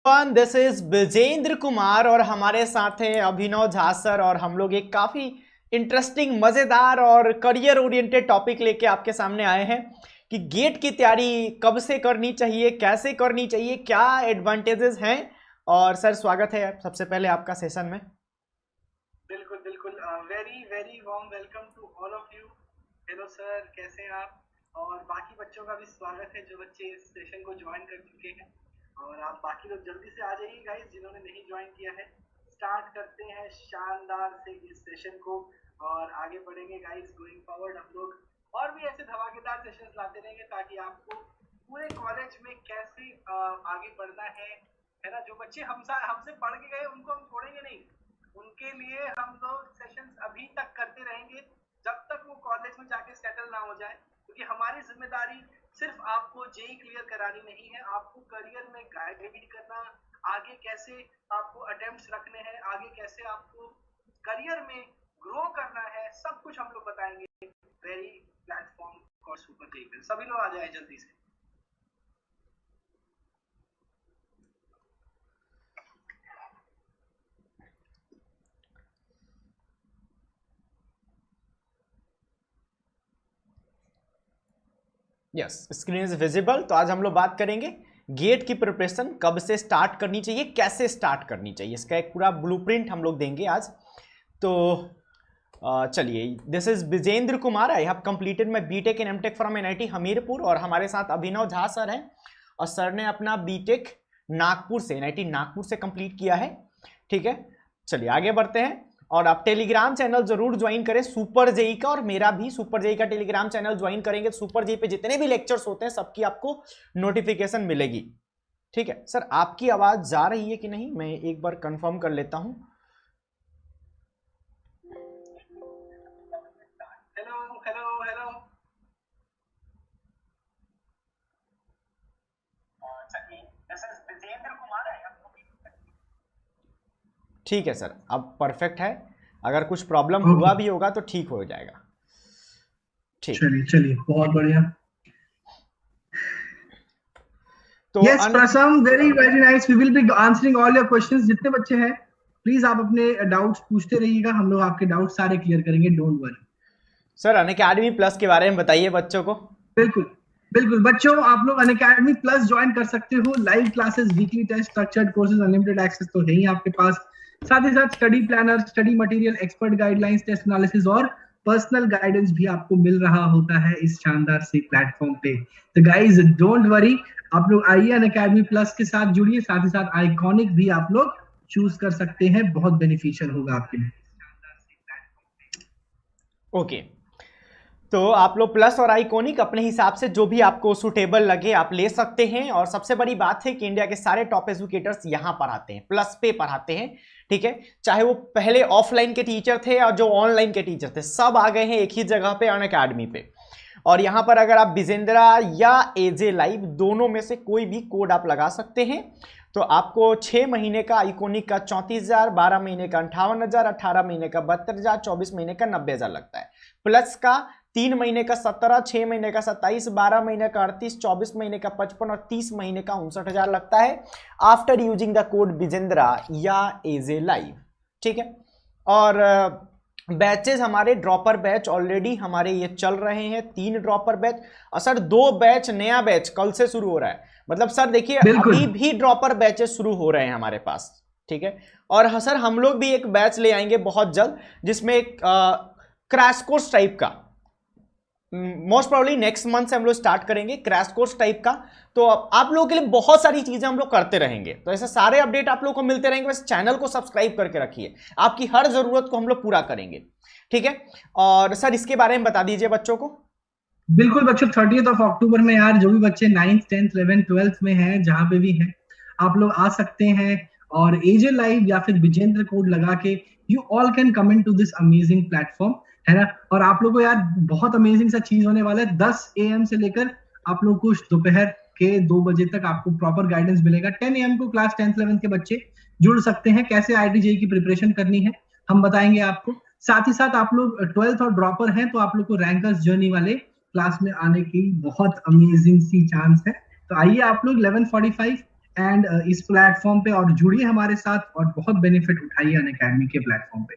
Everyone, this is Vijendra Kumar और हमारे साथ हैं अभिनव झा सर और हम लोग एक काफी इंटरेस्टिंग, मजेदार और करियर ओरिएंटेड टॉपिक लेके आपके सामने आए हैं कि गेट की तैयारी कब से करनी चाहिए, कैसे करनी चाहिए, क्या एडवांटेजेस हैं। और सर स्वागत है सबसे पहले आपका सेशन में। बिल्कुल बिल्कुल, very very warm welcome to all of you. Hello sir, कैसे हैं आप? और बाकी बच्चों का भी स्वागत है जो बच्चे इस सेशन को ज्वाइन कर चुके हैं। और आप बाकी लोग जल्दी से आ जाइए गाइस, जिन्होंने नहीं ज्वाइन किया है। स्टार्ट करते हैं शानदार से इस सेशन को और आगे बढ़ेंगे गाइस। गोइंग फॉरवर्ड हम लोग और भी ऐसे धमाकेदार सेशंस लाते रहेंगे ताकि आपको पूरे कॉलेज में कैसे आगे बढ़ना है ना। जो बच्चे हमसे पढ़ के गए उनको हम छोड़ेंगे नहीं, उनके लिए हम लोग सेशंस अभी तक करते रहेंगे जब तक वो कॉलेज में जाके सेटल ना हो जाए, क्योंकि हमारी जिम्मेदारी सिर्फ आपको जेई क्लियर करानी नहीं है, आपको करियर में गाइड भी करना, आगे कैसे आपको अटेम्प्ट्स रखने हैं, आगे कैसे आपको करियर में ग्रो करना है, सब कुछ हम लोग बताएंगे। Very platform course super JE. सभी लोग आ जाए जल्दी से। Yes, screen is visible. तो आज हम लोग बात करेंगे गेट की प्रिपरेशन कब से स्टार्ट करनी चाहिए, कैसे स्टार्ट करनी चाहिए, इसका एक पूरा ब्लूप्रिंट हम लोग देंगे आज। तो चलिए, this is Vijendra Kumar. I have completed my BTech in MTech from NIT Hamirpur और हमारे साथ अभिनव झा सर हैं और सर ने अपना बीटेक नागपुर से, एनआईटी नागपुर से कंप्लीट किया है। ठीक है, चलिए आगे बढ़ते हैं। और आप टेलीग्राम चैनल जरूर ज्वाइन करें सुपर जेई का, और मेरा भी सुपर जेई का टेलीग्राम चैनल ज्वाइन करेंगे। सुपर जेई पे जितने भी लेक्चर्स होते हैं सबकी आपको नोटिफिकेशन मिलेगी। ठीक है सर, आपकी आवाज जा रही है कि नहीं, मैं एक बार कंफर्म कर लेता हूं। Hello hello hello. ठीक है सर, अब परफेक्ट है। अगर कुछ प्रॉब्लम हुआ भी होगा तो ठीक हो जाएगा। ठीक, चलिए चलिए, बहुत बढ़िया। तो yes Prasam, very very nice. We will be answering all your questions. जितने बच्चे हैं प्लीज आप अपने डाउट्स पूछते रहिएगा, हम लोग आपके डाउट्स सारे क्लियर करेंगे, don't worry. Sir Unacademy plus के बारे में बताइए बच्चों को। बिल्कुल बिल्कुल बच्चों, आप लोग अनअकैडमी प्लस ज्वाइन कर सकते हो। Live classes, weekly test, structured courses, unlimited access तो है ही आपके पास। साथ ही साथ study planner, study material, expert guidelines, test analysis और पर्सनल गाइडेंस भी आपको मिल रहा होता है इस शानदार से प्लेटफॉर्म पे। तो गाइज डोंट वरी, आप लोग आइए अनअकैडमी प्लस के साथ जुड़िए। साथ ही साथ आइकॉनिक भी आप लोग चूज कर सकते हैं, बहुत बेनिफिशियल होगा आपके लिए। ओके, तो आप लोग प्लस और आइकॉनिक अपने हिसाब से जो भी आपको सुटेबल लगे आप ले सकते हैं। और सबसे बड़ी बात है कि इंडिया के सारे टॉप एजुकेटर्स यहाँ पढ़ाते हैं, प्लस पे पढ़ाते हैं। ठीक है, चाहे वो पहले ऑफलाइन के टीचर थे और जो ऑनलाइन के टीचर थे, सब आ गए हैं एक ही जगह पे, अनअकैडमी पे। और यहाँ पर अगर आप विजेंद्रा या एजे लाइव दोनों में से कोई भी कोड आप लगा सकते हैं तो आपको 6 महीने का आइकॉनिक का 34,000, 12 महीने का 58,000, 18 महीने का 72,000, 24 महीने का 90,000 लगता है। प्लस का 3 महीने का 17, 6 महीने का 27, 12 महीने का 38, 24 महीने का 55 और 30 महीने का 59,000 लगता है after using the code Vijendra या एजे लाइव। ठीक है, और बैचेस हमारे ड्रॉपर बैच ऑलरेडी हमारे ये चल रहे हैं, 3 ड्रॉपर बैच। और सर 2 बैच, नया बैच कल से शुरू हो रहा है। मतलब सर देखिए अभी भी ड्रॉपर बैचेस शुरू हो रहे हैं हमारे पास। ठीक है, और सर हम लोग भी एक बैच ले आएंगे बहुत जल्द जिसमें एक क्रैश कोर्स टाइप का, मोस्ट प्रोबेबली नेक्स्ट मंथ से हम लोग स्टार्ट करेंगे क्रैश कोर्स टाइप का। तो आप लोगों के लिए बहुत सारी चीजें हम लोग करते रहेंगे, तो ऐसे सारे अपडेट आप लोगों को मिलते रहेंगे। बस चैनल को सब्सक्राइब करके रखिए, आपकी हर जरूरत को हम लोग पूरा करेंगे। ठीक है, और सर इसके बारे में बता दीजिए बच्चों को। बिल्कुल बच्चों, 30 अक्टूबर में यार जो भी बच्चे 9th 10th 11th 12th में हैं, जहां पे भी हैं, आप लोग आ सकते हैं और एजे लाइव या फिर विजेंद्र कोड लगा के you all can come into this amazing platform, है ना। और आप लोगों को यार बहुत अमेजिंग सा चीज होने वाला है। 10 AM से लेकर आप लोग को दोपहर के 2 बजे तक आपको प्रॉपर गाइडेंस मिलेगा। 10 AM को क्लास 10th 11th के बच्चे जुड़ सकते हैं। कैसे IIT-JEE की प्रिपरेशन करनी है हम बताएंगे आपको। साथ ही साथ आप लोग 12th और ड्रॉपर हैं तो आप लोग को रैंकर्स जर्नी वाले क्लास में आने की बहुत अमेजिंग सी चांस है। तो आइए आप लोग 11:45 एंड इस प्लेटफॉर्म पे और जुड़िए हमारे साथ और बहुत बेनिफिट उठाइए अनअकैडमी के प्लेटफॉर्म पे।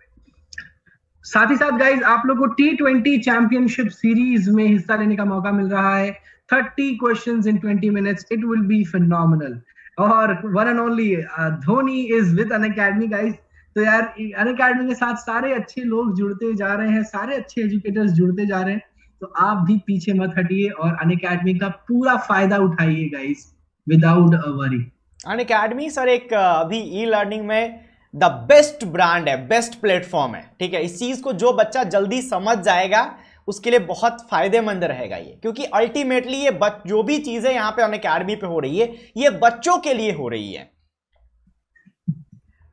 साथ ही साथ गाइज आप लोग को T20 चैंपियनशिप सीरीज में हिस्सा लेने का मौका मिल रहा है। 30 questions in 20 minutes, it will be phenomenal. और one and only Dhoni is with Unacademy guys. तो यार अनअकैडमी के साथ सारे अच्छे लोग जुड़ते जा रहे हैं, सारे अच्छे एजुकेटर्स जुड़ते जा रहे हैं, तो आप भी पीछे मत हटिए और अनअकैडमी का पूरा फायदा उठाइए guys, without a worry. Unacademy sir एक अभी ई लर्निंग में द बेस्ट ब्रांड है, बेस्ट प्लेटफॉर्म है, ठीक है। इस चीज को जो बच्चा जल्दी समझ जाएगा उसके लिए बहुत फायदेमंद रहेगा ये, क्योंकि अल्टीमेटली ये जो भी चीजें यहाँ पे अनअकैडमी पे हो रही है ये बच्चों के लिए हो रही है।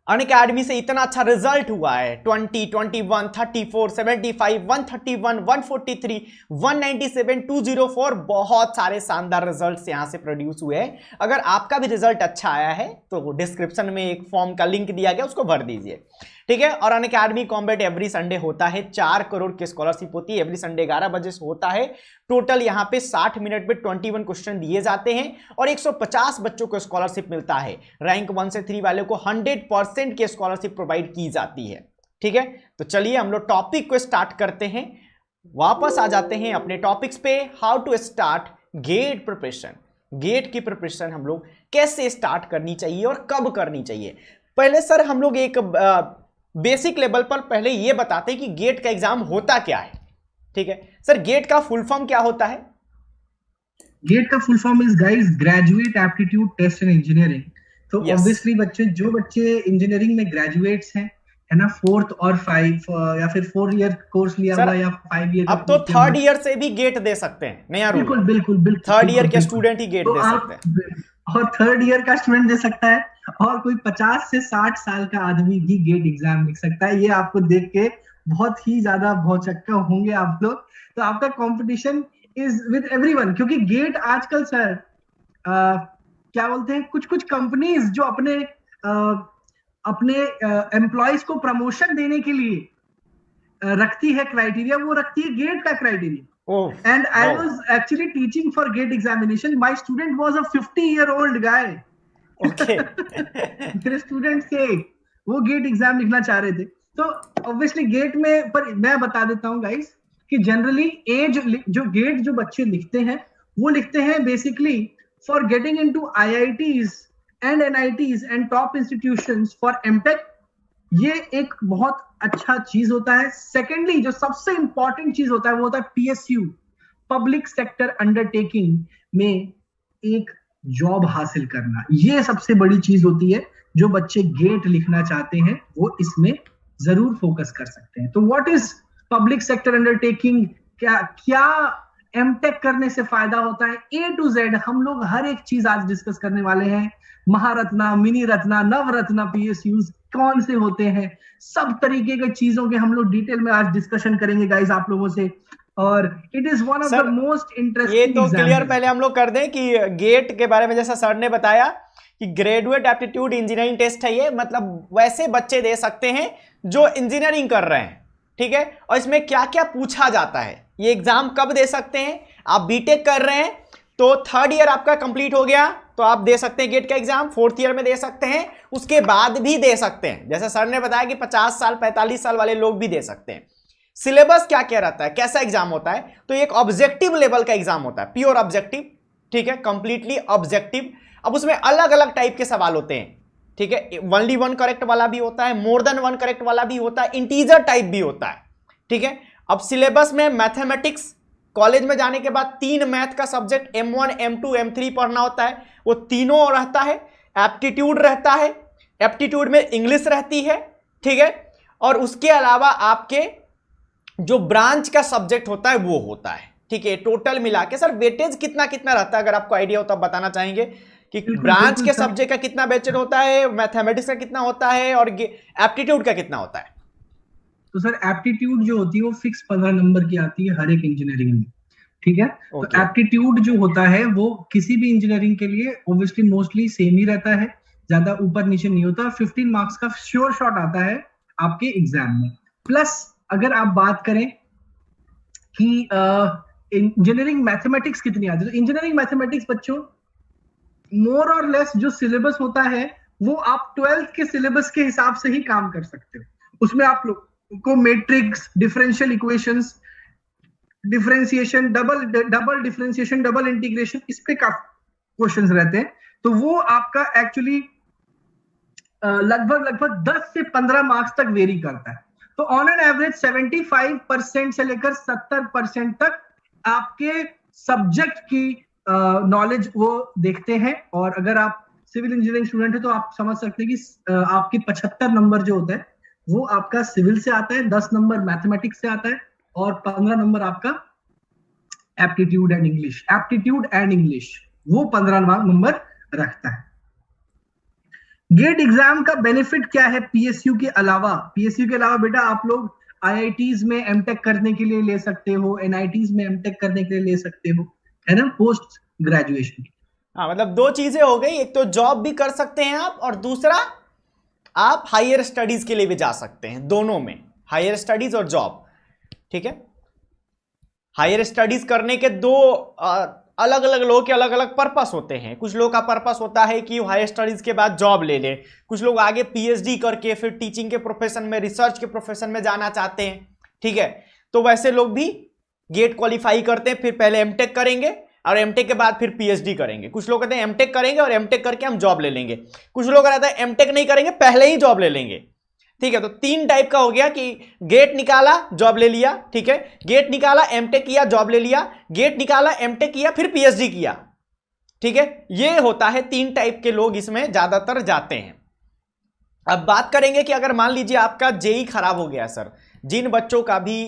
अनअकैडमी से इतना अच्छा रिजल्ट हुआ है, 20, 21, 34, 75, 131, 143, 197, 204, बहुत सारे शानदार रिजल्ट्स यहां से प्रोड्यूस हुए हैं। अगर आपका भी रिजल्ट अच्छा आया है तो डिस्क्रिप्शन में एक फॉर्म का लिंक दिया गया, उसको भर दीजिए, ठीक है। और अनअकैडमी कॉम्बैट एवरी संडे होता है, 4 करोड़ की स्कॉलरशिप होती है, एवरी संडे 11 बजे से होता है। टोटल यहां पे 60 मिनट में 21 क्वेश्चन दिए जाते हैं और 150 बच्चों को स्कॉलरशिप मिलता है। रैंक 1 से 3 वाले को 100% की स्कॉलरशिप प्रोवाइड की जाती है, ठीक है। तो चलिए हम लोग टॉपिक को स्टार्ट करते हैं, वापस आ जाते हैं अपने टॉपिक्स पे। How to start GATE preparation, GATE की प्रिपरेशन हम लोग कैसे स्टार्ट करनी चाहिए और कब करनी चाहिए। पहले सर हम लोग एक बेसिक लेवल पर पहले ये बताते हैं कि गेट का एग्जाम होता क्या है, ठीक है। सर गेट का फुल फॉर्म क्या होता है? गेट का full form is guys graduate aptitude test in engineering. तो ऑब्वियसली जो बच्चे इंजीनियरिंग में ग्रेजुएट्स हैं, है ना, 4th और 5 या फिर 4 ईयर कोर्स लिया हुआ या 5 ईयर, अब तो 3rd ईयर से भी गेट दे सकते हैं, नया रूल। बिल्कुल बिल्कुल बिल्कुल 3rd ईयर के स्टूडेंट ही गेट तो दे सकते हैं, और 3rd ईयर का स्टूडेंट दे सकता है, और कोई 50 से 60 साल का आदमी भी गेट एग्जाम लिख सकता है। ये आपको देख के बहुत ही ज्यादा भौचक्का होंगे आप लोग। तो आपका कंपटीशन इज विद एवरीवन, क्योंकि गेट आजकल सर क्या बोलते हैं, कुछ कुछ कंपनीज जो अपने एम्प्लॉयज को प्रमोशन देने के लिए रखती है क्राइटेरिया, वो रखती है गेट का criteria. And I was actually teaching for GATE examination. My student was a 50-year-old guy. Okay. मेरे स्टूडेंट थे, वो गेट एग्जाम लिखना चाह रहे थे। तो ऑब्वियसली गेट में, पर मैं बता देता हूँ गाइस कि जनरली एज जो गेट जो बच्चे लिखते हैं वो लिखते हैं basically for getting into IITs and NITs and top institutions for MTech. ये एक बहुत अच्छा चीज होता है। सेकेंडली जो सबसे इंपॉर्टेंट चीज होता है वो होता है PSU, पब्लिक सेक्टर अंडरटेकिंग में एक जॉब हासिल करना। ये सबसे बड़ी चीज होती है। जो बच्चे गेट लिखना चाहते हैं वो इसमें जरूर फोकस कर सकते हैं। तो what is public sector undertaking, क्या एमटेक करने से फायदा होता है, A to Z हम लोग हर एक चीज आज डिस्कस करने वाले हैं। महारत्ना, मिनी रत्ना, नवरत्ना PSUs कौन से होते हैं, सब तरीके के चीजों के हम लोग डिटेल में आज डिस्कशन करेंगे गाइस आप लोगों से। और it is one of the most interesting. ये तो क्लियर पहले हम लोग कर दें कि गेट के बारे में जैसा सर ने बताया कि ग्रेजुएट एप्टीट्यूड इंजीनियरिंग टेस्ट है, ये मतलब वैसे बच्चे दे सकते हैं जो इंजीनियरिंग कर रहे हैं, ठीक है। और इसमें क्या क्या पूछा जाता है, ये एग्जाम कब दे सकते हैं। आप बीटेक कर रहे हैं तो 3rd ईयर आपका कंप्लीट हो गया तो आप दे सकते हैं गेट का एग्जाम, 4th ईयर में दे सकते हैं, उसके बाद भी दे सकते हैं। जैसे सर ने बताया कि 50 साल 45 साल वाले लोग भी दे सकते हैं। सिलेबस क्या क्या रहता है, कैसा एग्जाम होता है, तो एक ऑब्जेक्टिव लेवल का एग्जाम होता है, प्योर ऑब्जेक्टिव, ठीक है, कंप्लीटली ऑब्जेक्टिव। अब उसमें अलग अलग टाइप के सवाल होते हैं, ठीक है। ओनली 1 करेक्ट वाला भी होता है, मोर देन 1 करेक्ट वाला भी होता है, इंटीजर टाइप भी होता है, ठीक है। अब सिलेबस में मैथमेटिक्स, कॉलेज में जाने के बाद 3 मैथ का सब्जेक्ट M1 M2 M3 पढ़ना होता है, वो तीनों रहता है। एप्टीट्यूड रहता है, एप्टीट्यूड में इंग्लिश रहती है, ठीक है। और उसके अलावा आपके जो ब्रांच का सब्जेक्ट होता है वो होता है, ठीक है। टोटल मिला के सर वेटेज कितना कितना रहता है, अगर आपको आइडिया हो तो बताना चाहेंगे कि ब्रांच के सब्जेक्ट का कितना वेटेज होता है, मैथमेटिक्स का कितना होता है और एप्टीट्यूड का कितना होता है। तो सर एप्टीट्यूड जो होती है वो फिक्स 15 नंबर की आती है हर एक इंजीनियरिंग में, ठीक है। तो एप्टीट्यूड जो होता है वो किसी भी इंजीनियरिंग के लिए ऑब्वियसली मोस्टली सेम ही रहता है, ज्यादा ऊपर नीचे नहीं होता। 15 मार्क्स का श्योर शॉट आता है आपके एग्जाम में। प्लस अगर आप बात करें कि इंजीनियरिंग मैथमेटिक्स कितनी आती है, तो इंजीनियरिंग मैथमेटिक्स बच्चों मोर और लेस जो सिलेबस होता है वो आप 12th के सिलेबस के हिसाब से ही काम कर सकते हो। उसमें आप लोग को matrix, differential equations, differentiation, double differentiation, double integration, इस पे काफी क्वेश्चंस रहते हैं। तो वो आपका एक्चुअली लगभग लगभग 10 से 15 मार्क्स तक वेरी करता है। तो ऑन एन एवरेज 75% से लेकर 70% तक आपके सब्जेक्ट की नॉलेज वो देखते हैं। और अगर आप सिविल इंजीनियरिंग स्टूडेंट है तो आप समझ सकते हैं कि आपके 75 नंबर जो होता है वो आपका सिविल से आता है, 10 नंबर मैथमेटिक्स से आता है और 15 नंबर आपका एप्टीट्यूड एंड इंग्लिश वो 15 नंबर रखता है। गेट एग्जाम का बेनिफिट क्या है पीएसयू के अलावा? पीएसयू के अलावा बेटा आप लोग आईआईटीज में एमटेक करने के लिए ले सकते हो, एनआईटीज में एमटेक करने के लिए ले सकते हो, है ना, पोस्ट ग्रेजुएशन। हाँ, मतलब दो चीजें हो गई, एक तो जॉब भी कर सकते हैं आप, और दूसरा आप हायर स्टडीज के लिए भी जा सकते हैं। दोनों में, हायर स्टडीज और जॉब, ठीक है। हायर स्टडीज करने के दो अलग अलग लोगों के अलग अलग पर्पस होते हैं। कुछ लोगों का पर्पस होता है कि हायर स्टडीज के बाद जॉब ले ले, कुछ लोग आगे पीएचडी करके फिर टीचिंग के प्रोफेशन में, रिसर्च के प्रोफेशन में जाना चाहते हैं, ठीक है। तो वैसे लोग भी गेट क्वालिफाई करते हैं, फिर पहले एमटेक करेंगे और एमटेक के बाद फिर पीएचडी करेंगे। कुछ लोग कहते हैं एमटेक करेंगे और एमटेक करके हम जॉब ले लेंगे। कुछ लोग कहते हैं एमटेक नहीं करेंगे, पहले ही जॉब ले लेंगे, ठीक है। तो तीन टाइप का हो गया कि गेट निकाला जॉब ले लिया, ठीक है, गेट निकाला एमटेक किया जॉब ले लिया, गेट निकाला एमटेक किया फिर पीएचडी किया, ठीक है। ये होता है, तीन टाइप के लोग इसमें ज्यादातर जाते हैं। अब बात करेंगे कि अगर मान लीजिए आपका जेई खराब हो गया सर, जिन बच्चों का भी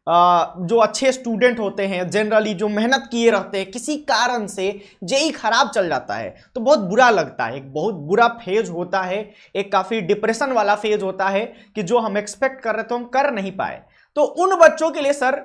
जो अच्छे स्टूडेंट होते हैं, जनरली जो मेहनत किए रहते हैं, किसी कारण से जेई खराब चल जाता है तो बहुत बुरा लगता है, एक बहुत बुरा फेज होता है, एक काफी डिप्रेशन वाला फेज होता है कि जो हम एक्सपेक्ट कर रहे थे हम कर नहीं पाए। तो उन बच्चों के लिए सर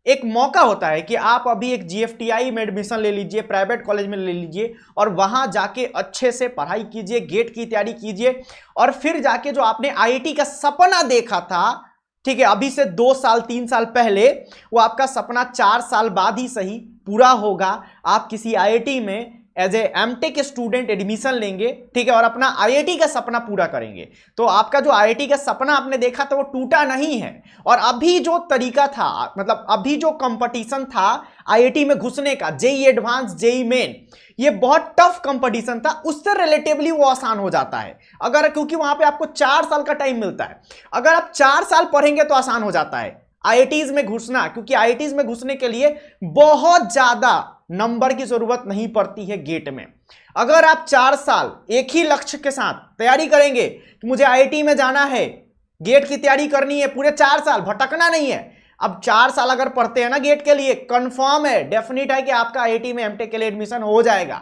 एक मौका होता है कि आप अभी एक जीएफटीआई में एडमिशन ले लीजिए, प्राइवेट कॉलेज में ले लीजिए और वहां जाके अच्छे से पढ़ाई कीजिए, गेट की तैयारी कीजिए, और फिर जाके जो आपने आईआईटी का सपना देखा था, ठीक है, अभी से 2 साल 3 साल पहले, वो आपका सपना 4 साल बाद ही सही पूरा होगा। आप किसी आईआईटी में as a MTech student admission लेंगे, ठीक है, और अपना आईआईटी का सपना पूरा करेंगे। तो आपका जो आईआईटी का सपना आपने देखा था वो टूटा नहीं है। और अभी जो तरीका था, मतलब अभी जो कंपटीशन था आईआईटी में घुसने का, जेई एडवांस, जेई मेन, ये बहुत टफ कंपटीशन था, उससे रिलेटिवली वो आसान हो जाता है अगर, क्योंकि वहां पे आपको 4 साल का टाइम मिलता है। अगर आप 4 साल पढ़ेंगे तो आसान हो जाता है आईआईटीज में घुसना, क्योंकि आईआईटीज में घुसने के लिए बहुत ज्यादा नंबर की जरूरत नहीं पड़ती है गेट में। अगर आप 4 साल एक ही लक्ष्य के साथ तैयारी करेंगे कि मुझे आईआईटी में जाना है, गेट की तैयारी करनी है, पूरे 4 साल भटकना नहीं है। अब 4 साल अगर पढ़ते हैं ना गेट के लिए, कंफर्म है, डेफिनेट है कि आपका आईआईटी में एमटेक के लिए एडमिशन हो जाएगा,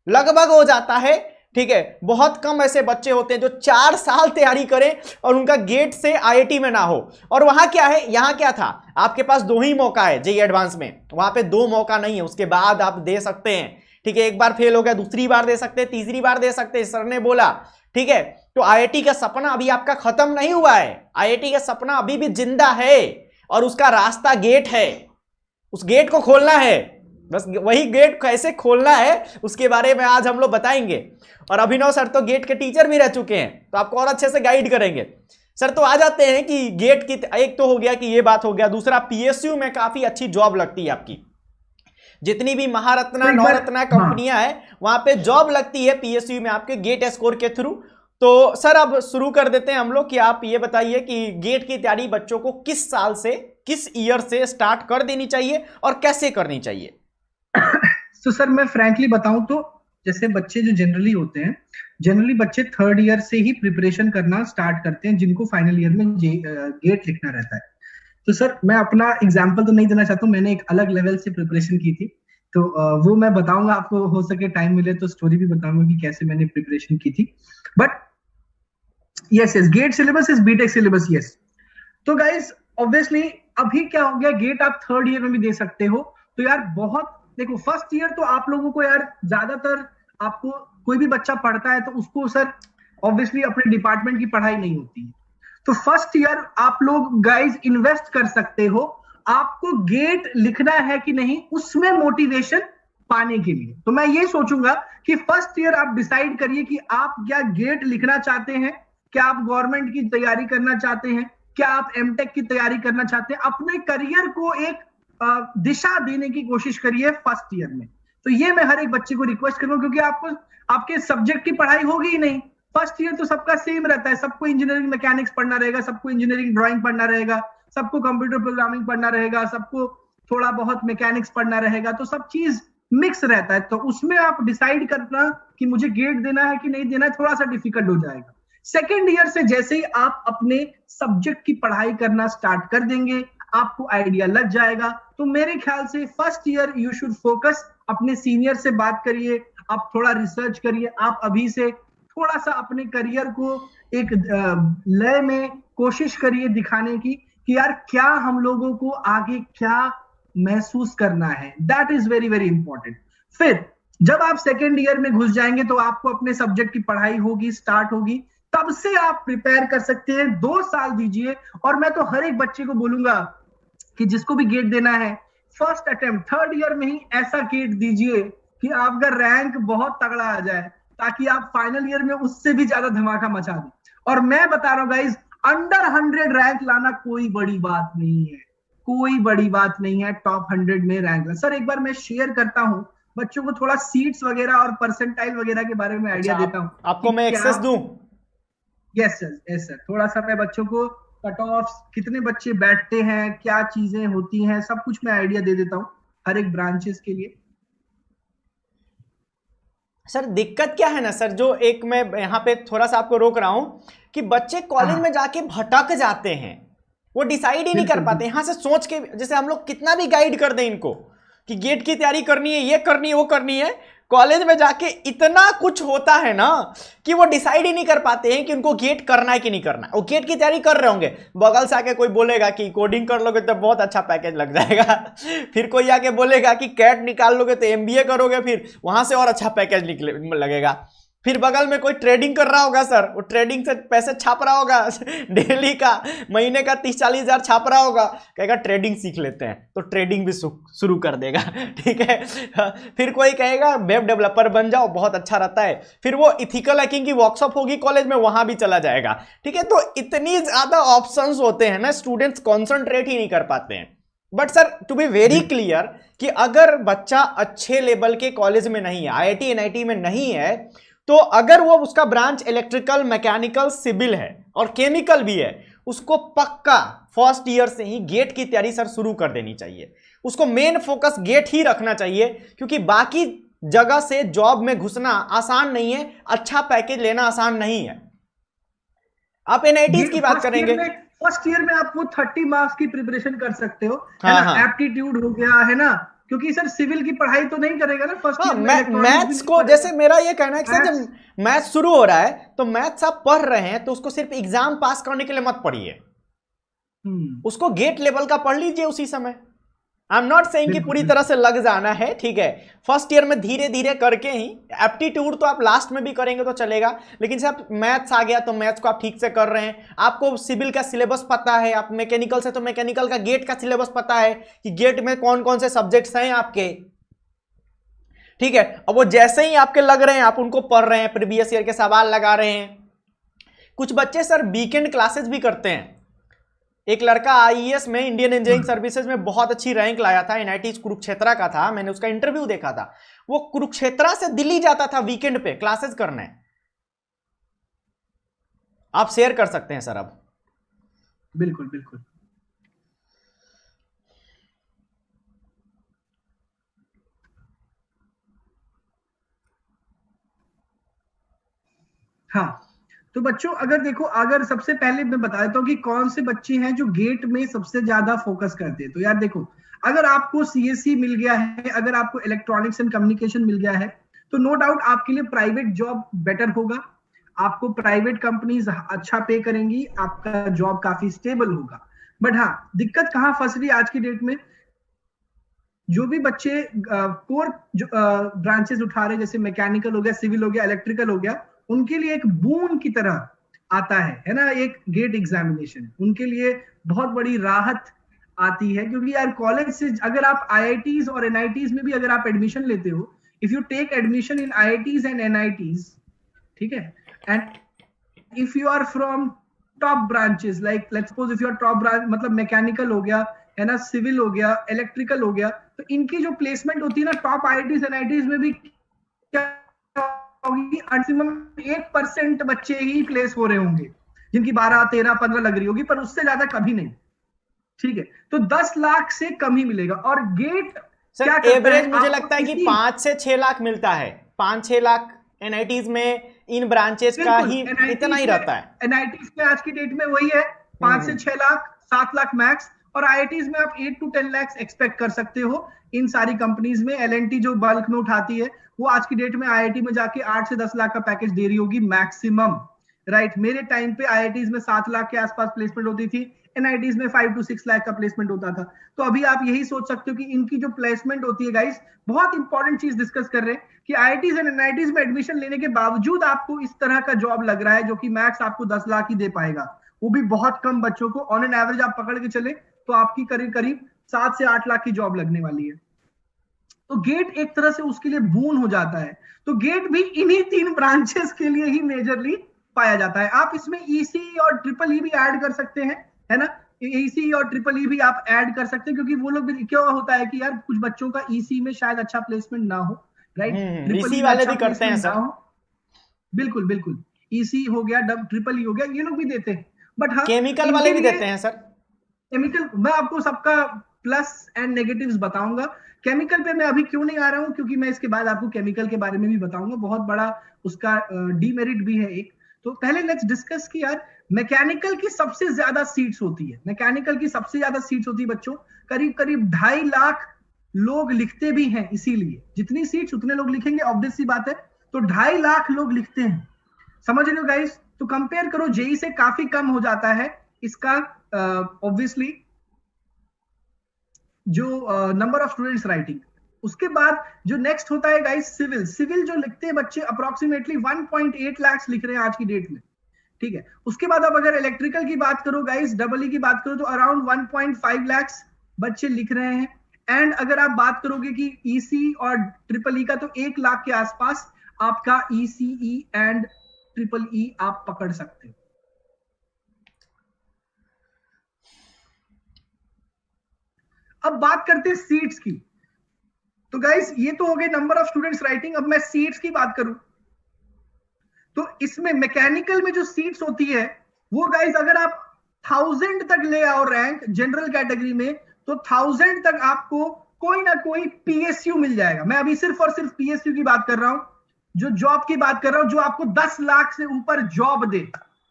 लगभग हो जाता है, ठीक है। बहुत कम ऐसे बच्चे होते हैं जो 4 साल तैयारी करें और उनका गेट से आईआईटी में ना हो। और वहां क्या है, यहां क्या था, आपके पास 2 ही मौका है जेईई एडवांस में, वहां पे 2 मौका नहीं है, उसके बाद आप दे सकते हैं, ठीक है। एक बार फेल हो गया, दूसरी बार दे सकते हैं, तीसरी बार दे सकते हैं, सर ने बोला, ठीक है। तो आईआईटी का सपना अभी आपका खत्म नहीं हुआ है, आईआईटी का सपना अभी भी जिंदा है और उसका रास्ता गेट है, उस गेट को खोलना है। बस वही गेट कैसे खोलना है उसके बारे में आज हम लोग बताएंगे। और अभिनव सर तो गेट के टीचर भी रह चुके हैं, तो आपको और अच्छे से गाइड करेंगे। सर तो आ जाते हैं कि गेट की, एक तो हो गया कि ये बात हो गया, दूसरा पीएसयू में काफी अच्छी जॉब लगती है आपकी, जितनी भी महारत्ना नवरत्ना कंपनियां हैं वहां पे जॉब लगती है पीएसयू में आपके गेट स्कोर के थ्रू। तो सर अब शुरू कर देते हैं हम लोग कि आप ये बताइए कि गेट की तैयारी बच्चों को किस साल से, किस ईयर से स्टार्ट कर देनी चाहिए और कैसे करनी चाहिए? तो सर मैं फ्रैंकली बताऊं तो जैसे बच्चे जो जनरली होते हैं, जनरली बच्चे 3rd ईयर से ही प्रिपरेशन करना स्टार्ट करते हैं, जिनको फाइनल ईयर में गेट लिखना रहता है। तो सर मैं अपना एग्जांपल तो नहीं देना चाहता हूँ, मैंने एक अलग लेवल से प्रिपरेशन की थी, तो वो मैं बताऊंगा आपको, हो सके टाइम मिले तो स्टोरी भी बताऊंगा कि कैसे मैंने प्रिपरेशन की थी। But yes GATE syllabus is BTech syllabus, yes. तो गाइस ऑब्वियसली अभी क्या हो गया, गेट आप 3rd ईयर में भी दे सकते हो। तो यार बहुत देखो, फर्स्ट ईयर तो आप लोगों को यार ज्यादातर, आपको कोई भी बच्चा पढ़ता है तो उसको सर ऑब्वियसली अपने डिपार्टमेंट की पढ़ाई नहीं होती है। तो फर्स्ट ईयर आप लोग गाइस इन्वेस्ट कर सकते हो, आपको गेट लिखना है कि नहीं उसमें मोटिवेशन पाने के लिए। तो मैं ये सोचूंगा कि फर्स्ट ईयर आप डिसाइड करिए कि आप क्या गेट लिखना चाहते हैं, क्या आप गवर्नमेंट की तैयारी करना चाहते हैं, क्या आप एमटेक की तैयारी करना चाहते हैं। अपने करियर को एक दिशा देने की कोशिश करिए फर्स्ट ईयर में। तो ये मैं हर एक बच्चे को रिक्वेस्ट करूंगा, क्योंकि आपको आपके सब्जेक्ट की पढ़ाई होगी ही नहीं। फर्स्ट ईयर तो सबका सेम रहता है, सबको इंजीनियरिंग मैकेनिक्स पढ़ना रहेगा, सबको इंजीनियरिंग ड्राइंग पढ़ना रहेगा, सबको कंप्यूटर प्रोग्रामिंग पढ़ना रहेगा, सबको थोड़ा बहुत मैकेनिक्स पढ़ना रहेगा, तो सब चीज मिक्स रहता है। तो उसमें आप डिसाइड करना कि मुझे गेट देना है कि नहीं देना है, थोड़ा सा डिफिकल्ट हो जाएगा। सेकेंड ईयर से जैसे ही आप अपने सब्जेक्ट की पढ़ाई करना स्टार्ट कर देंगे, आपको आइडिया लग जाएगा। तो मेरे ख्याल से first year you should focus, अपने सीनियर से बात करिए, आप थोड़ा रिसर्च करिए, आप अभी से थोड़ा सा अपने करियर को एक लय में कोशिश करिए दिखाने की कि यार क्या हम लोगों को आगे क्या महसूस करना है। That is very very important. फिर जब आप सेकेंड ईयर में घुस जाएंगे तो आपको अपने सब्जेक्ट की पढ़ाई होगी, स्टार्ट होगी, तब से आप प्रिपेयर कर सकते हैं। 2 साल दीजिए। और मैं तो हर एक बच्चे को बोलूंगा कि जिसको भी गेट देना है, फर्स्ट अटेम्प्ट थर्ड ईयर में ही ऐसा गेट दीजिए कि आपका रैंक बहुत तगड़ा आ जाए, ताकि आप फाइनल ईयर में उससे भी ज्यादा धमाका मचा दें। और मैं बता रहा हूं गाइज, अंडर 100 रैंक लाना कोई बड़ी बात नहीं है, कोई बड़ी बात नहीं है टॉप 100 में रैंक। सर एक बार मैं शेयर करता हूं बच्चों को, थोड़ा सीट्स वगैरह और परसेंटाइल वगैरह के बारे में आइडिया देता हूं। आपको मैं एक्सेस दूं? Yes sir, yes sir. थोड़ा सा मैं बच्चों को कट ऑफ, कितने बच्चे बैठते हैं, क्या चीजें होती हैं, सब कुछ मैं आइडिया दे देता हूं हर एक ब्रांचेस के लिए। सर दिक्कत क्या है ना सर, जो एक मैं यहाँ पे थोड़ा सा आपको रोक रहा हूं कि बच्चे कॉलेज में जाके भटक जाते हैं, वो डिसाइड ही नहीं कर पाते। यहां से सोच के, जैसे हम लोग कितना भी गाइड कर दें इनको कि गेट की तैयारी करनी है, ये करनी है, वो करनी है, कॉलेज में जाके इतना कुछ होता है ना कि वो डिसाइड ही नहीं कर पाते हैं कि उनको गेट करना है कि नहीं करना है। वो गेट की तैयारी कर रहे होंगे, बगल से आके कोई बोलेगा कि कोडिंग कर लोगे तो बहुत अच्छा पैकेज लग जाएगा, फिर कोई आके बोलेगा कि कैट निकाल लोगे तो एमबीए करोगे, फिर वहां से और अच्छा पैकेज लगेगा। फिर बगल में कोई ट्रेडिंग कर रहा होगा सर, वो ट्रेडिंग से पैसे छाप रहा होगा डेली का, महीने का 30-40 हजार छाप रहा होगा, कहेगा ट्रेडिंग सीख लेते हैं, तो ट्रेडिंग भी शुरू कर देगा। ठीक है। फिर कोई कहेगा वेब डेवलपर बन जाओ, बहुत अच्छा रहता है, फिर वो इथिकल हैकिंग की वर्कशॉप होगी कॉलेज में, वहां भी चला जाएगा। ठीक है, तो इतनी ज्यादा ऑप्शंस होते हैं ना, स्टूडेंट्स कॉन्सेंट्रेट ही नहीं कर पाते हैं। But sir to be very clear कि अगर बच्चा अच्छे लेवल के कॉलेज में नहीं है, आईआईटी एनआईटी में नहीं है, तो अगर वो उसका ब्रांच इलेक्ट्रिकल, मैकेनिकल, सिविल है और केमिकल भी है, उसको पक्का फर्स्ट ईयर से ही गेट की तैयारी सर शुरू कर देनी चाहिए। उसको मेन फोकस गेट ही रखना चाहिए, क्योंकि बाकी जगह से जॉब में घुसना आसान नहीं है, अच्छा पैकेज लेना आसान नहीं है। आप एनआईटी की बात करेंगे, फर्स्ट ईयर में आप वो 30 मार्क्स की प्रिपरेशन कर सकते हो, है ना, एप्टीट्यूड हो गया, है ना, क्योंकि सर सिविल की पढ़ाई तो नहीं करेगा ना फर्स्ट ईयर में। मैथ्स को, जैसे मेरा ये कहना है कि सर जब मैथ्स शुरू हो रहा है तो मैथ्स आप पढ़ रहे हैं तो उसको सिर्फ एग्जाम पास करने के लिए मत पढ़िए, उसको गेट लेवल का पढ़ लीजिए उसी समय। आई एम नॉट सेइंग कि पूरी तरह से लग जाना है, ठीक है, फर्स्ट ईयर में धीरे धीरे करके ही, एप्टीट्यूड तो आप लास्ट में भी करेंगे तो चलेगा, लेकिन जब मैथ्स आ गया तो मैथ्स को आप ठीक से कर रहे हैं, आपको सिविल का सिलेबस पता है, आप मैकेनिकल से तो मैकेनिकल का गेट का सिलेबस पता है कि गेट में कौन कौन से सब्जेक्ट्स हैं आपके। ठीक है, अब वो जैसे ही आपके लग रहे हैं आप उनको पढ़ रहे हैं, प्रीवियस ईयर के सवाल लगा रहे हैं। कुछ बच्चे सर वीकेंड क्लासेस भी करते हैं। एक लड़का आईईएस में, इंडियन इंजीनियरिंग सर्विसेज में बहुत अच्छी रैंक लाया था, एनआईटी कुरुक्षेत्रा का था, मैंने उसका इंटरव्यू देखा था। वो कुरुक्षेत्रा से दिल्ली जाता था वीकेंड पे क्लासेस करने। आप शेयर कर सकते हैं सर अब। बिल्कुल बिल्कुल। हाँ, तो बच्चों अगर देखो, अगर सबसे पहले मैं बता देता हूँ कि कौन से बच्चे हैं जो गेट में सबसे ज्यादा फोकस करते हैं। तो यार देखो, अगर आपको सीएससी मिल गया है, अगर आपको इलेक्ट्रॉनिक्स एंड कम्युनिकेशन मिल गया है, तो नो डाउट आपके लिए प्राइवेट जॉब बेटर होगा, आपको प्राइवेट कंपनीज अच्छा पे करेंगी, आपका जॉब काफी स्टेबल होगा। बट हाँ, दिक्कत कहाँ फंस रही है आज की डेट में, जो भी बच्चे कोर ब्रांचेस उठा रहे हैं, जैसे मैकेनिकल हो गया, सिविल हो गया, इलेक्ट्रिकल हो गया, उनके लिए एक बून की तरह आता है ना, एक गेट एग्जामिनेशन उनके लिए बहुत बड़ी राहत आती है, क्योंकि यार कॉलेज से अगर आप आईआईटीज और एनआईटीज में भी अगर आप एडमिशन लेते हो, if you take admission in IITs and NITs, ठीक है, and if you are from top branches, like let's suppose if you are top branch, मतलब मैकेनिकल हो गया है ना, सिविल हो गया, इलेक्ट्रिकल हो गया, तो इनकी जो प्लेसमेंट होती है ना टॉप आईआईटीज एनआईटीज में भी क्या होगी, मैक्सिमम 1% बच्चे ही प्लेस हो रहे होंगे जिनकी 12, 13, 15 लग रही होगी, पर उससे ज्यादा कभी नहीं, ठीक है। तो 10 लाख से कम ही मिलेगा। और गेट सर एवरेज मुझे लगता है कि 5 से 6 लाख मिलता है, 5-6 लाख एनआईटीज में इन ब्रांचेस का ही इतना ही रहता है। एनआईटीज में आज की डेट में वही है, 5 से 6 लाख, 7 लाख मैक्स, और आईआईटीज में आप 8 to 10 लाख एक्सपेक्ट कर सकते हो इन सारी कंपनीज में। एलएनटी जो बल्क में उठाती है वो आज की डेट में आईआईटी में जाके 8 से 10 लाख का पैकेज दे रही होगी मैक्सिमम, राइट। मेरे टाइम पे आईआईटीज में 7 लाख के आसपास प्लेसमेंट होती थी, एनआईटीज में 5 to 6 लाख का प्लेसमेंट होता था। तो अभी आप यही सोच सकते हो कि इनकी जो प्लेसमेंट होती है गाइस, बहुत इंपॉर्टेंट चीज डिस्कस कर रहे हैं कि आईआईटीज एंड एनआईटीज में एडमिशन लेने के बावजूद आपको इस तरह का जॉब लग रहा है जो कि मैक्स आपको 10 लाख ही दे पाएगा, वो भी बहुत कम बच्चों को। ऑन एन एवरेज आप पकड़ के चले तो आपकी करीब करीब 7 से 8 लाख की जॉब लगने वाली है। तो गेट एक तरह से उसके लिए बून हो जाता है। तो गेट भी इन्हीं 3 ब्रांचेस के लिए ही मेजरली पाया जाता है। आप इसमें ईसी और ट्रिपल ई भी ऐड कर सकते हैं, है ना, ईसी और ट्रिपल ई भी आप ऐड कर सकते हैं, क्योंकि वो लोग भी क्या होता है कि यार कुछ बच्चों का ईसी में शायद अच्छा प्लेसमेंट ना हो, राइट, ट्रिपल ई वाले भी करते हैं सर। बिल्कुल बिल्कुल, ईसी हो गया, ट्रिपल ई हो गया, ये लोग भी देते हैं। बट हाँ, केमिकल वाले भी देते हैं सर। केमिकल मैं आपको सबका प्लस एंड नेगेटिव्स बताऊंगा। केमिकल पे मैं अभी क्यों नहीं आ रहा हूं, क्योंकि मैं इसके बाद आपको केमिकल के बारे में भी बताऊंगा, बहुत बड़ा उसका डीमेरिट भी है एक। तो पहले लेट्स डिस्कस कि यार मैकेनिकल की सबसे ज्यादा सीट्स होती है, मैकेनिकल की सबसे ज्यादा सीट्स होती है बच्चों, करीब करीब 2.5 लाख लोग लिखते भी हैं, इसीलिए जितनी सीट्स उतने लोग लिखेंगे, ऑब्वियस सी बात है। तो 2.5 लाख लोग लिखते हैं, समझ रहे हो गाइस। तो कंपेयर करो, जेई से काफी कम हो जाता है इसका ऑब्वियसली जो नंबर ऑफ स्टूडेंट्स राइटिंग। उसके बाद जो नेक्स्ट होता है गाइस सिविल। सिविल जो लिखते हैं बच्चे अप्रोक्सीमेटली 1.8 लाख लिख रहे हैं आज की डेट में, ठीक है। उसके बाद अब अगर इलेक्ट्रिकल की बात करो गाइस, डबल ई की बात करो, तो अराउंड 1.5 लाख बच्चे लिख रहे हैं। एंड अगर आप बात करोगे कि ईसी और ट्रिपल ई का, तो 1 लाख के आसपास आपका ईसीई एंड ट्रिपल ई आप पकड़ सकते हो। अब बात करते हैं सीट्स की। तो गाइस ये तो हो गए नंबर ऑफ स्टूडेंट्स राइटिंग। अब मैं सीट्स की बात करूं तो इसमें मैकेनिकल में जो सीट्स होती है वो गाइस, अगर आप 1000 तक ले आओ रैंक जनरल कैटेगरी में, तो 1000 तक आपको कोई ना कोई पीएसयू मिल जाएगा। मैं अभी सिर्फ और सिर्फ पीएसयू की बात कर रहा हूं, जो जॉब की बात कर रहा हूं, जो आपको 10 लाख से ऊपर जॉब दे,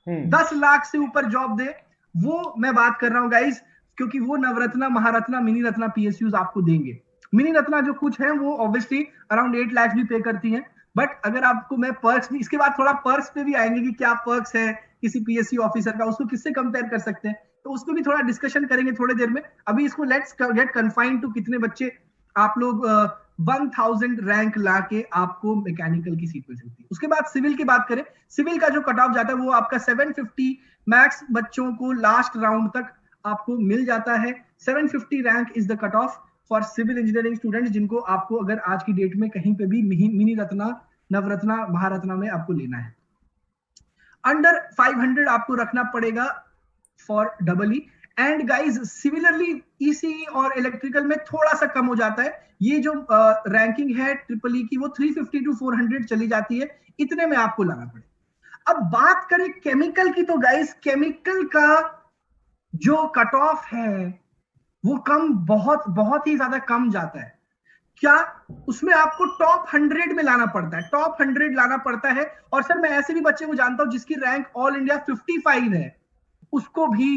10 लाख से ऊपर जॉब दे, वो मैं बात कर रहा हूं गाइस। क्योंकि वो नवरत्ना, महारत्ना, मिनी रत्ना पीएसयूज आपको देंगे। मिनी रत्ना जो कुछ है वो ऑब्वियसली अराउंड 8 लाख भी पे करती हैं, बट अगर आपको मैं पर्क्स भी, इसके बाद थोड़ा पर्क्स पे भी आएंगे कि क्या पर्क्स है किसी पीएसयू ऑफिसर का, उसको किससे कंपेयर कर सकते हैं, तो उसको भी थोड़ा डिस्कशन करेंगे थोड़ी देर में। अभी इसको लेट्स गेट कन्फाइंड टू कितने बच्चे आप लोग 1000 रैंक ला के आपको मैकेनिकल की सीट मिल सकती है। उसके बाद सिविल की बात करें, सिविल का जो कट ऑफ जाता है वो आपका 750 मैक्स बच्चों को लास्ट राउंड तक आपको मिल जाता है। 750 rank is the cut off for civil engineering students, जिनको आपको अगर आज की डेट में कहीं पे भी मिनी रत्ना, नवरत्ना, महारत्ना में आपको लेना है। अंडर 500 आपको रखना पड़ेगा for double E. And guys similarly ECE और इलेक्ट्रिकल में थोड़ा सा कम हो जाता है। ये जो रैंकिंग है ट्रिपल ई की वो 350 to 400 चली जाती है, इतने में आपको लाना पड़ेगा। अब बात करें केमिकल की, तो गाइज केमिकल का जो कट ऑफ है वो कम, बहुत ही ज्यादा कम जाता है। क्या उसमें आपको टॉप 100 में लाना पड़ता है, टॉप 100 लाना पड़ता है। और सर मैं ऐसे भी बच्चे को जानता हूं जिसकी रैंक ऑल इंडिया 55 है, उसको भी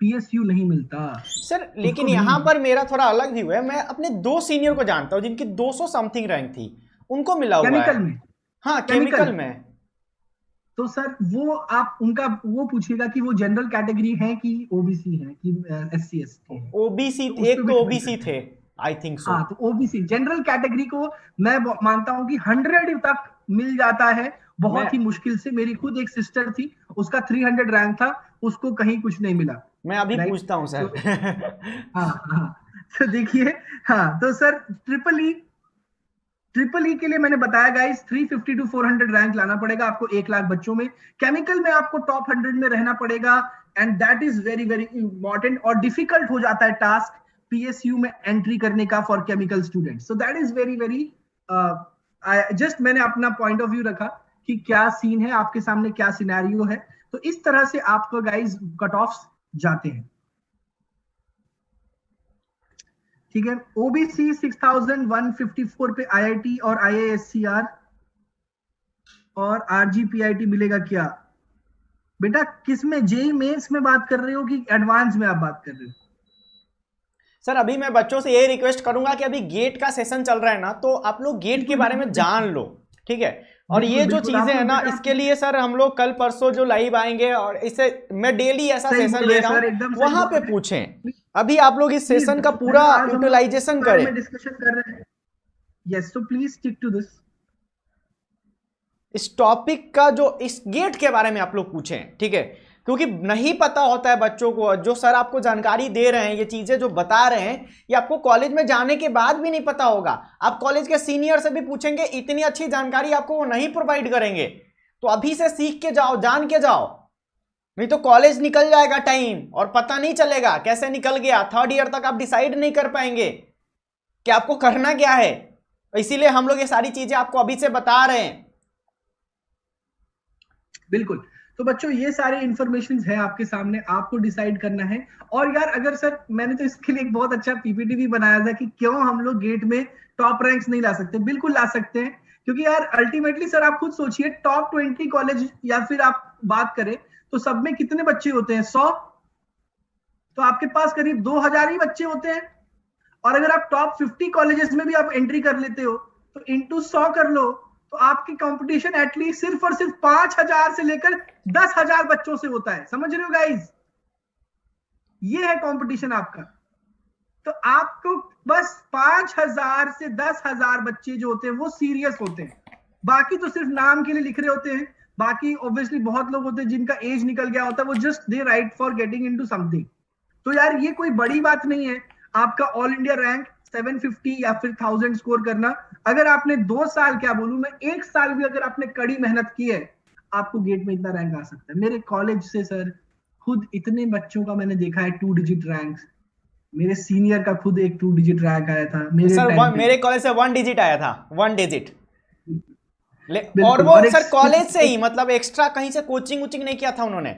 पीएसयू नहीं मिलता सर। लेकिन यहां पर मेरा थोड़ा अलग व्यू है। मैं अपने 2 सीनियर को जानता हूं जिनकी 200 समथिंग रैंक थी, उनको मिला हुआ है केमिकल में। हाँ केमिकल में। तो सर वो आप उनका वो पूछिएगा कि वो जनरल कैटेगरी है कि ओबीसी है कि एससी एसटी है। ओबीसी, एक तो ओबीसी थे आई थिंक सो। हाँ, तो ओबीसी जनरल कैटेगरी को मैं मानता हूं कि 100 तक मिल जाता है, बहुत ही मुश्किल से। मेरी खुद एक सिस्टर थी, उसका 300 रैंक था, उसको कहीं कुछ नहीं मिला। मैं अभी राइट? पूछता हूँ सर। तो हाँ हाँ, तो देखिए, हाँ तो सर ट्रिपल ई के लिए मैंने बताया गाइस 350 टू 400 रैंक लाना पड़ेगा आपको 1 लाख बच्चों में। केमिकल में आपको टॉप 100 में रहना पड़ेगा, and that is very very important. और डिफिकल्ट हो जाता है टास्क पीएसयू में एंट्री करने का for chemical student. So that is very very just मैंने अपना पॉइंट ऑफ व्यू रखा कि क्या सीन है आपके सामने, क्या सिनेरियो है। तो इस तरह से आपको गाइस कट ऑफ जाते हैं। ठीक है, ओबीसी 6154 पे आईआईटी और आईआईएससीआर और आरजीपीआईटी मिलेगा क्या? बेटा किसमें, जेई मेंस में बात कर रहे हो कि एडवांस में आप बात कर रहे हो? सर अभी मैं बच्चों से ये रिक्वेस्ट करूंगा कि अभी गेट का सेशन चल रहा है ना, तो आप लोग गेट के बारे में जान लो, ठीक है। और ये जो चीजें है ना, इसके लिए सर हम लोग कल परसों जो लाइव आएंगे, और इसे मैं डेली ऐसा सेशन ले रहा हूँ, वहां पे पूछें। अभी आप लोग इस सेशन का पूरा यूटिलाइजेशन करें। डिस्कशन कर रहे हैं। Yes, so please stick to this. इस टॉपिक का जो इस गेट के बारे में आप लोग पूछें, ठीक है, क्योंकि नहीं पता होता है बच्चों को। जो सर आपको जानकारी दे रहे हैं, ये चीजें जो बता रहे हैं, ये आपको कॉलेज में जाने के बाद भी नहीं पता होगा। आप कॉलेज के सीनियर से भी पूछेंगे, इतनी अच्छी जानकारी आपको वो नहीं प्रोवाइड करेंगे। तो अभी से सीख के जाओ, जान के जाओ, नहीं तो कॉलेज निकल जाएगा टाइम और पता नहीं चलेगा कैसे निकल गया। 3rd ईयर तक आप डिसाइड नहीं कर पाएंगे कि आपको करना क्या है। इसीलिए हम लोग ये सारी चीजें आपको अभी से बता रहे हैं। बिल्कुल। तो बच्चों ये सारे इंफॉर्मेशन है आपके सामने, आपको डिसाइड करना है। और यार अगर सर, मैंने तो इसके लिए एक बहुत अच्छा पीपीटी भी बनाया था कि क्यों हम लोग गेट में टॉप रैंक्स नहीं ला सकते। बिल्कुल ला सकते हैं, क्योंकि यार अल्टीमेटली सर आप खुद सोचिए, टॉप 20 कॉलेज या फिर आप बात करें तो सब में कितने बच्चे होते हैं? 100। तो आपके पास करीब 2000 ही बच्चे होते हैं। और अगर आप टॉप 50 कॉलेजेस में भी आप एंट्री कर लेते हो तो इंटू 100 कर लो, तो आपकी कंपटीशन एटलीस्ट सिर्फ और सिर्फ 5000 से लेकर 10,000 बच्चों से होता है। समझ रहे हो गाइज? ये है कंपटीशन आपका। तो आपको बस 5000 से 10,000 बच्चे जो होते हैं वो सीरियस होते हैं। बाकी तो सिर्फ नाम के लिए लिख रहे होते हैं। बाकी ऑब्वियसली बहुत लोग होते हैं जिनका एज निकल गया होता है, वो just they right for getting into something. तो यार ये कोई बड़ी बात नहीं है आपका ऑल इंडिया रैंक 750 या फिर 1000 स्कोर करना। अगर आपने 2 साल, क्या बोलूं मैं, 1 साल भी अगर आपने कड़ी मेहनत की है, आपको गेट में इतना रैंक आ सकता है। मेरे कॉलेज से सर खुद इतने बच्चों का मैंने देखा है 2 डिजिट रैंक। मेरे सीनियर का खुद एक 2 डिजिट रैंक आया था मेरे कॉलेज से 1 डिजिट आया था, 1 डिजिट। और वो सर कॉलेज से ही, मतलब एक्स्ट्रा कहीं से कोचिंग उचिंग नहीं किया था उन्होंने,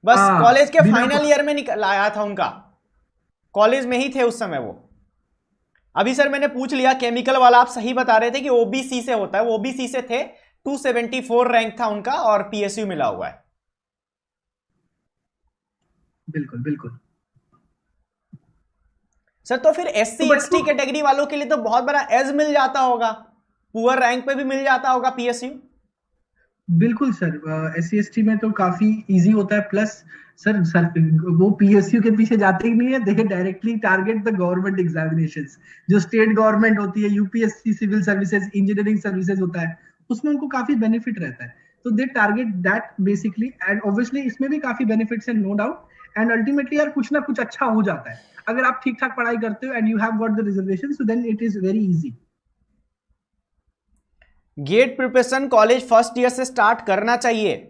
बस कॉलेज के फाइनल ईयर में निकल आया था उनका, कॉलेज में ही थे उस समय वो। अभी सर मैंने पूछ लिया, केमिकल वाला आप सही बता रहे थे कि ओबीसी से होता है, वो ओबीसी से थे, 274 रैंक था उनका और पीएसयू मिला हुआ है। बिल्कुल बिल्कुल सर तो फिर एससी एसटी कैटेगरी वालों के लिए तो बहुत बड़ा एज मिल जाता होगा, पुअर रैंक पे भी मिल जाता होगा पीएसयू। बिल्कुल सर, एससी एसटी में तो काफी इजी होता है। प्लस सर वो पीएसयू के पीछे जाते ही नहीं है, they directly target the government examinations. जो स्टेट गवर्नमेंट होती है, UPSC, civil services, engineering services होता है, उसमें उनको काफी बेनिफिट रहता है। तो they target that basically, and obviously इसमें भी काफी बेनिफिट्स है, नो डाउट। एंड अल्टीमेटली यार कुछ ना कुछ अच्छा हो जाता है अगर आप ठीक ठाक पढ़ाई करते हो and you have got the reservation, so then it is very easy. GATE preparation college first year से स्टार्ट करना चाहिए।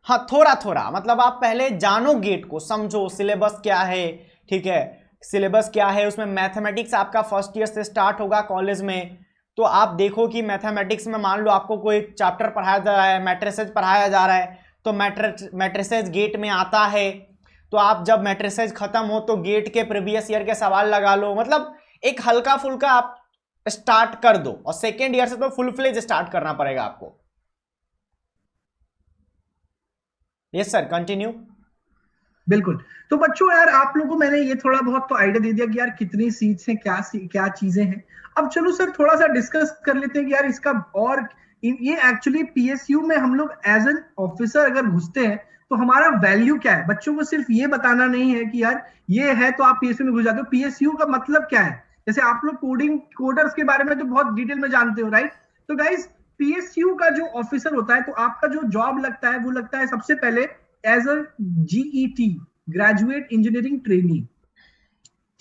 हाँ, थोड़ा थोड़ा, मतलब आप पहले जानो गेट को, समझो सिलेबस क्या है, ठीक है, सिलेबस क्या है, उसमें मैथमेटिक्स आपका फर्स्ट ईयर से स्टार्ट होगा कॉलेज में। तो आप देखो कि मैथमेटिक्स में मान लो आपको कोई चैप्टर पढ़ाया जा रहा है, मैट्रिसेज पढ़ाया जा रहा है, तो मैट्रिसेज गेट में आता है, तो आप जब मैट्रिसेज खत्म हो तो गेट के प्रीवियस ईयर के सवाल लगा लो। मतलब एक हल्का फुल्का आप स्टार्ट कर दो, और सेकेंड ईयर से तो फुल फ्लेज स्टार्ट करना पड़ेगा आपको। Yes sir, continue. बिल्कुल। तो बच्चों यार आप लोगों को मैंने ये थोड़ा बहुत तो आइडिया दे दिया कि यार कितनी सीट्स हैं, क्या चीजें हैं। अब चलो सर थोड़ा सा डिस्कस कर लेते हैं कि यार इसका, और ये एक्चुअली पीएसयू में हम लोग एज एन ऑफिसर अगर घुसते हैं तो हमारा वैल्यू क्या है। बच्चों को सिर्फ ये बताना नहीं है कि यार ये है तो आप पीएसयू में घुस जाते हो। पीएसयू का मतलब क्या है? जैसे आप लोग कोडर्स के बारे में तो बहुत डिटेल में जानते हो, राइट? तो गाइस पीएसयू का जो ऑफिसर होता है, तो आपका जो जॉब लगता है वो लगता है सबसे पहले as a GET, graduate engineering trainee,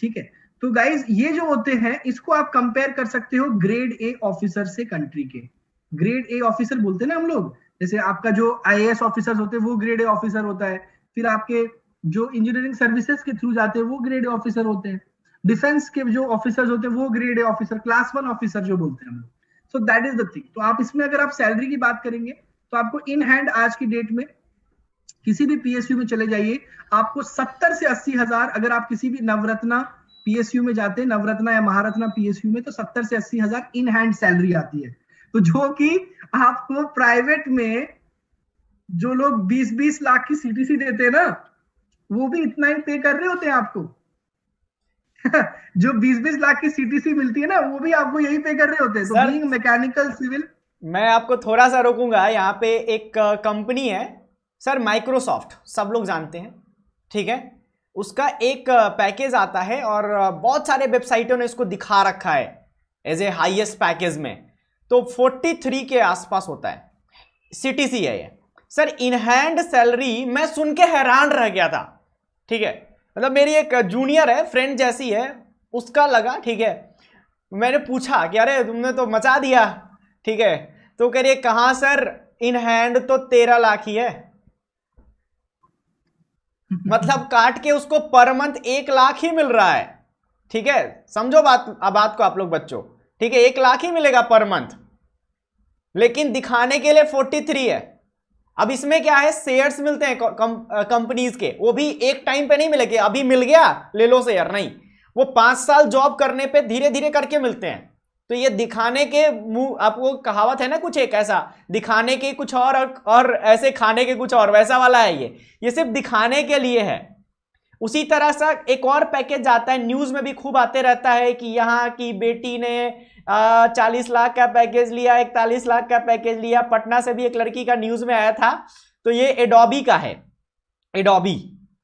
ठीक है। तो गाइज ये जो होते हैं इसको आप कंपेयर कर सकते हो ग्रेड ए ऑफिसर से कंट्री के। ग्रेड ए ऑफिसर बोलते हैं ना हम लोग, जैसे आपका जो आईएएस ऑफिसर होते हैं वो ग्रेड ए ऑफिसर होता है, फिर आपके जो इंजीनियरिंग सर्विसेज के थ्रू जाते हैं वो ग्रेड ए ऑफिसर होते हैं, डिफेंस के जो ऑफिसर्स होते हैं वो grade A officer, class 1 officer जो बोलते हैं हम लोग। So that is the thing. तो आप इसमें अगर आप सैलरी की बात करेंगे तो आपको इन हैंड आज की डेट में किसी भी पीएसयू में चले जाइए, आपको 70 से 80 हजार, अगर आप किसी भी नवरत्ना पीएसयू में जाते हैं, नवरत्ना या महारत्ना पीएसयू में, तो 70 से 80 हजार इन हैंड सैलरी आती है। तो जो कि आपको प्राइवेट में जो लोग 20-20 लाख की सीटीसी देते हैं ना, वो भी इतना ही पे कर रहे होते हैं आपको। जो 20-20 लाख की सीटीसी मिलती है ना, वो भी आपको यही पे कर रहे होते हैं। तो बीइंग मैकेनिकल सिविल, मैं आपको थोड़ा सा रोकूंगा यहाँ पे। एक कंपनी है सर, माइक्रोसॉफ्ट, सब लोग जानते हैं, ठीक है। उसका एक पैकेज आता है और बहुत सारे वेबसाइटों ने इसको दिखा रखा है एज ए हाईएस्ट पैकेज में, तो 43 के आसपास होता है, सीटीसी है ये सर। इन हैंड सैलरी मैं सुन के हैरान रह गया था, ठीक है। मतलब मेरी एक जूनियर है, फ्रेंड जैसी है, उसका लगा, ठीक है। मैंने पूछा कि अरे तुमने तो मचा दिया, ठीक है। तो कह रही है कहां सर, इन हैंड तो 13 लाख ही है। मतलब काट के उसको पर मंथ 1 लाख ही मिल रहा है, ठीक है। समझो बात को आप लोग बच्चों, ठीक है। 1 लाख ही मिलेगा पर मंथ, लेकिन दिखाने के लिए 43 है। अब इसमें क्या है, शेयर्स मिलते हैं कंपनीज के, वो भी एक टाइम पे नहीं मिलेंगे, अभी मिल गया ले लो शेयर, नहीं, वो 5 साल जॉब करने पे धीरे धीरे करके मिलते हैं। तो ये दिखाने के मुंह, आपको कहावत है ना कुछ एक ऐसा, दिखाने के कुछ और ऐसे खाने के कुछ और, वैसा वाला है ये सिर्फ दिखाने के लिए है। उसी तरह से एक और पैकेज आता है, न्यूज में भी खूब आते रहता है कि यहाँ की बेटी ने 40 लाख का पैकेज लिया, 41 लाख का पैकेज लिया। पटना से भी एक लड़की का न्यूज में आया था, तो ये एडोबी का है, एडोबी,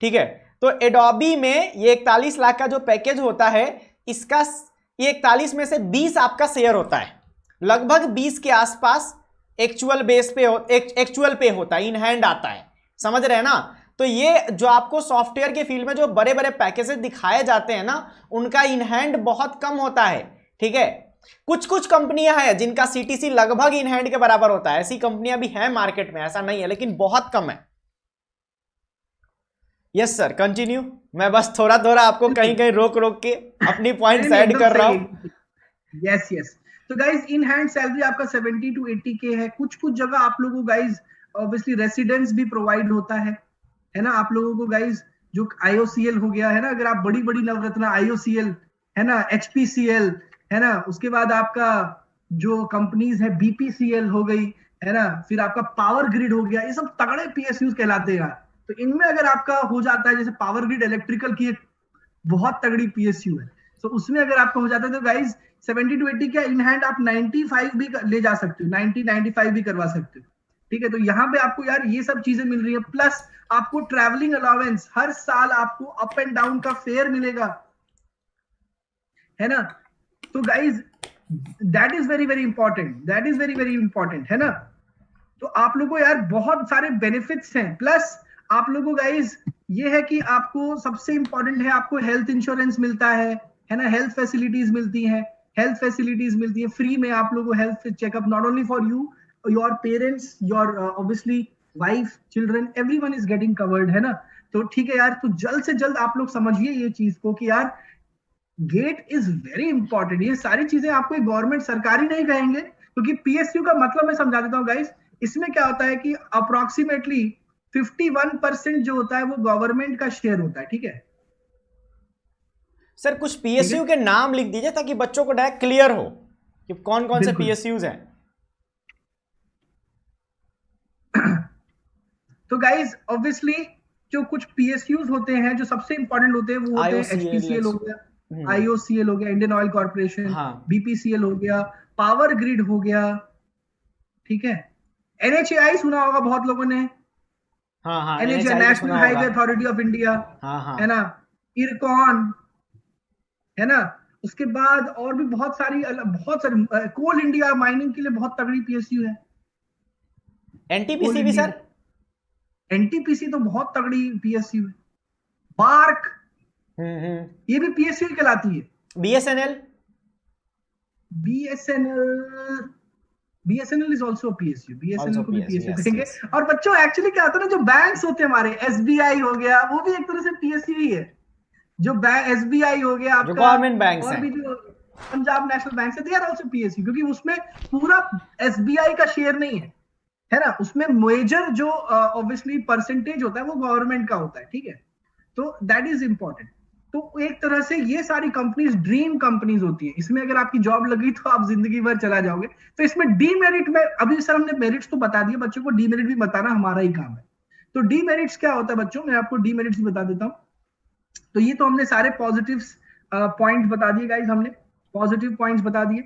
ठीक है। तो एडोबी में ये 41 लाख का जो पैकेज होता है, इसका ये 41 में से 20 आपका शेयर होता है, लगभग 20 के आसपास एक्चुअल बेस पे एक्चुअल पे होता है, इन हैंड आता है, समझ रहे हैं ना। तो ये जो आपको सॉफ्टवेयर के फील्ड में जो बड़े बड़े पैकेजेस दिखाए जाते हैं ना, उनका इन हैंड बहुत कम होता है, ठीक है। कुछ कुछ कंपनियां हैं जिनका सीटीसी लगभग इन हैंड के बराबर होता है, ऐसी कंपनियां भी हैं मार्केट में, ऐसा नहीं है, लेकिन बहुत कम है। Yes sir, continue. मैं बस थोड़ा थोड़ा आपको कहीं कहीं रोक रोक के अपनी पॉइंट्स ऐड कर रहा हूं। Yes yes. तो गाइज इन हैंड सैलरी आपका 70 to 80 के है। कुछ कुछ जगह आप लोगों को गाइज ऑब्वियसली रेसिडेंस भी प्रोवाइड होता है ना। आप लोगों को गाइज जो आईओसीएल हो गया है ना, अगर आप बड़ी बड़ी नवरत्ना आईओसीएल है ना, एचपीसीएल है ना, उसके बाद आपका जो कंपनीज है बीपीसीएल हो गई है ना, फिर आपका पावर ग्रिड हो गया, ये सब तगड़े पीएसयूज कहलाते हैं। तो इनमें अगर आपका हो जाता है, जैसे पावर ग्रिड इलेक्ट्रिकल की एक बहुत तगड़ी पीएसयू है, तो उसमें अगर आपका हो जाता है तो गाइज 70 to 80 का इन हैंड आप 95 भी ले जा सकते हो, 90-95 भी करवा सकते हो, ठीक है। तो यहाँ पे आपको यार ये सब चीजें मिल रही है, प्लस आपको ट्रैवलिंग अलाउंस हर साल आपको अप एंड डाउन का फेयर मिलेगा, है ना। तो guys that is very very important, that is very very important, है ना। तो आप लोगों को यार बहुत सारे बेनिफिट्स हैं, प्लस आप लोगों को गाइज ये है कि आपको सबसे इंपॉर्टेंट है, आपको हेल्थ इंश्योरेंस मिलता है ना, हेल्थ फैसिलिटीज मिलती है, हेल्थ फैसिलिटीज मिलती है फ्री में आप लोगों को, health checkup not only for you, your parents, your obviously wife, children, everyone is getting covered, है ना। तो ठीक है यार, तो जल्द से जल्द आप लोग समझिए ये चीज को कि यार गेट इज वेरी इंपॉर्टेंट। ये सारी चीजें आपको गवर्नमेंट सरकारी नहीं कहेंगे, क्योंकि पीएसयू का मतलब मैं समझा देता हूँ गाइस। इसमें क्या होता है कि अप्रोक्सीमेटली 51% जो होता है वो गवर्नमेंट का शेयर होता है, ठीक है। सर कुछ पीएसयू के नाम लिख दीजिए ताकि बच्चों को डायरेक्ट क्लियर हो कि कौन कौन से पीएसयूज हैं। तो गाइस ऑब्वियसली जो कुछ पीएसयूज होते हैं जो सबसे इंपॉर्टेंट होते हैं वो होते हैं एचपीसीएल हो गया, आईओसीएल हो गया, इंडियन ऑयल कॉर्पोरेशन, बीपीसीएल हो गया, पावर ग्रिड हो गया, ठीक है। एनएचएआई सुना होगा बहुत लोगों ने, NHAI national highway authority of India, है ना, इरकॉन, है ना, उसके बाद और भी बहुत सारी कोल इंडिया माइनिंग के लिए बहुत तगड़ी पीएसयू है। एनटीपीसी भी सर? एनटीपीसी तो बहुत तगड़ी पीएसयू है। बार्क, ये भी पीएसयू कहलाती है। BSNL? BSNL is also PSU. BSNL को भी पीएसयू yes, कहेंगे। yes. और बच्चों एक्चुअली क्या होता है ना, जो बैंक्स होते हैं हमारे, एसबीआई हो गया, वो भी एक तरह से पीएसयू ही है। जो एसबीआई हो गया आपका, जो गवर्नमेंट बैंक्स और हैं, भी जो पंजाब नेशनल बैंक है, दे आर आल्सो पीएसयू, क्योंकि उसमें पूरा एसबीआई का शेयर नहीं है ना, उसमें मेजर जो ऑब्वियसली परसेंटेज होता है वो गवर्नमेंट का होता है, ठीक है। तो दैट इज इंपॉर्टेंट। तो एक तरह से ये सारी कंपनीज ड्रीम कंपनीज होती है। इसमें अगर आपकी जॉब लगी तो आप जिंदगी भर चला जाओगे। तो इसमें डीमेरिट में, अभी सर हमने मेरिट्स तो बता दिए, बच्चों को डीमेरिट भी बताना हमारा ही काम है। तो डीमेरिट्स क्या होता है बच्चों, मैं आपको डीमेरिट्स बता देता हूँ। तो ये तो हमने सारे पॉजिटिव्स पॉइंट्स बता दिए गाइस, हमने पॉजिटिव पॉइंट्स बता दिए।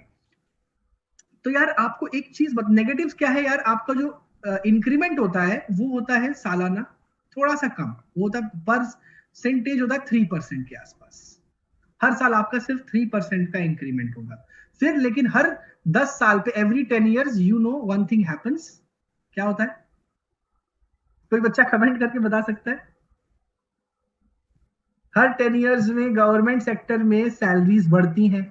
तो यार आपको एक चीज नेगेटिव्स क्या है यार, आपका जो इंक्रीमेंट होता है वो होता है सालाना थोड़ा सा कम, वो होता है परसेंटेज होता है 3% के आसपास। हर साल आपका सिर्फ 3% का इंक्रीमेंट होगा। फिर लेकिन हर 10 साल पे, every 10 years, you know one thing happens. क्या होता है? कोई बच्चा कमेंट करके बता सकता है? हर 10 years में गवर्नमेंट सेक्टर में सैलरीज बढ़ती हैं,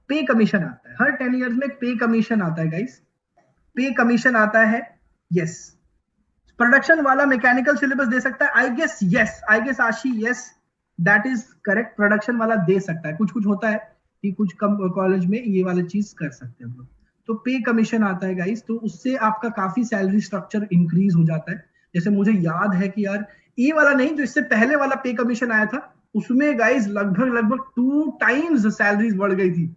पे कमीशन आता है। हर 10 years में पे कमीशन आता है गाइस, पे कमीशन आता है। यस, प्रोडक्शन वाला मैकेनिकल सिलेबस दे सकता है? आई गेस आशी, yes that is correct. Production वाला दे सकता है। कुछ कुछ होता है कि कुछ कम कॉलेज में ये वाला चीज कर सकते हैं हम लोग। तो पे कमीशन आता है गाइस, तो उससे आपका काफी सैलरी स्ट्रक्चर इंक्रीज हो जाता है। जैसे मुझे याद है कि यार ये वाला नहीं, जो इससे पहले वाला पे कमीशन आया था, उसमें गाइस लगभग 2 times सैलरीज बढ़ गई थी।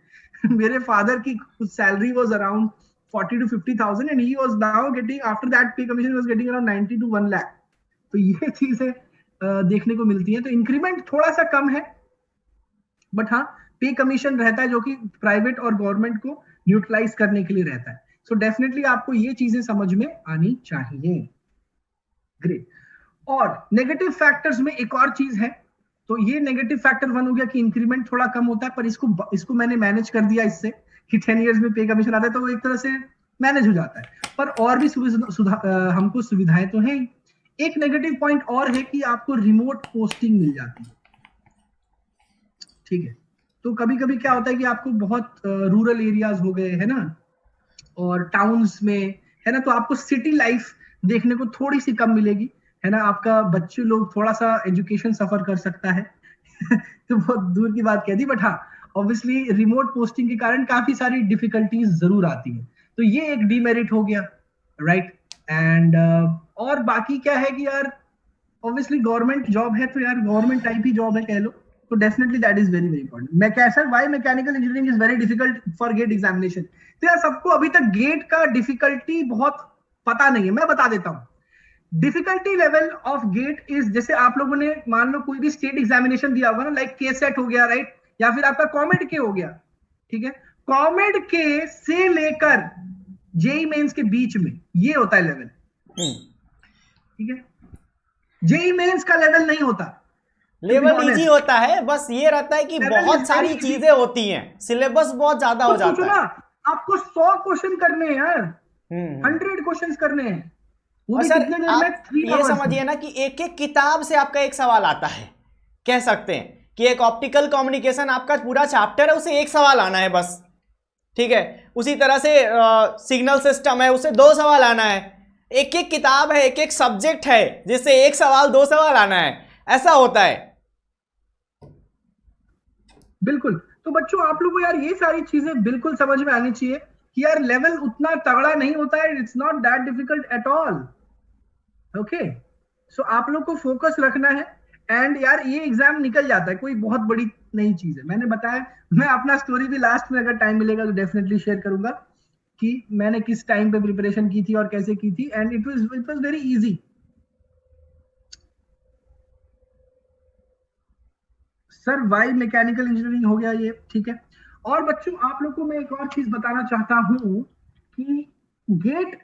मेरे फादर की salary was around 40 to 50,000 and he was now getting, after that pay commission he was getting around 90 to 1 lakh। तो ये चीजें देखने को मिलती है। तो इंक्रीमेंट थोड़ा सा कम है, बट हाँ पे कमीशन रहता है, जो कि प्राइवेट और गवर्नमेंट को न्यूट्रलाइज करने के लिए रहता है। सो डेफिनेटली आपको ये चीजें समझ में आनी चाहिए। ग्रेट। और नेगेटिव फैक्टर्स में एक और चीज है। तो ये नेगेटिव फैक्टर 1 हो गया कि इंक्रीमेंट थोड़ा कम होता है, पर इसको मैंने मैनेज कर दिया इससे कि 10 years में पे कमीशन आता है, तो वो एक तरह से मैनेज हो जाता है। पर और भी हमको सुविधाएं तो हैं। एक नेगेटिव पॉइंट और है कि आपको रिमोट पोस्टिंग मिल जाती है, ठीक है। तो कभी कभी क्या होता है कि आपको बहुत रूरल एरियाज हो गए है ना, और टाउन्स में है ना, तो आपको सिटी लाइफ देखने को थोड़ी सी कम मिलेगी, है ना। आपका बच्चे लोग थोड़ा सा एजुकेशन सफर कर सकता है। तो बहुत दूर की बात कह दी, बट हाँ ऑब्वियसली रिमोट पोस्टिंग के कारण काफी सारी डिफिकल्टीज जरूर आती है। तो ये एक डीमेरिट हो गया, राइट। एंड और बाकी क्या है कि यार ऑब्वियसली गवर्नमेंट जॉब है, तो यार गवर्नमेंट टाइप ही जॉब है कह लो, तो definitely that is very very important. Why mechanical engineering is very difficult for GATE examination? तो यार सबको अभी तक गेट का डिफिकल्टी बहुत पता नहीं है, मैं बता देता हूँ। Difficulty level of GATE is, जैसे आप लोगों ने मान लो कोई भी स्टेट एग्जामिनेशन दिया होगा ना, लाइक के सेट हो गया, राइट, या फिर आपका कॉमेड के हो गया, ठीक है। कॉमेड के से लेकर जेई मेंस के बीच में ये होता है लेवल, ठीक है। जेई मेंस का लेवल नहीं होता, लेवल इजी होता है, बस ये रहता है कि बहुत सारी चीजें होती हैं, सिलेबस बहुत ज्यादा हो जाता है। आपको 100 क्वेश्चन करने हैं यार, 100 क्वेश्चन करने हैं, वो भी कितने देर में? 3 ये समझिए ना कि एक एक किताब से आपका एक सवाल आता है। कह सकते हैं कि एक ऑप्टिकल कम्युनिकेशन आपका पूरा चैप्टर है, उसे एक सवाल आना है बस, ठीक है। उसी तरह से सिग्नल सिस्टम है, उसे 2 सवाल आना है। एक एक किताब है, एक एक सब्जेक्ट है, जिससे 1 सवाल 2 सवाल आना है, ऐसा होता है। बिल्कुल। तो बच्चों आप लोगों को यार ये सारी चीजें बिल्कुल समझ में आनी चाहिए कि यार लेवल उतना तगड़ा नहीं होता है, it's not that difficult at all, okay. So आप लोग को फोकस रखना है, एंड यार ये एग्जाम निकल जाता है, कोई बहुत बड़ी नई चीज है। मैंने बताया, मैं अपना स्टोरी भी लास्ट में अगर टाइम मिलेगा तो डेफिनेटली शेयर करूंगा कि मैंने किस टाइम पे प्रिपरेशन की थी और कैसे की थी, and it was very easy. Sir why mechanical engineering हो गया ये, ठीक है। और बच्चों आप लोग को मैं एक और चीज बताना चाहता हूं कि गेट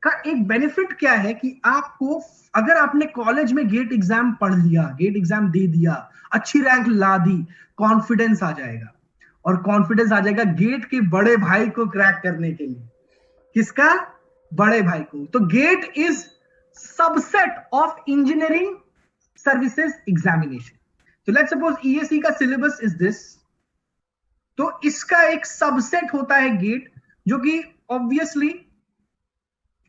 का एक बेनिफिट क्या है कि आपको, अगर आपने कॉलेज में गेट एग्जाम पढ़ लिया, गेट एग्जाम दे दिया, अच्छी रैंक ला दी, कॉन्फिडेंस आ जाएगा। और कॉन्फिडेंस आ जाएगा गेट के बड़े भाई को क्रैक करने के लिए। किसका? बड़े भाई को। तो GATE is subset of engineering services examination. तो लेट्स सपोज ईएसई का सिलेबस इज दिस, तो इसका एक सबसेट होता है गेट, जो कि ऑब्वियसली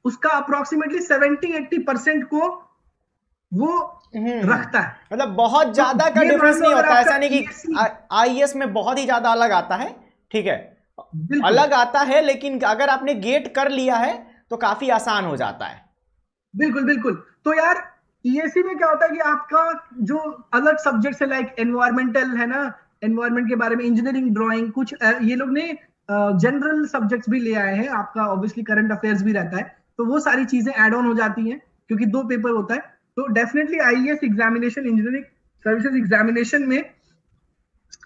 उसका अप्रोक्सीमेटली 70-80% को वो रखता है। मतलब बहुत ज्यादा का ये मान डिफरेंस लो नहीं अगर होता है, ऐसा आपका नहीं कि आईएएस में बहुत ही ज्यादा अलग आता है, ठीक है, बिल्कुल अलग आता है, लेकिन अगर आपने गेट कर लिया है तो काफी आसान हो जाता है। बिल्कुल बिल्कुल। तो यार ईएससी में क्या होता है कि आपका जो अलग सब्जेक्ट है लाइक एनवायरमेंटल है ना, एनवायरमेंट के बारे में, इंजीनियरिंग, ड्राइंग, कुछ ये लोग ने जनरल सब्जेक्ट्स भी ले आए हैं। आपका ऑब्वियसली करंट अफेयर्स भी रहता है, तो वो सारी चीजें ऐड ऑन हो जाती हैं क्योंकि 2 पेपर होता है। तो definitely IAS examination, engineering services examination में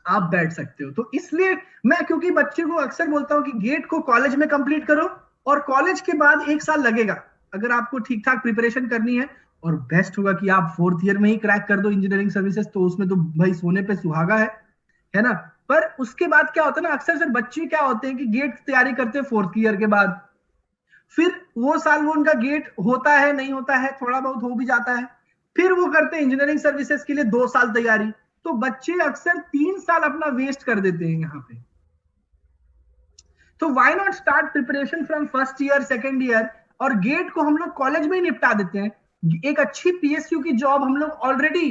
आप बैठ सकते हो। तो इसलिए मैं, क्योंकि बच्चे को अक्सर बोलता हूँ कि गेट को कॉलेज में कंप्लीट करो, और कॉलेज के बाद 1 साल लगेगा अगर आपको ठीक ठाक प्रिपरेशन करनी है, और बेस्ट होगा कि आप 4th ईयर में ही क्रैक कर दो इंजीनियरिंग सर्विसेज, तो उसमें तो भाई सोने पे सुहागा है ना। पर उसके बाद क्या होता है ना, अक्सर से बच्चे क्या होते हैं कि गेट की तैयारी करते हैं 4th ईयर के बाद, फिर वो साल वो उनका गेट होता है नहीं होता है, थोड़ा बहुत हो भी जाता है, फिर वो करते हैं इंजीनियरिंग सर्विसेज के लिए 2 साल तैयारी। तो बच्चे अक्सर 3 साल अपना वेस्ट कर देते हैं यहाँ पे। तो why not start preparation from 1st year, 2nd year, और गेट को हम लोग कॉलेज में ही निपटा देते हैं। एक अच्छी पीएसयू की जॉब हम लोग ऑलरेडी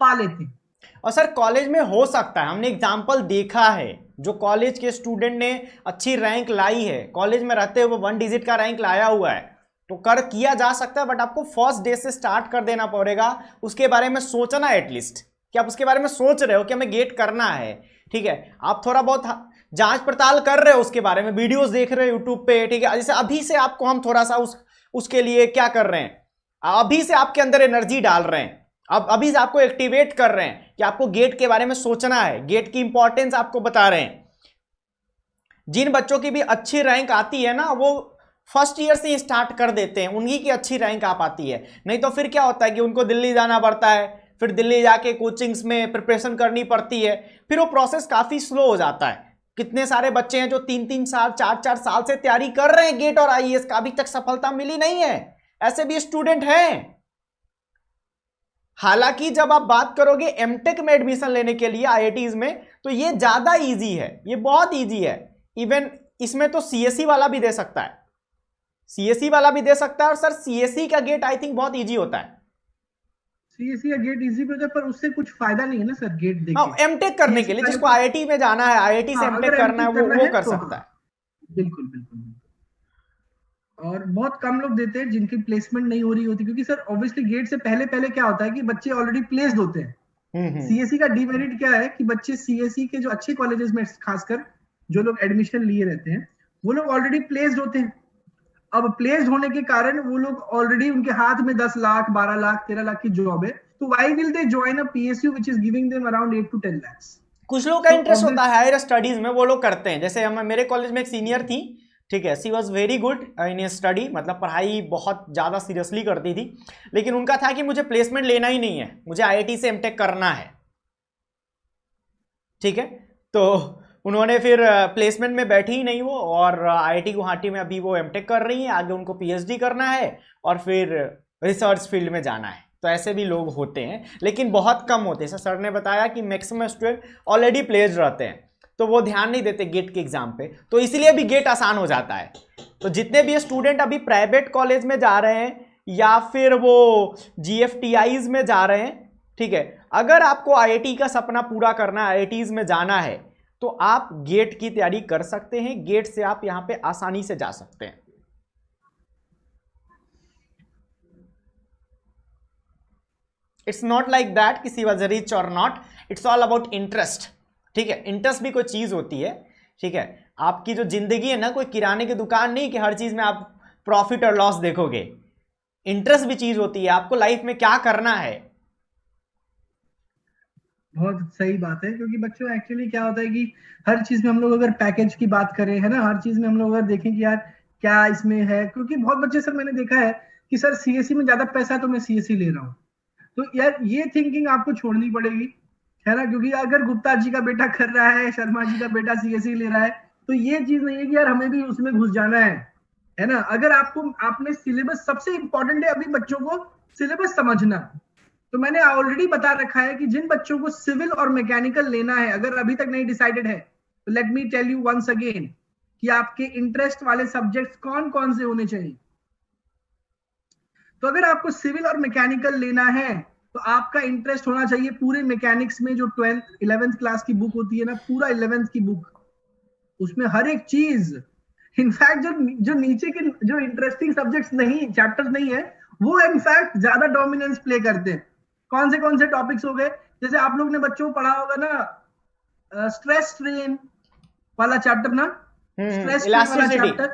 पा लेते हैं। और सर कॉलेज में हो सकता है, हमने एग्जाम्पल देखा है, जो कॉलेज के स्टूडेंट ने अच्छी रैंक लाई है, कॉलेज में रहते हुए 1 डिजिट का रैंक लाया हुआ है, तो किया जा सकता है, बट आपको फर्स्ट डे से स्टार्ट कर देना पड़ेगा। उसके बारे में सोचना एटलीस्ट कि आप उसके बारे में सोच रहे हो कि हमें गेट करना है, ठीक है, आप थोड़ा बहुत जांच पड़ताल कर रहे हो उसके बारे में, वीडियोस देख रहे हो यूट्यूब पे, ठीक है। जैसे अभी से आपको हम थोड़ा सा उसके लिए क्या कर रहे हैं, अभी से आपके अंदर एनर्जी डाल रहे हैं, अब अभी से आपको एक्टिवेट कर रहे हैं कि आपको गेट के बारे में सोचना है, गेट की इंपॉर्टेंस आपको बता रहे हैं। जिन बच्चों की भी अच्छी रैंक आती है ना, वो फर्स्ट ईयर से ही स्टार्ट कर देते हैं, उन्हीं की अच्छी रैंक आ पाती है। नहीं तो फिर क्या होता है कि उनको दिल्ली जाना पड़ता है, फिर दिल्ली जाके कोचिंग्स में प्रिपरेशन करनी पड़ती है, फिर वो प्रोसेस काफी स्लो हो जाता है। कितने सारे बच्चे हैं जो 3-3 साल 4-4 साल से तैयारी कर रहे हैं गेट और आईएएस का, अभी तक सफलता मिली नहीं है, ऐसे भी स्टूडेंट हैं। हालांकि जब आप बात करोगे एमटेक में एडमिशन लेने के लिए आईआईटीज में, तो ये ज्यादा इजी है, ये बहुत इजी है। इवन इसमें तो सीएसई वाला भी दे सकता है, सीएसई वाला भी दे सकता है। और सर सीएसई का गेट आई थिंक बहुत इजी होता है। सीएसई का गेट इजी होता है, पर उससे कुछ फायदा नहीं है ना सर गेट देके। हाँ, एमटेक करने के लिए जिसको आईआईटी में जाना है, आईआईटी से एमटेक करना है, वो कर तो सकता है। बिल्कुल बिल्कुल। और बहुत कम लोग देते हैं जिनकी प्लेसमेंट नहीं हो रही होती, क्योंकि सर ऑब्वियसली गेट से पहले पहले क्या होता है कि बच्चे ऑलरेडी प्लेस्ड होते हैं। सीएसई का डिमेरिट क्या है कि बच्चे सीएसई के जो अच्छे कॉलेजेस में, खासकर जो लोग एडमिशन लिए रहते हैं, वो लोग ऑलरेडी प्लेस्ड होते हैं। अब प्लेस्ड होने के कारण वो लोग ऑलरेडी, उनके हाथ में 10 लाख, 12 लाख, 13 लाख की जॉब है, तो why will they join a PSU which is giving them around 8 to 10 lakhs। कुछ लोग का इंटरेस्ट होता है हायर स्टडीज में, वो लोग करते हैं। जैसे हम, मेरे कॉलेज में एक सीनियर थी, ठीक है, she was very good in study, मतलब पढ़ाई बहुत ज़्यादा सीरियसली करती थी, लेकिन उनका था कि मुझे प्लेसमेंट लेना ही नहीं है, मुझे आईआईटी से एमटेक करना है, ठीक है। तो उन्होंने फिर प्लेसमेंट में बैठी ही नहीं वो, और आईआईटी गुवाहाटी में अभी वो एमटेक कर रही हैं, आगे उनको पीएचडी करना है और फिर रिसर्च फील्ड में जाना है। तो ऐसे भी लोग होते हैं, लेकिन बहुत कम होते हैं। सर ने बताया कि मैक्सिमम स्टूडेंट ऑलरेडी प्लेस्ड रहते हैं, तो वो ध्यान नहीं देते गेट के एग्जाम पे, तो इसलिए भी गेट आसान हो जाता है। तो जितने भी स्टूडेंट अभी प्राइवेट कॉलेज में जा रहे हैं या फिर वो जीएफटीआईज में जा रहे हैं, ठीक है, अगर आपको आईआईटी का सपना पूरा करना है, आईआईटीज में जाना है, तो आप गेट की तैयारी कर सकते हैं। गेट से आप यहां पे आसानी से जा सकते हैं। इट्स नॉट लाइक दैट कि शी वाज रिच और not, it's all about interest, ठीक है। इंटरेस्ट भी कोई चीज होती है, ठीक है। आपकी जो जिंदगी है ना, कोई किराने की दुकान नहीं कि हर चीज में आप प्रॉफिट और लॉस देखोगे। इंटरेस्ट भी चीज होती है, आपको लाइफ में क्या करना है। बहुत सही बात है, क्योंकि बच्चों एक्चुअली क्या होता है कि हर चीज में हम लोग अगर पैकेज की बात करें, है ना, हर चीज में हम लोग अगर देखें कि यार क्या इसमें है, क्योंकि बहुत बच्चे, सर मैंने देखा है कि सर सीएससी में ज्यादा पैसा है तो मैं सीएससी ले रहा हूँ। तो यार ये थिंकिंग आपको छोड़नी पड़ेगी। है ना, क्योंकि अगर गुप्ता जी का बेटा कर रहा है, शर्मा जी का बेटा सीएससी ले रहा है, तो ये चीज नहीं है कि यार हमें भी उसमें घुस जाना है ना। अगर आपको आपने सिलेबस, सबसे इंपॉर्टेंट है अभी बच्चों को सिलेबस समझना। तो मैंने ऑलरेडी बता रखा है कि जिन बच्चों को सिविल और मैकेनिकल लेना है, अगर अभी तक नहीं डिसाइडेड है, तो let me tell you once again कि आपके इंटरेस्ट वाले सब्जेक्ट्स कौन कौन से होने चाहिए। तो अगर आपको सिविल और मैकेनिकल लेना है, तो आपका इंटरेस्ट होना चाहिए पूरे मैकेनिक्स में। जो 11th क्लास की बुक होती है ना, पूरा 11th की बुक, उसमें हर एक चीज, इनफैक्ट जो जो नीचे के जो इंटरेस्टिंग सब्जेक्ट्स नहीं, चैप्टर्स नहीं है, वो इनफैक्ट ज्यादा डोमिनेंस प्ले करते हैं। कौन से टॉपिक्स हो गए, जैसे आप लोग ने बच्चों को पढ़ा होगा ना, स्ट्रेस स्ट्रेन वाला चैप्टर ना, स्ट्रेस स्ट्रेन वाला चैप्टर,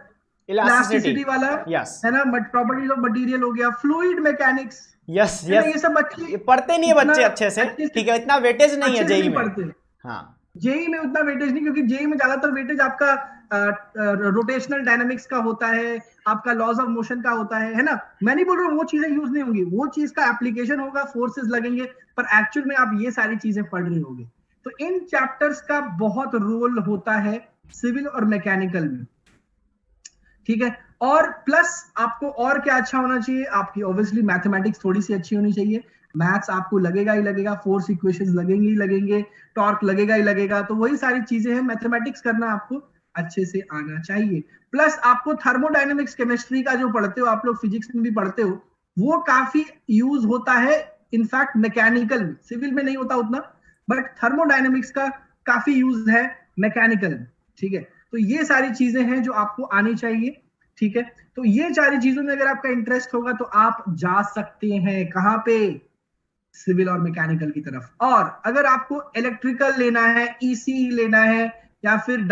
इलास्टिसिटी वाला, यस है ना, प्रॉपर्टीज ऑफ मटेरियल हो गया, फ्लूइड मैकेनिक्स, यस है ना, यस, ये सब बच्चे पढ़ते नहीं है बच्चे अच्छे से, ठीक है, इतना वेटेज नहीं है अच्छे से जेई नहीं में। पढ़ते। हाँ, जेई में उतना वेटेज नहीं, क्योंकि जेई में ज्यादातर वेटेज आपका रोटेशनल डायनामिक्स का होता है, आपका लॉज ऑफ मोशन का होता है ना। मैं नहीं बोल रहा हूँ वो चीजें यूज नहीं होंगी, वो चीज का एप्लीकेशन होगा, फोर्सेस लगेंगे, पर एक्चुअल में आप ये सारी चीजें पढ़ रहे होंगे। तो इन चैप्टर्स का बहुत रोल होता है सिविल और मैकेनिकल में, ठीक है। और प्लस आपको और क्या अच्छा होना चाहिए, आपकी ऑब्वियसली मैथमेटिक्स थोड़ी सी अच्छी होनी चाहिए। मैथ्स आपको लगेगा ही लगेगा, फोर्स इक्वेशंस लगेंगे ही लगेंगे, टॉर्क लगेगा ही लगेगा, तो वही सारी चीजें हैं। मैथमेटिक्स करना आपको अच्छे से आना चाहिए। प्लस आपको थर्मोडायनेमिक्स, केमिस्ट्री का जो पढ़ते हो आप लोग, फिजिक्स में भी पढ़ते हो, वो काफी यूज होता है इनफैक्ट मैकेनिकल में, सिविल में नहीं होता उतना, बट थर्मोडायनेमिक्स का काफी यूज है मैकेनिकल में, ठीक है। तो ये सारी चीजें हैं जो आपको आनी चाहिए, ठीक है। तो ये सारी चीजों में अगर आपका इंटरेस्ट होगा तो आप जा सकते हैं कहां पे, सिविल और मैकेनिकल की तरफ। और अगर आपको इलेक्ट्रिकल लेना है, ईसी लेना है, या फिर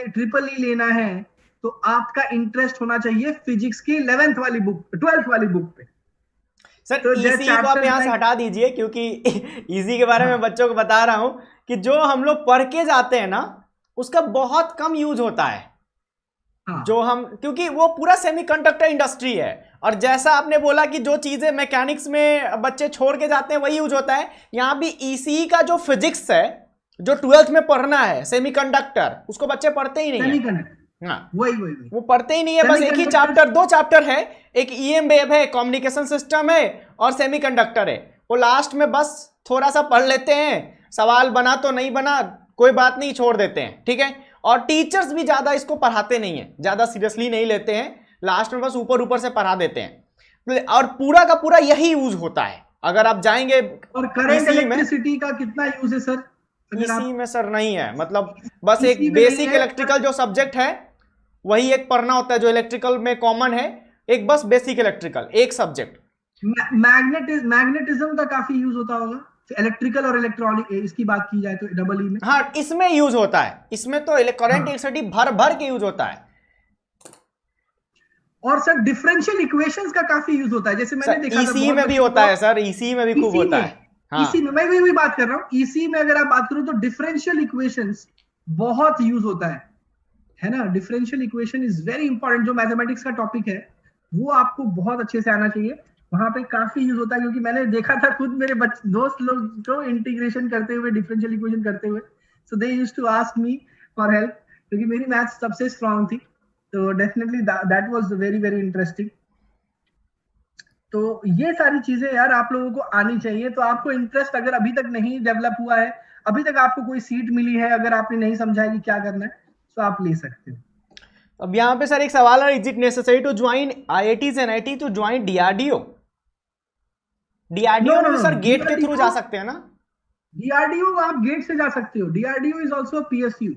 ट्रिपल ई लेना है, तो आपका इंटरेस्ट होना चाहिए फिजिक्स की 11th वाली बुक, 12th वाली बुक पे। सर तो इजी को आप यहाँ से हटा दीजिए, क्योंकि इजी के बारे में बच्चों को बता रहा हूं कि जो हम लोग पढ़ के जाते हैं ना, उसका बहुत कम यूज होता है। जो हम, क्योंकि वो पूरा सेमीकंडक्टर इंडस्ट्री है, और जैसा आपने बोला कि जो चीजें मैकेनिक्स में बच्चे छोड़ के जाते हैं वही यूज होता है, यहां भी ईसीई का जो फिजिक्स है, जो 12th में पढ़ना है सेमीकंडक्टर, उसको बच्चे पढ़ते ही नहीं है। हाँ, वही वो पढ़ते ही नहीं है। बस एक ही चैप्टर, 2 चैप्टर है, एक ईएम वेव है, कम्युनिकेशन सिस्टम है, और सेमीकंडक्टर है। वो लास्ट में बस थोड़ा सा पढ़ लेते हैं, सवाल बना तो नहीं बना कोई बात नहीं, छोड़ देते हैं, ठीक है। और टीचर्स भी ज्यादा इसको पढ़ाते नहीं है, ज्यादा सीरियसली नहीं लेते हैं, लास्ट में बस ऊपर ऊपर से पढ़ा देते हैं, और पूरा का पूरा यही यूज होता है। अगर आप जाएंगे, और करंट इलेक्ट्रिसिटी का कितना यूज है सर? इसी में सर नहीं है, मतलब बस एक बेसिक इलेक्ट्रिकल जो सब्जेक्ट है वही एक पढ़ना होता है, जो इलेक्ट्रिकल में कॉमन है, एक बस बेसिक इलेक्ट्रिकल एक सब्जेक्ट। मैग्नेटिज्म का काफी यूज होता होगा, इलेक्ट्रिकल और इलेक्ट्रॉनिक, इसकी बात की जाए तो डबल ई में। हाँ, इसमें यूज होता है, इसमें तो करंट इलेक्ट्रिसिटी भर भर के यूज होता है। और सर डिफरेंशियल इक्वेशंस का काफी यूज होता है, जैसे मैंने देखा था ईसी में भी होता है सर, ईसी में भी खूब होता है। हाँ, ईसी में मैं वही बात कर रहा हूँ। ईसी में अगर आप बात करो तो डिफरेंशियल इक्वेशंस बहुत यूज होता है ना। Differential equation is very important, जो मैथमेटिक्स का टॉपिक है वो आपको बहुत अच्छे से आना चाहिए, वहां पे काफी यूज होता है। क्योंकि मैंने देखा था खुद मेरे दोस्त लोग जो इंटीग्रेशन करते हुए, डिफरेंशियल इक्वेशन करते हुए, so they used to ask me for help, क्योंकि मेरी मैथ्स सबसे स्ट्रांग थी। तो definitely that was very very interesting. तो ये सारी चीजें यार आप लोगों को आनी चाहिए। तो आपको इंटरेस्ट अगर अभी तक नहीं डेवलप हुआ है, अभी तक आपको कोई सीट मिली है, अगर आपने नहीं समझा है कि क्या करना है, तो आप ले सकते हो। अब यहाँ पे सर एक सवाल है, is it necessary to join IITs and IT to join DRDO? DRDO में सर गेट के थ्रू जा सकते हैं ना? डीआरडीओ आप गेट से जा सकते हो, DRDO is also PSU.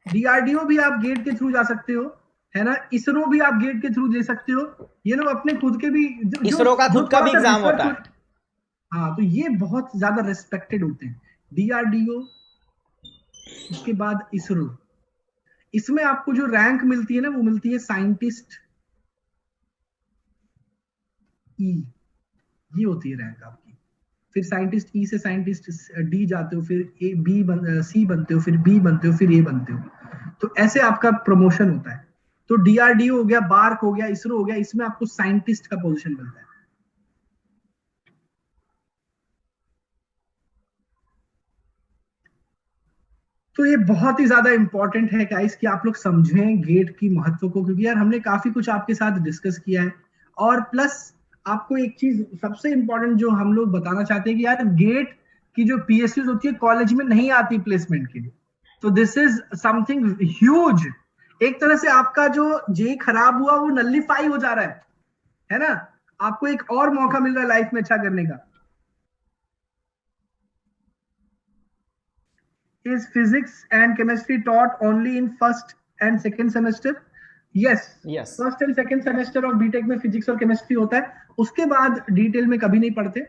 DRDO भी आप गेट के थ्रू जा सकते हो, है ना। इसरो भी आप गेट के थ्रू ले सकते हो। ये लोग अपने खुद के भी, इसरो का खुद का भी एग्जाम होता है। हाँ, तो ये बहुत ज्यादा रिस्पेक्टेड होते हैं, डीआरडीओ, उसके बाद इसरो। इसमें आपको जो रैंक मिलती है ना, वो मिलती है साइंटिस्ट ई, ये होती है रैंक आपकी। फिर साइंटिस्ट ई से साइंटिस्ट डी जाते हो, फिर ए बी सी बनते हो, फिर बी बनते हो, फिर ए बनते हो। तो ऐसे आपका प्रमोशन होता है। तो डीआरडीओ हो गया, बार्क हो गया, इसरो हो गया, इसमें आपको साइंटिस्ट का पोजीशन मिलता है। तो ये बहुत ही ज्यादा इंपॉर्टेंट है गाइस कि आप लोग समझें गेट की महत्व को, क्योंकि यार हमने काफी कुछ आपके साथ डिस्कस किया है। और प्लस आपको एक चीज सबसे इंपॉर्टेंट जो हम लोग बताना चाहते हैं कि यार गेट की जो पीएसयू होती है कॉलेज में नहीं आती प्लेसमेंट के लिए। तो दिस इज समथिंग ह्यूज। एक तरह से आपका जो जे खराब हुआ वो नलिफाई हो जा रहा है ना। आपको एक और मौका मिल रहा है लाइफ में अच्छा करने का। Is physics and chemistry taught only in first and second semester? Yes. Yes. First and second semester of BTech में फिजिक्स और केमिस्ट्री होता है, उसके बाद डिटेल में कभी नहीं पढ़ते,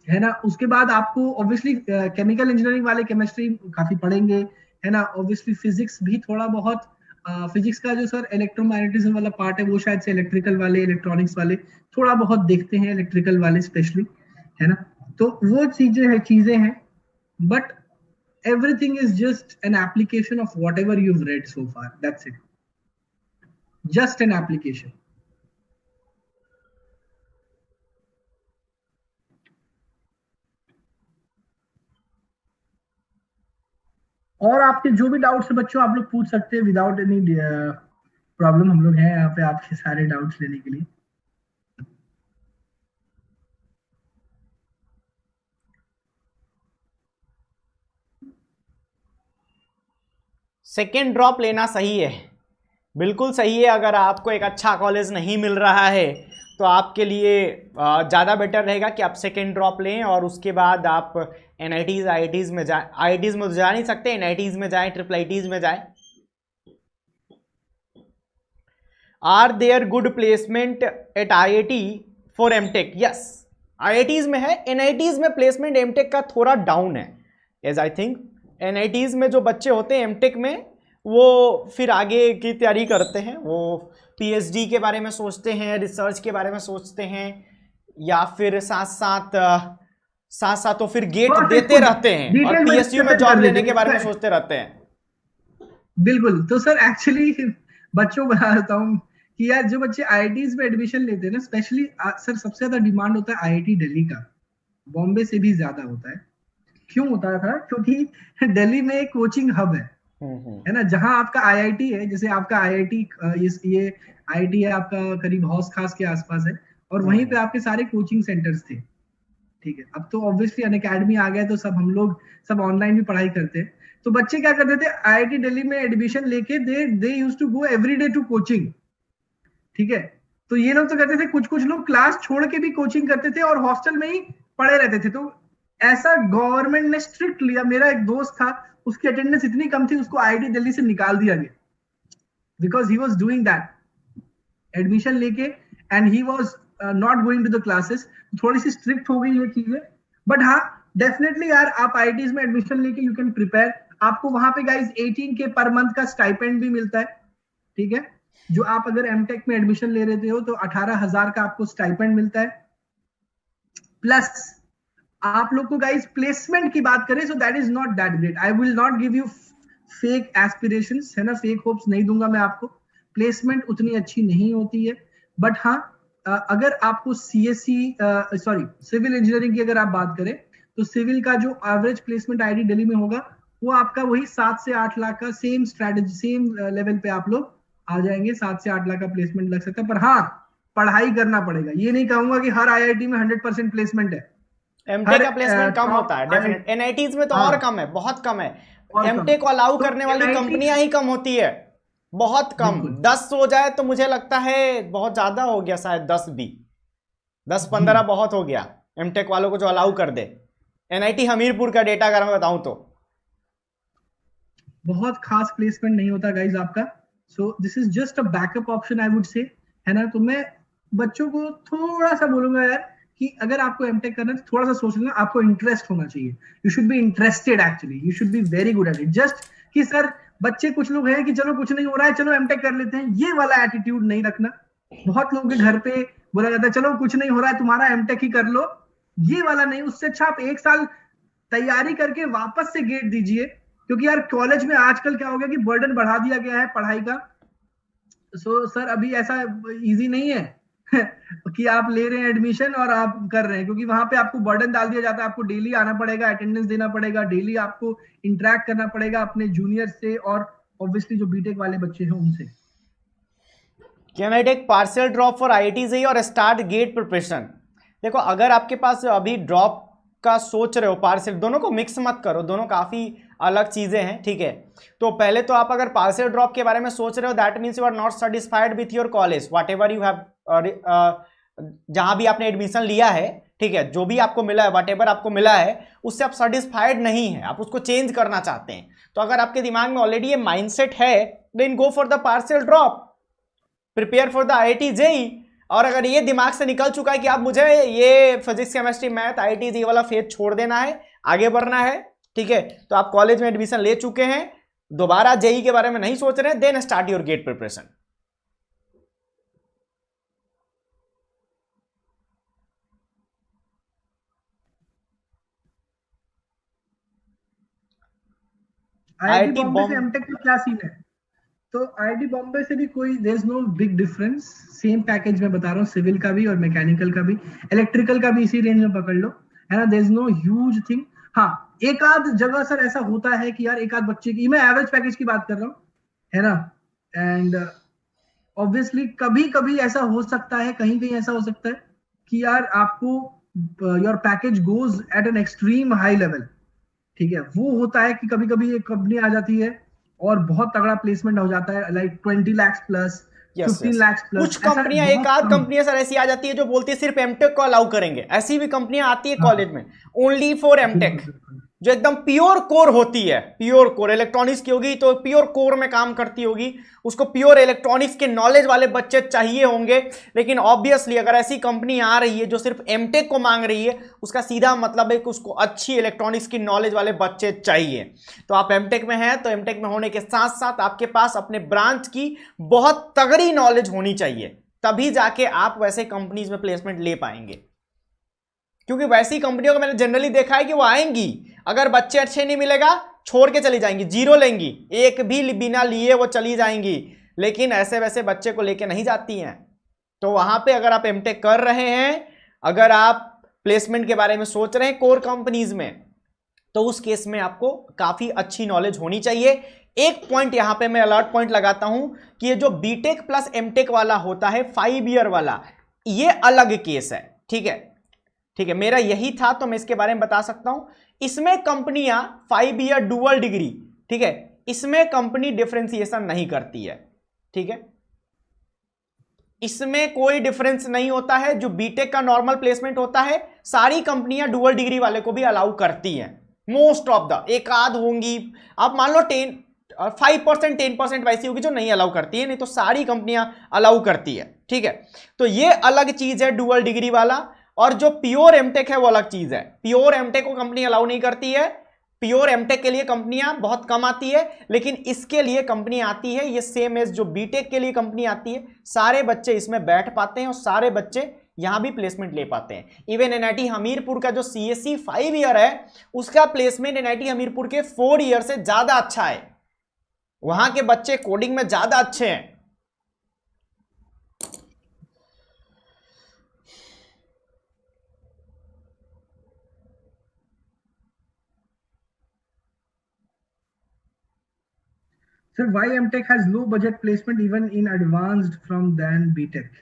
है ना। उसके बाद आपको ऑब्वियसली केमिकल इंजीनियरिंग वाले केमिस्ट्री काफी पढ़ेंगे, है ना। ऑब्वियसली फिजिक्स भी थोड़ा बहुत, फिजिक्स का जो सर इलेक्ट्रोमैग्नेटिज्म वाला पार्ट है वो शायद से इलेक्ट्रिकल वाले इलेक्ट्रॉनिक्स वाले थोड़ा बहुत देखते हैं, इलेक्ट्रिकल वाले स्पेशली, है ना। तो वो चीजें हैं, but everything is just an application of whatever you've read so far. That's it. Just an application. और आपके जो भी डाउट्स है बच्चों आप लोग पूछ सकते हैं विदाउट एनी प्रॉब्लम। हम लोग हैं यहाँ पे आपके सारे डाउट्स लेने के लिए। सेकेंड ड्रॉप लेना सही है, बिल्कुल सही है। अगर आपको एक अच्छा कॉलेज नहीं मिल रहा है तो आपके लिए ज़्यादा बेटर रहेगा कि आप सेकेंड ड्रॉप लें और उसके बाद आप एनआईटीज़ आईआईटीज़ में जाएं। आईआईटीज़ में तो जा नहीं सकते, एनआईटीज़ में जाएं, ट्रिपल आईटीज़ में जाएं। Are there good placement at IIT for MTech? Yes, आईआईटीज़ में है। एनआईटीज़ में प्लेसमेंट एमटेक का थोड़ा डाउन है, एज आई थिंक। एनआईटीज़ में जो बच्चे होते हैं एमटेक में, वो फिर आगे की तैयारी करते हैं, वो पीएचडी के बारे में सोचते हैं, रिसर्च के बारे में सोचते हैं, या फिर साथ साथ तो फिर गेट देते रहते हैं और पीएसयू में जॉब लेने के बारे में सोचते रहते हैं। बिल्कुल। तो सर एक्चुअली बच्चों बता देता हूँ कि यार जो बच्चे आईआईटीज में एडमिशन लेते हैं ना, स्पेशली सर सबसे ज्यादा डिमांड होता है आईआईटी दिल्ली का, बॉम्बे से भी ज्यादा होता है। क्यों होता था? क्योंकि दिल्ली में एक कोचिंग हब है ना, जहां आपका आईआईटी है। जैसे आपका आईआईटी ये आईआईटी है आपका करीब हौस खास के आसपास है, और वहीं पे आपके सारे कोचिंग सेंटर्स थे, ठीक है। अब तो ऑब्वियसली अनअकैडमी आ गया तो सब हम लोग सब ऑनलाइन भी पढ़ाई करते हैं। तो बच्चे क्या करते थे, आईआईटी दिल्ली में एडमिशन लेके they used to go every day to coaching, ठीक है। तो ये लोग तो करते थे, कुछ लोग क्लास छोड़ के भी कोचिंग करते थे और हॉस्टल में ही पढ़े रहते थे। तो ऐसा गवर्नमेंट ने स्ट्रिक्ट लिया। मेरा एक दोस्त था, उसकी अटेंडेंस इतनी कम थी, उसको आईआईटी दिल्ली से निकाल दिया गया, because he was doing that admission लेके and he was not going to the classes. थोड़ी सी स्ट्रिक्ट हो गई ये चीजें, बट हाँ डेफिनेटली यार आप आईआईटीज में एडमिशन लेके यू कैन प्रिपेयर। आपको वहां पे गाइस 18K पर मंथ का स्टाइपेंड भी मिलता है, ठीक है। जो आप अगर एमटेक में एडमिशन ले रहे हो तो 18,000 का आपको स्टाइपेंड मिलता है। प्लस आप लोग को गाइस प्लेसमेंट की बात करें, so that is not that great. I will not give you fake aspirations, है ना, फेक होप्स नहीं दूंगा मैं आपको। प्लेसमेंट उतनी अच्छी नहीं होती है, बट हाँ अगर आपको सिविल इंजीनियरिंग की अगर आप बात करें तो सिविल का जो एवरेज प्लेसमेंट आईआईटी दिल्ली में होगा वो आपका वही 7 से 8 लाख का सेम स्ट्रेटेजी सेम लेवल पे आप लोग आ जाएंगे। 7 से 8 लाख का प्लेसमेंट लग सकता है, पर हाँ पढ़ाई करना पड़ेगा। ये नहीं कहूंगा कि हर आईआईटी में 100% प्लेसमेंट है। एमटेक का प्लेसमेंट कम होता है डेफिनेट। एनआईटीज में तो और कम है, बहुत कम है। एमटेक को अलाउ करने वाली कंपनियां ही कम होती है, बहुत कम। 10 हो जाए तो मुझे लगता है बहुत ज्यादा हो गया, शायद 10 भी, 10-15 बहुत हो गया एमटेक वालों को जो अलाउ कर दे। एनआईटी हमीरपुर का डेटा अगर मैं बताऊं तो बहुत खास प्लेसमेंट नहीं होता गाइज आपका। So this is just a backup option I would say, है ना। तो मैं बच्चों को थोड़ा सा बोलूंगा यार कि अगर आपको एमटेक करना है तो थोड़ा सा सोच लेना, आपको इंटरेस्ट होना चाहिए। You should be interested, actually you should be very good at it. Just कि सर बच्चे कुछ लोग हैं कि चलो कुछ नहीं हो रहा है चलो एमटेक कर लेते हैं, ये वाला एटीट्यूड नहीं रखना। बहुत लोगों के घर पे बोला जाता है चलो कुछ नहीं हो रहा है तुम्हारा एमटेक ही कर लो, ये वाला नहीं। उससे अच्छा आप 1 साल तैयारी करके वापस से गेट दीजिए, क्योंकि यार कॉलेज में आजकल क्या हो गया कि बर्डन बढ़ा दिया गया है पढ़ाई का। सो सर अभी ऐसा इजी नहीं है कि आप ले रहे हैं एडमिशन और आप कर रहे हैं, क्योंकि वहां पे आपको बर्डन डाल दिया जाता है, आपको डेली आना पड़ेगा, अटेंडेंस देना पड़ेगा, डेली आपको इंटरेक्ट करना पड़ेगा अपने जूनियर से और ऑब्वियसली जो बीटेक वाले बच्चे हैं उनसे। Can I take partial drop for IIT JEE और स्टार्ट गेट प्रिपरेशन? देखो, अगर आपके पास अभी ड्रॉप का सोच रहे हो, पार्शियल, दोनों को मिक्स मत करो, दोनों काफी अलग चीजें हैं, ठीक है। तो पहले तो आप अगर पार्शियल ड्रॉप के बारे में सोच रहे हो, that means you are not satisfied with your college, whatever you have, जहां भी आपने एडमिशन लिया है, ठीक है, जो भी आपको मिला है, वॉट एवर आपको मिला है, उससे आप सेटिस्फाइड नहीं है, आप उसको चेंज करना चाहते हैं। तो अगर आपके दिमाग में ऑलरेडी ये माइंडसेट है, then go for the partial drop, prepare for the IIT JEE. और अगर ये दिमाग से निकल चुका है कि आप मुझे ये physics chemistry math IIT JEE वाला फेज छोड़ देना है, आगे बढ़ना है, ठीक है, तो आप कॉलेज में एडमिशन ले चुके हैं, दोबारा जेईई के बारे में नहीं सोच रहे हैं, then start your GATE preparation. IIT Bombay से एमटेक में क्या सीन है? तो आईआईटी बॉम्बे से भी कोई there is no big difference, same package में बता रहा हूँ, सिविल का भी और मैकेनिकल का भी, इलेक्ट्रिकल का भी इसी रेंज में पकड़ लो, है ना, there is no huge thing. हाँ, एक आध जगह सर ऐसा होता है कि यार एक आध बच्चे की, मैं एवरेज पैकेज की बात कर रहा हूँ, है ना, एंड ऑब्वियसली कभी कभी ऐसा हो सकता है, कहीं कहीं ऐसा हो सकता है कि यार आपको your package goes eight an extreme high level, ठीक है, वो होता है कि कभी कभी एक कंपनी आ जाती है और बहुत तगड़ा प्लेसमेंट हो जाता है, like 20 lakh plus, 15 lakh plus. कुछ कंपनियां, एक आध कंपनियां सर ऐसी आ जाती है जो बोलती है सिर्फ एमटेक को अलाउ करेंगे, ऐसी भी कंपनियां आती है कॉलेज में, ओनली फॉर एमटेक, जो एकदम प्योर कोर होती है, प्योर कोर इलेक्ट्रॉनिक्स की होगी तो प्योर कोर में काम करती होगी, उसको प्योर इलेक्ट्रॉनिक्स के नॉलेज वाले बच्चे चाहिए होंगे। लेकिन ऑब्वियसली अगर ऐसी कंपनी आ रही है जो सिर्फ एमटेक को मांग रही है, उसका सीधा मतलब है कि उसको अच्छी इलेक्ट्रॉनिक्स की नॉलेज वाले बच्चे चाहिए। तो आप एमटेक में हैं तो एमटेक में होने के साथ साथ आपके पास अपने ब्रांच की बहुत तगड़ी नॉलेज होनी चाहिए, तभी जाके आप वैसे कंपनीज में प्लेसमेंट ले पाएंगे। क्योंकि वैसी कंपनियों को मैंने जनरली देखा है कि वो आएंगी, अगर बच्चे अच्छे नहीं मिलेगा छोड़ के चली जाएंगी, जीरो लेंगी, एक भी बिना लिए वो चली जाएंगी, लेकिन ऐसे वैसे बच्चे को लेके नहीं जाती हैं। तो वहां पे अगर आप एमटेक कर रहे हैं, अगर आप प्लेसमेंट के बारे में सोच रहे हैं कोर कंपनीज में, तो उस केस में आपको काफी अच्छी नॉलेज होनी चाहिए। एक पॉइंट यहां पे मैं अलर्ट पॉइंट लगाता हूं कि ये जो बीटेक प्लस एमटेक वाला होता है 5 ईयर वाला, ये अलग केस है, ठीक है, ठीक है, मेरा यही था तो मैं इसके बारे में बता सकता हूं। इसमें कंपनियां 5 ईयर डुअल डिग्री, ठीक है, इसमें कंपनी डिफरेंशिएशन नहीं करती है, ठीक है, इसमें कोई डिफरेंस नहीं होता है। जो बीटेक का नॉर्मल प्लेसमेंट होता है, सारी कंपनियां डुअल डिग्री वाले को भी अलाउ करती हैं, मोस्ट ऑफ द, एक आध होंगी, आप मान लो 5% 10% वैसी होगी जो नहीं अलाउ करती है, नहीं तो सारी कंपनियां अलाउ करती है, ठीक है। तो ये अलग चीज है डुअल डिग्री वाला, और जो प्योर एमटेक है वो अलग चीज है। प्योर एमटेक को कंपनी अलाउ नहीं करती है, प्योर एमटेक के लिए कंपनियां बहुत कम आती है, लेकिन इसके लिए कंपनी आती है, ये सेम एज जो बीटेक के लिए कंपनी आती है, सारे बच्चे इसमें बैठ पाते हैं और सारे बच्चे यहां भी प्लेसमेंट ले पाते हैं। इवन एनआईटी हमीरपुर का जो सीएससी 5 ईयर है, उसका प्लेसमेंट एनआईटी हमीरपुर के 4 ईयर से ज्यादा अच्छा है, वहां के बच्चे कोडिंग में ज्यादा अच्छे हैं। Sir, why MTech has low budget placement even in advanced from than BTech?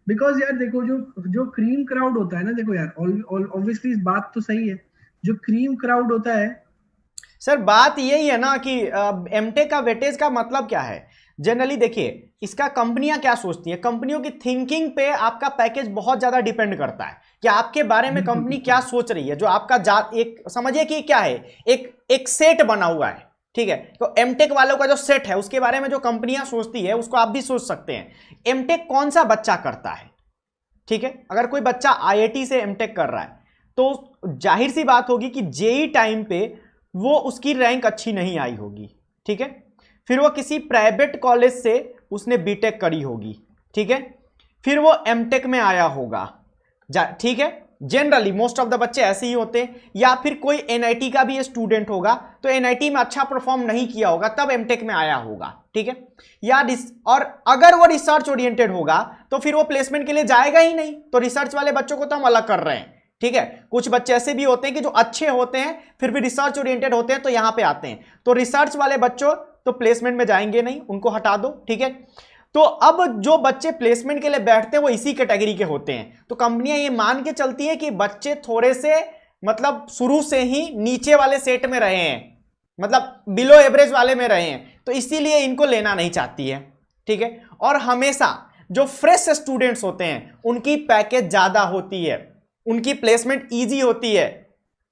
Because यार देखो, जो क्रीम क्राउड होता है ना, देखो यार ऑब्वियसली इस बात तो सही है, जो क्रीम क्राउड होता है सर, बात यही है ना कि एमटेक का वेटेज का मतलब क्या है। जनरली देखिए, इसका कंपनियां क्या सोचती हैं, कंपनियों की थिंकिंग पे आपका पैकेज बहुत ज्यादा डिपेंड करता है कि आपके बारे में कंपनी क्या सोच रही है। जो आपका एक समझिए कि क्या है, एक सेट बना हुआ है, ठीक है, तो एमटेक वालों का जो सेट है उसके बारे में जो कंपनियां सोचती है उसको आप भी सोच सकते हैं। एमटेक कौन सा बच्चा करता है, ठीक है, अगर कोई बच्चा आईआईटी से एमटेक कर रहा है तो जाहिर सी बात होगी कि जेई टाइम पे वो उसकी रैंक अच्छी नहीं आई होगी, ठीक है, फिर वो किसी प्राइवेट कॉलेज से उसने बीटेक करी होगी, ठीक है, फिर वो एमटेक में आया होगा, ठीक है, जनरली मोस्ट ऑफ द बच्चे ऐसे ही होते हैं। या फिर कोई एनआईटी का भी स्टूडेंट होगा तो एनआईटी में अच्छा परफॉर्म नहीं किया होगा, तब एमटेक में आया होगा, ठीक है, और अगर वो रिसर्च ओरिएंटेड होगा तो फिर वो प्लेसमेंट के लिए जाएगा ही नहीं। तो रिसर्च वाले बच्चों को तो हम अलग कर रहे हैं, ठीक है। कुछ बच्चे ऐसे भी होते हैं कि जो अच्छे होते हैं फिर भी रिसर्च ओरिएंटेड होते हैं तो यहां पे आते हैं, तो रिसर्च वाले बच्चों तो प्लेसमेंट में जाएंगे नहीं, उनको हटा दो, ठीक है। तो अब जो बच्चे प्लेसमेंट के लिए बैठते हैं वो इसी कैटेगरी के होते हैं। तो कंपनियां ये मान के चलती है कि बच्चे थोड़े से मतलब शुरू से ही नीचे वाले सेट में रहे हैं, मतलब बिलो एवरेज वाले में रहे हैं, तो इसीलिए इनको लेना नहीं चाहती है, ठीक है। और हमेशा जो फ्रेश स्टूडेंट्स होते हैं उनकी पैकेज ज्यादा होती है, उनकी प्लेसमेंट इजी होती है।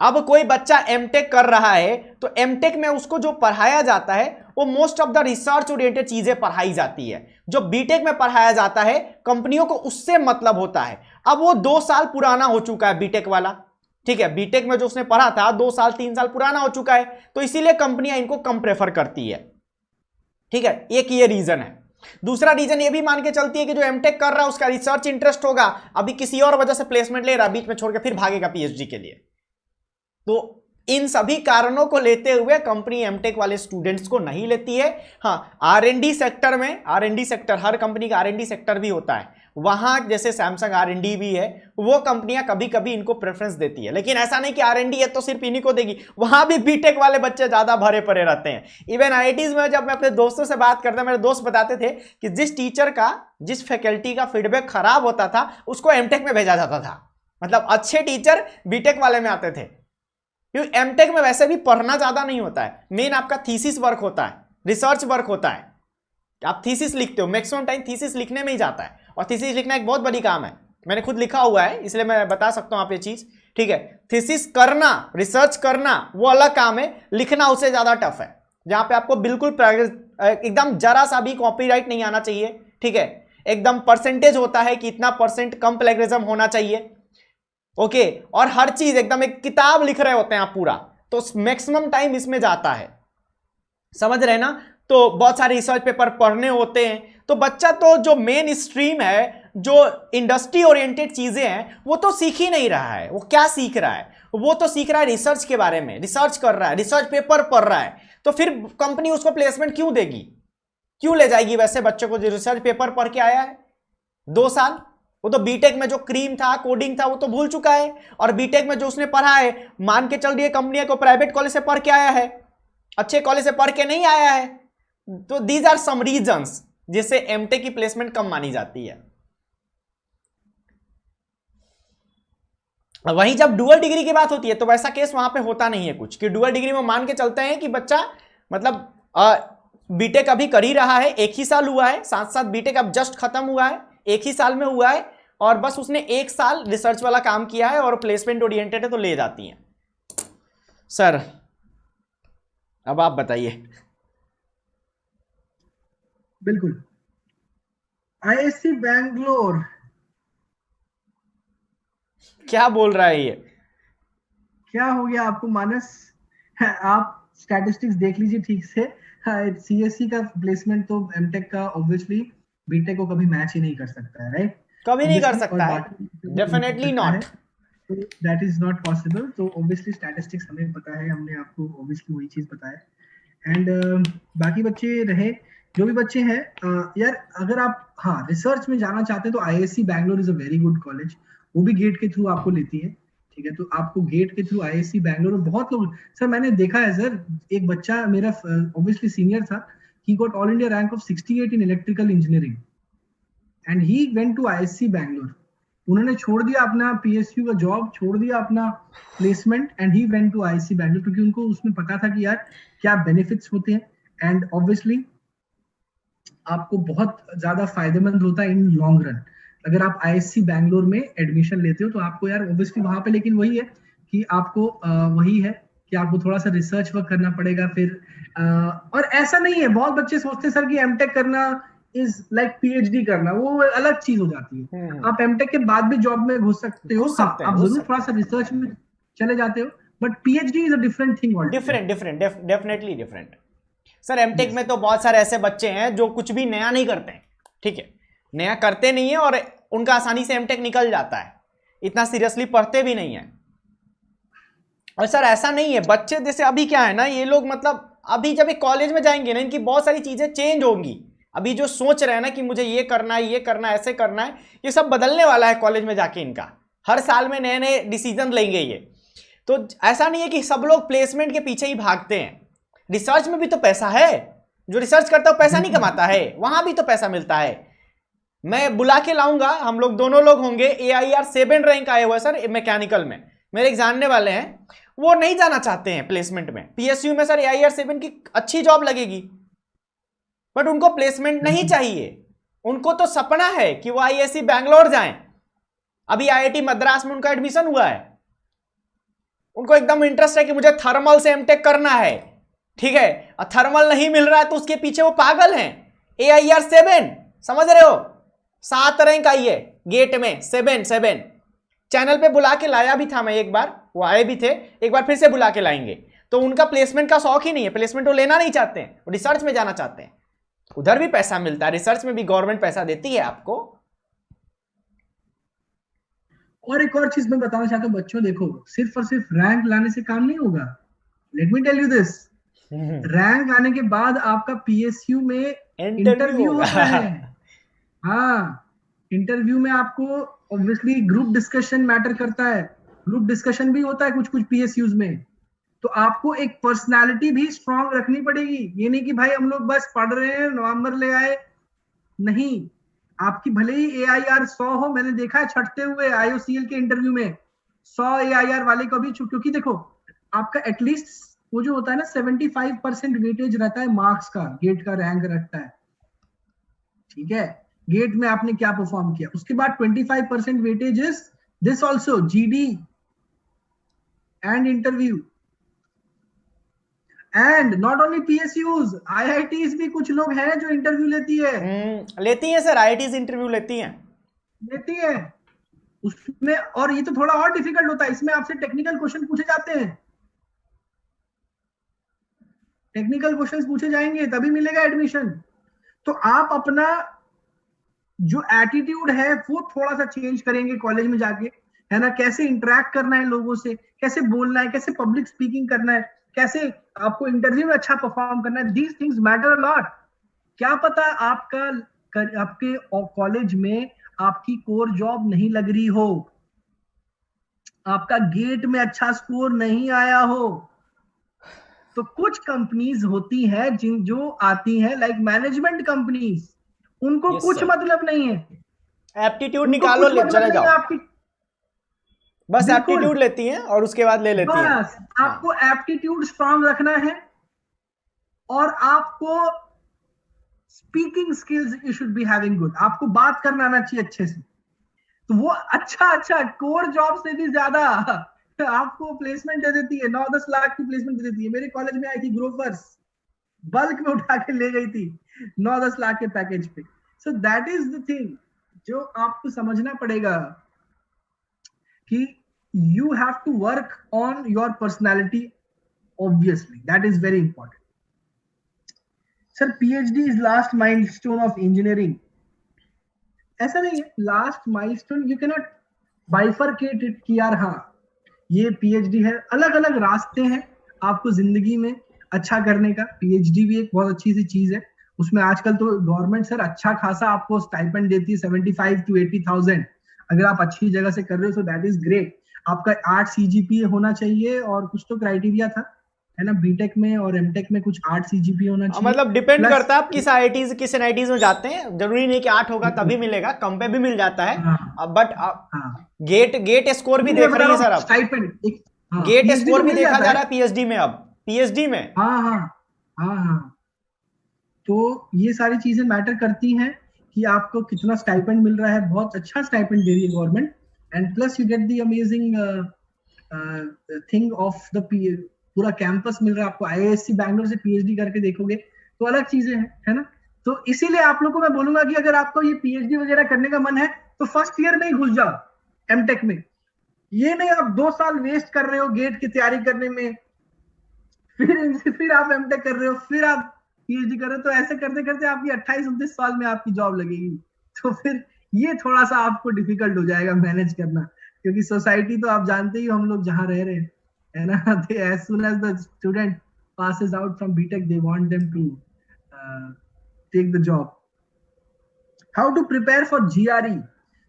अब कोई बच्चा एमटेक कर रहा है तो एमटेक में उसको जो पढ़ाया जाता है वो most of the research oriented चीजें पढ़ाई जाती है। जो बीटेक में पढ़ाया जाता है कंपनियों को उससे मतलब होता है। अब वो 2 साल पुराना हो चुका है बीटेक वाला, ठीक है, बीटेक में जो उसने पढ़ा था 2 साल 3 साल पुराना हो चुका है, तो इसीलिए कंपनियां इनको कम प्रेफर करती है, ठीक है। एक ये रीजन है। दूसरा रीजन ये भी मान के चलती है कि जो एमटेक कर रहा है उसका रिसर्च इंटरेस्ट होगा, अभी किसी और वजह से प्लेसमेंट ले रहा, बीच में छोड़ के फिर भागेगा पीएचडी के लिए। तो इन सभी कारणों को लेते हुए कंपनी एमटेक वाले स्टूडेंट्स को नहीं लेती है। हाँ, आरएनडी सेक्टर में, आरएनडी सेक्टर, हर कंपनी का आरएनडी सेक्टर भी होता है, वहां जैसे सैमसंग आरएनडी भी है, वो कंपनियां कभी कभी इनको प्रेफरेंस देती है। लेकिन ऐसा नहीं कि आरएनडी है तो सिर्फ इन्हीं को देगी, वहां भी बीटेक वाले बच्चे ज्यादा भरे पड़े रहते हैं। इवन आईआईटीज में जब मैं अपने दोस्तों से बात करता, मेरे दोस्त बताते थे कि जिस टीचर का, जिस फैकल्टी का फीडबैक खराब होता था उसको एमटेक में भेजा जाता था। मतलब अच्छे टीचर बीटेक वाले में आते थे, क्योंकि एमटेक में वैसे भी पढ़ना ज्यादा नहीं होता है, मेन आपका थीसिस वर्क होता है, रिसर्च वर्क होता है। आप थीसिस लिखते हो, मैक्सिमम टाइम थीसिस लिखने में ही जाता है, और थीसिस लिखना एक बहुत बड़ी काम है। मैंने खुद लिखा हुआ है इसलिए मैं बता सकता हूं आप ये चीज, ठीक है। थीसिस करना, रिसर्च करना वो अलग काम है, लिखना उससे ज्यादा टफ है, जहां पे आपको बिल्कुल एकदम जरा सा भी कॉपीराइट नहीं आना चाहिए, ठीक है। एकदम परसेंटेज होता है कि इतना % कम प्लेगरिज्म होना चाहिए, ओके। और हर चीज एकदम एक किताब लिख रहे होते हैं आप पूरा, तो मैक्सिमम टाइम इसमें जाता है, समझ रहे ना। तो बहुत सारे रिसर्च पेपर पढ़ने होते हैं, तो बच्चा तो जो मेन स्ट्रीम है, जो इंडस्ट्री ओरिएंटेड चीजें हैं वो तो सीख ही नहीं रहा है। वो क्या सीख रहा है? वो तो सीख रहा है रिसर्च के बारे में, रिसर्च कर रहा है, रिसर्च पेपर पढ़ रहा है। तो फिर कंपनी उसको प्लेसमेंट क्यों देगी, क्यों ले जाएगी वैसे बच्चे को जो रिसर्च पेपर पढ़ के आया है 2 साल? वो तो बीटेक में जो क्रीम था, कोडिंग था, वो तो भूल चुका है। और बीटेक में जो उसने पढ़ा है, मान के चल दिए कंपनी को प्राइवेट कॉलेज से पढ़ के आया है, अच्छे कॉलेज से पढ़ के नहीं आया है। तो दीज आर सम रीजंस जिससे एमटेक की प्लेसमेंट कम मानी जाती है। वहीं जब डुअल डिग्री की बात होती है तो वैसा केस वहां पे होता नहीं है कुछ, कि डुअल डिग्री में मान के चलते हैं कि बच्चा मतलब बीटेक अभी कर ही रहा है, 1 ही साल हुआ है, साथ साथ बीटेक अब जस्ट खत्म हुआ है, 1 ही साल में हुआ है, और बस उसने 1 साल रिसर्च वाला काम किया है और प्लेसमेंट ओरिएंटेड है तो ले जाती हैं। सर अब आप बताइए। बिल्कुल, आईआईसी बैंगलोर क्या बोल रहा है ये? क्या हो गया आपको मानस? आप स्टैटिस्टिक्स देख लीजिए ठीक से। सीएससी का प्लेसमेंट तो एमटेक का ऑब्वियसली बीटेक को कभी मैच ही नहीं कर सकता है, राइट? कभी नहीं कर सकता है, definitely not, that is not possible. तो ऑब्वियसली स्टैटिस्टिक्स हमें पता है, हमने आपको ऑब्वियसली वही चीज बताया। एंड बाकी बच्चे रहे, जो भी बच्चे हैं, यार अगर आप रिसर्च में जाना चाहते हैं तो IIC Bangalore is a very good college, वो भी गेट के थ्रू आपको लेती है, ठीक है। तो आपको गेट के थ्रू आईआईसी बैंगलोर, बहुत लोग, सर मैंने देखा है सर, एक बच्चा मेरा ऑब्वियसली सीनियर था, he got all India rank of 68 in electrical engineering and he went to IISc Bangalore. उन्होंने छोड़ दिया अपना पीएसयू का जॉब, छोड़ दिया अपना placement, and he went to IISc Bangalore, क्योंकि उनको उसमें पता था कि यार क्या बेनिफिट्स होते हैं, एंड ऑब्वियसली आपको बहुत ज्यादा फायदेमंद होता है इन लॉन्ग रन अगर आप आईआईसी बैंगलोर में एडमिशन लेते हो। तो आपको यार ऑब्वियसली वहां पे, लेकिन वही है कि आपको वही है कि आपको थोड़ा सा रिसर्च वर्क करना पड़ेगा फिर। और ऐसा नहीं है, बहुत बच्चे सोचते हैं सर कि एमटेक करना इज लाइक पीएचडी करना, वो अलग चीज हो जाती है। आप एमटेक के बाद भी जॉब में घुस सकते हो, आप जरूर थोड़ा सा रिसर्च में चले जाते हो, but PhD is a different thing, different, definitely different. Sir MTech में तो बहुत सारे ऐसे बच्चे हैं जो कुछ भी नया नहीं करते हैं, ठीक है, नया करते नहीं है और उनका आसानी से एमटेक निकल जाता है, इतना सीरियसली पढ़ते भी नहीं है। और सर ऐसा नहीं है, बच्चे जैसे अभी क्या है ना, ये लोग मतलब अभी जब एक कॉलेज में जाएंगे ना, इनकी बहुत सारी चीजें चेंज होंगी। अभी जो सोच रहे हैं ना कि मुझे ये करना है, ये करना है, ऐसे करना है, ये सब बदलने वाला है कॉलेज में जाके। इनका हर साल में नए नए डिसीजन लेंगे ये। तो ऐसा नहीं है कि सब लोग प्लेसमेंट के पीछे ही भागते हैं। रिसर्च में भी तो पैसा है, जो रिसर्च करता है पैसा नहीं कमाता है, वहां भी तो पैसा मिलता है। मैं बुला के लाऊंगा, हम लोग दोनों लोग होंगे। AIR 7 रैंक आए हुआ है सर मैकेनिकल में, मेरे एक जानने वाले हैं, वो नहीं जाना चाहते हैं प्लेसमेंट में। PSU में सर AIR 7 की अच्छी जॉब लगेगी, बट उनको प्लेसमेंट नहीं चाहिए। उनको तो सपना है कि वो IISc बैंगलोर जाएं। अभी IIT मद्रास में उनका एडमिशन हुआ है, उनको एकदम इंटरेस्ट है कि मुझे थर्मल से MTech करना है, ठीक है, और थर्मल नहीं मिल रहा है तो उसके पीछे वो पागल हैं। AIR 7 समझ रहे हो, 7 रैंक आई है गेट में, 7 चैनल पे बुला के लाया भी था मैं एक बार, वो आए भी थे, एक बार फिर से बुला के लाएंगे। तो उनका प्लेसमेंट का शौक ही नहीं है, प्लेसमेंट वो लेना नहीं चाहते हैं, वो रिसर्च में जाना चाहते हैं। उधर भी पैसा मिलता है, रिसर्च में भी गवर्नमेंट पैसा देती है आपको। और एक और चीज मैं बताना चाहता हूँ बच्चों, देखो सिर्फ और सिर्फ रैंक लाने से काम नहीं होगा। Let me tell you this, rank आने के बाद आपका PSU में इंटरव्यू होता है। हाँ, इंटरव्यू में आपको ऑब्वियसली ग्रुप डिस्कशन मैटर करता है, ग्रुप डिस्कशन भी होता है कुछ कुछ PSUs में। तो आपको एक पर्सनालिटी भी स्ट्रांग रखनी पड़ेगी। ये नहीं कि भाई हम लोग बस पढ़ रहे हैं नवंबर ले आए, नहीं। आपकी भले ही AIR 100 हो, मैंने देखा है छटते हुए IOCL के इंटरव्यू में 100 AIR वाले को भी, क्योंकि देखो आपका एटलीस्ट वो जो होता है ना 75% वेटेज रहता है मार्क्स का, गेट का रैंक रखता है, ठीक है। गेट में आपने क्या परफॉर्म किया, उसके बाद 25% weightage is this also, GD and interview. And not only PSUs, IITs भी कुछ लोग हैं जो इंटरव्यू लेती है सर, IITs इंटरव्यू लेती है उसमें। और ये तो थोड़ा और डिफिकल्ट होता है, इसमें आपसे टेक्निकल क्वेश्चन पूछे जाते हैं, टेक्निकल क्वेश्चंस पूछे जाएंगे तभी मिलेगा एडमिशन। तो आप अपना जो एटीट्यूड है वो थोड़ा सा चेंज करेंगे कॉलेज में जाके, है ना। कैसे इंटरेक्ट करना है लोगों से, कैसे बोलना है, कैसे पब्लिक स्पीकिंग करना है, कैसे आपको इंटरव्यू में अच्छा परफॉर्म करना है, these things matter a lot. क्या पता आपके कॉलेज में आपकी कोर जॉब नहीं लग रही हो, आपका गेट में अच्छा स्कोर नहीं आया हो, तो कुछ कंपनीज होती है जो आती है लाइक मैनेजमेंट कंपनीज, उनको Yes, कुछ sir. मतलब नहीं है, एप्टीट्यूड निकालो, ले चले जाओ, आपकी बस बिल्कुल, एप्टीट्यूड लेती हैं और उसके बाद ले लेती हैं। बस आपको एप्टीट्यूड स्ट्रांग रखना है और आपको speaking skills you should be having good, आपको बात करना आना चाहिए अच्छे से। तो वो अच्छा कोर जॉब से भी ज्यादा आपको प्लेसमेंट दे देती है, 9-10 लाख की प्लेसमेंट दे देती है। मेरे कॉलेज में आई थी ग्रोवर्स, बल्क में उठा के ले गई थी 9-10 लाख के पैकेज पे। So that is the thing जो आपको समझना पड़ेगा कि you have to work on your personality, obviously that is very important. Sir, PhD is last milestone of engineering. ऐसा नहीं है last milestone, you cannot bifurcate it कि यार हाँ ये PhD है। अलग अलग रास्ते हैं आपको जिंदगी में अच्छा करने का। PhD भी एक बहुत अच्छी सी चीज है, उसमें आजकल तो गवर्नमेंट सर अच्छा खासा आपको स्टाइपेंड देती है, 75 to 80,000 अगर आप अच्छी जगह से कर रहे हो, सो दैट इज ग्रेट। आपका 8 CGPA होना चाहिए और कुछ तो क्राइटेरिया था, है ना, बीटेक में और एमटेक में कुछ 8 CGPA होना चाहिए। मतलब डिपेंड करता है आप किस IITs किस NITs में जाते हैं, जरूरी नहीं कि 8 होगा तभी मिलेगा, कम पे भी मिल जाता है। बट गेट स्कोर भी देख रही है सर अब, स्टाइपेंड गेट स्कोर भी देखा जा रहा है PhD में, अब PhD में। हाँ। तो ये सारी चीजें मैटर करती हैं कि आपको कितना स्टाइपेंड मिल रहा है। बहुत अच्छा स्टाइपेंड दे रही है government, and plus you get the amazing thing of the पूरा कैंपस मिल रहा है आपको। IISc बैंगलोर से PhD करके देखोगे तो अलग चीजें हैं, है ना। तो इसीलिए आप लोगों को मैं बोलूंगा कि अगर आपको ये PhD वगैरह करने का मन है तो फर्स्ट ईयर में ही घुस जाओ एमटेक में। ये नहीं आप 2 साल वेस्ट कर रहे हो गेट की तैयारी करने में, फिर आप एमटेक कर रहे हो, फिर आप PhD कर रहे हो, तो ऐसे करते करते आपकी 28-29 साल में आपकी जॉब लगेगी। तो फिर ये थोड़ा सा आपको डिफिकल्ट हो जाएगा मैनेज करना, क्योंकि सोसाइटी तो आप जानते ही हो हम लोग जहाँ रह रहे हैं, है ना। As soon as the student passes out from BTech, they want them to take the job. How to prepare for GRE?